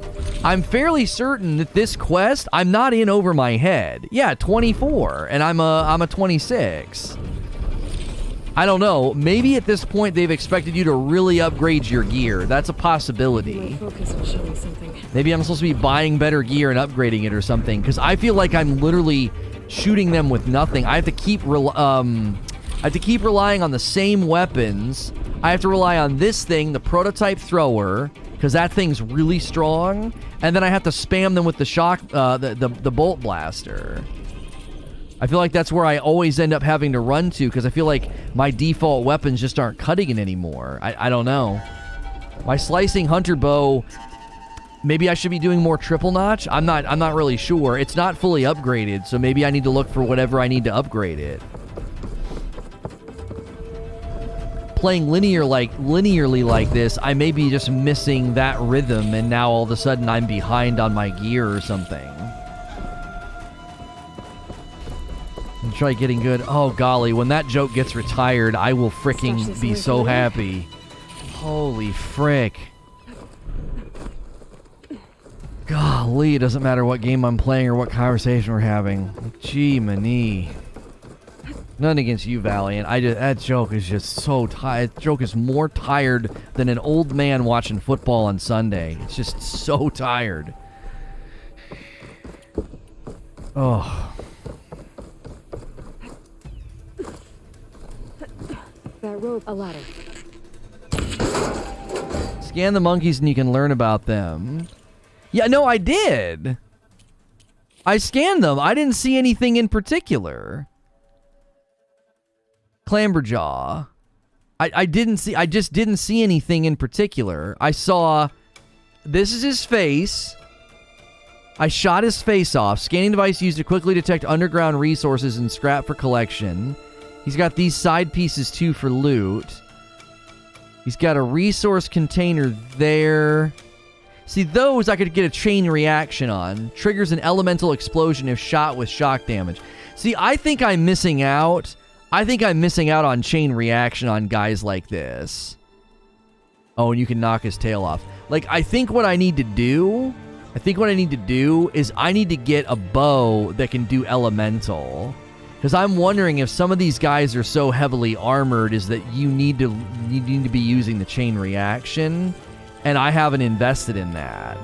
I'm fairly certain that this quest, I'm not in over my head. Yeah, 24, and I'm a 26. I don't know. Maybe at this point they've expected you to really upgrade your gear. That's a possibility.
My focus will show me something.
Maybe I'm supposed to be buying better gear and upgrading it or something, because I feel like I'm literally shooting them with nothing. I have to keep relying on the same weapons. I have to rely on this thing, the prototype thrower, because that thing's really strong, and then I have to spam them with the shock, the bolt blaster. I feel like that's where I always end up having to run to, because I feel like my default weapons just aren't cutting it anymore. I don't know. My slicing hunter bow, maybe I should be doing more triple notch. I'm not really sure. It's not fully upgraded, so maybe I need to look for whatever I need to upgrade it. Playing linearly like this, I may be just missing that rhythm, and now all of a sudden I'm behind on my gear or something. And try getting good. Oh golly, when that joke gets retired, I will fricking be so happy. Holy frick. Golly, it doesn't matter what game I'm playing or what conversation we're having. Gee, many. Nothing against you, Valiant. That joke is just so tired. That joke is more tired than an old man watching football on Sunday. It's just so tired. Oh.
That rope, a ladder.
Scan the monkeys and you can learn about them. Yeah, no, I did. I scanned them. I didn't see anything in particular. Clamberjaw. I just didn't see anything in particular. I saw, this is his face. I shot his face off. Scanning device used to quickly detect underground resources and scrap for collection. He's got these side pieces too for loot. He's got a resource container there. See, those I could get a chain reaction on. Triggers an elemental explosion if shot with shock damage. See, I think I'm missing out I think I'm missing out on chain reaction on guys like this. Oh, and you can knock his tail off. Like, I think what I need to do is I need to get a bow that can do elemental. Because I'm wondering if some of these guys are so heavily armored is that you need to be using the chain reaction, and I haven't invested in that.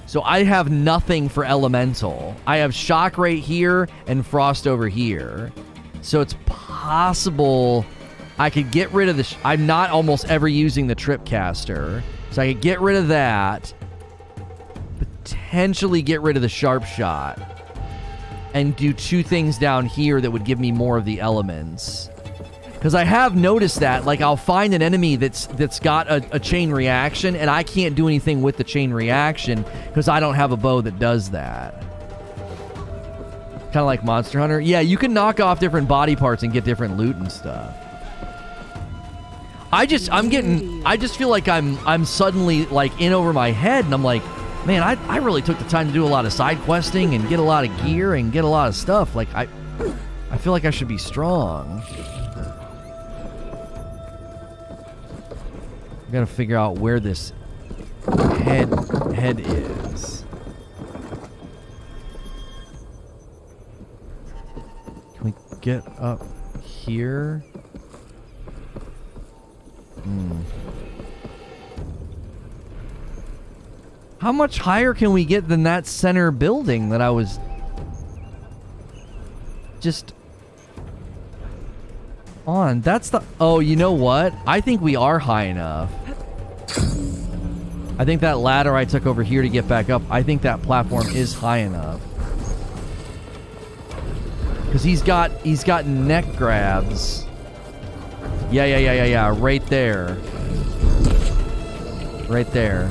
So I have nothing for elemental. I have shock right here and frost over here. So it's possible I could get rid of the... I'm not almost ever using the tripcaster, so I could get rid of that, potentially get rid of the sharp shot, and do 2 things down here that would give me more of the elements. Because I have noticed that, like, I'll find an enemy that's got a chain reaction, and I can't do anything with the chain reaction because I don't have a bow that does that. Kind of like Monster Hunter. Yeah, you can knock off different body parts and get different loot and stuff. I just feel like I'm suddenly, like, in over my head, and I'm like, man, I really took the time to do a lot of side questing and get a lot of gear and get a lot of stuff. Like, I feel like I should be strong. I gotta figure out where this head is. Can we get up here? How much higher can we get than that center building that I was just on? That's the... Oh, you know what? I think we are high enough. I think that ladder I took over here to get back up, I think that platform is high enough. Because he's got neck grabs. Yeah. Right there. Right there.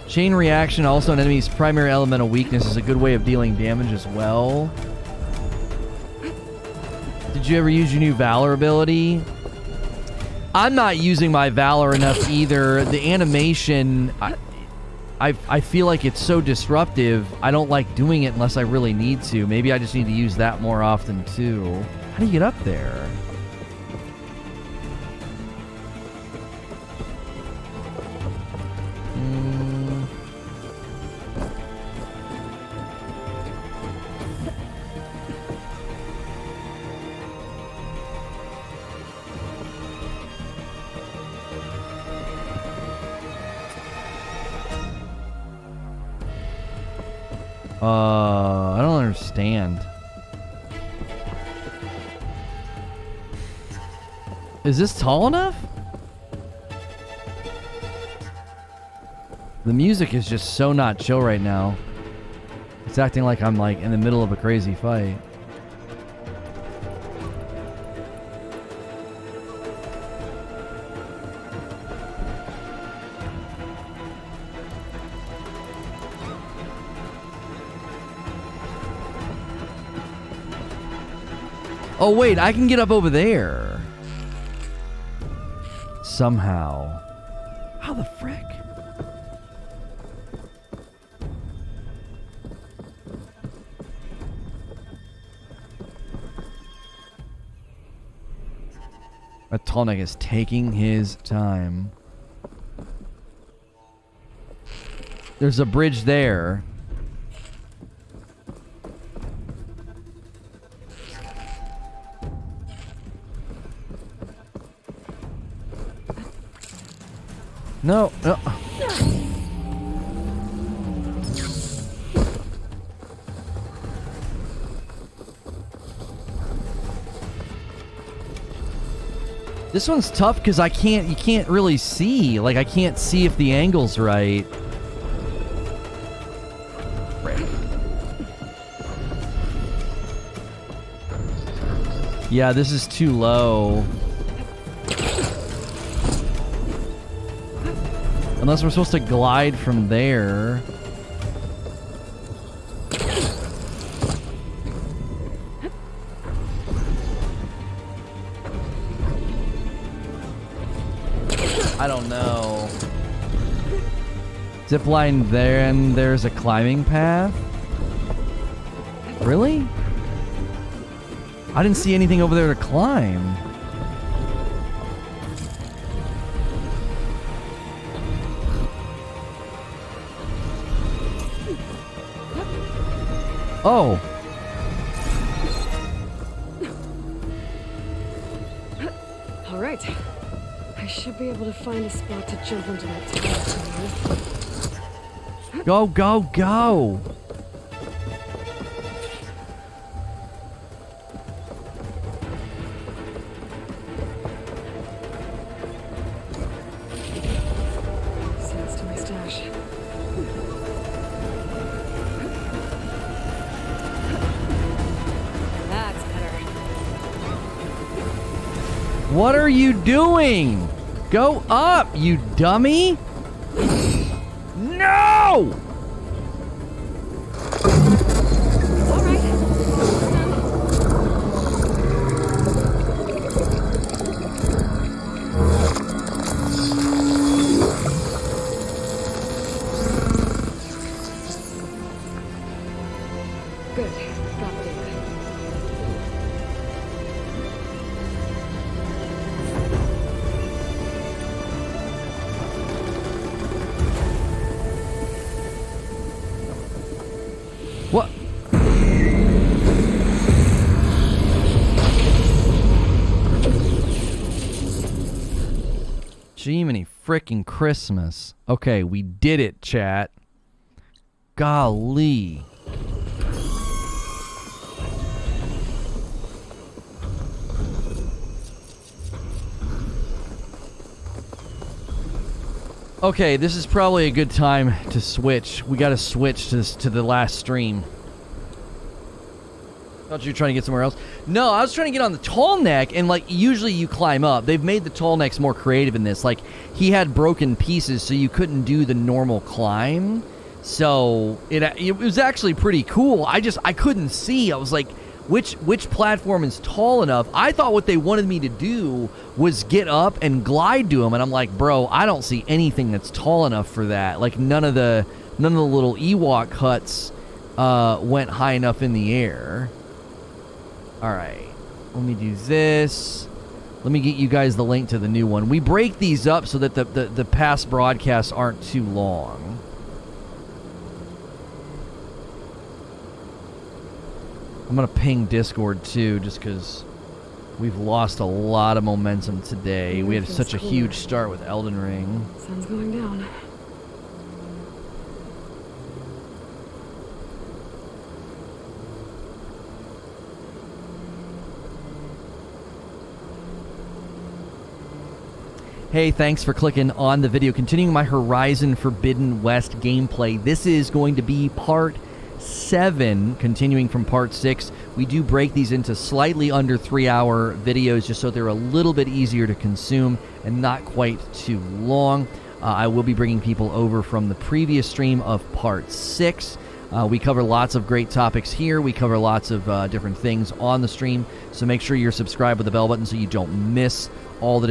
Chain reaction, also an enemy's primary elemental weakness, is a good way of dealing damage as well. Did you ever use your new Valor ability? I'm not using my Valor enough either. The animation, I feel like it's so disruptive. I don't like doing it unless I really need to. Maybe I just need to use that more often too. How do you get up there? I don't understand. Is this tall enough? The music is just so not chill right now. It's acting like I'm like in the middle of a crazy fight. Oh wait, I can get up over there. Somehow. How the frick? Tallneck is taking his time. There's a bridge there. No. This one's tough because you can't really see. Like, I can't see if the angle's right. Yeah, this is too low. Unless we're supposed to glide from there. I don't know. Zip line there, and there's a climbing path. Really? I didn't see anything over there to climb. Oh.
All right. I should be able to find a spot to jump onto that tower from here.
Go, go, go.
Sounds to my stash. That's better.
What are you doing? Go up, you dummy! No!
All right. Good. Got the data.
What? Jiminy frickin' Christmas. Okay, we did it, chat. Golly. Okay, this is probably a good time to switch. We gotta switch to the last stream. Thought you were trying to get somewhere else. No, I was trying to get on the tall neck, and like usually you climb up. They've made the tall necks more creative in this. Like he had broken pieces, so you couldn't do the normal climb. So it was actually pretty cool. I couldn't see. I was like, which platform is tall enough? I thought what they wanted me to do was get up and glide to them, and I'm like, bro, I don't see anything that's tall enough for that. Like none of the little Ewok huts went high enough in the air. All right, let me do this. Let me get you guys the link to the new one. We break these up so that the past broadcasts aren't too long. I'm going to ping Discord too, just because we've lost a lot of momentum today. We had such a huge start with Elden Ring.
Sun's going down.
Hey, thanks for clicking on the video. Continuing my Horizon Forbidden West gameplay. This is going to be part 7, continuing from part 6. We do break these into slightly under 3-hour videos just so they're a little bit easier to consume and not quite too long. I will be bringing people over from the previous stream of part 6. We cover lots of great topics here. We cover lots of different things on the stream, so make sure you're subscribed with the bell button so you don't miss all the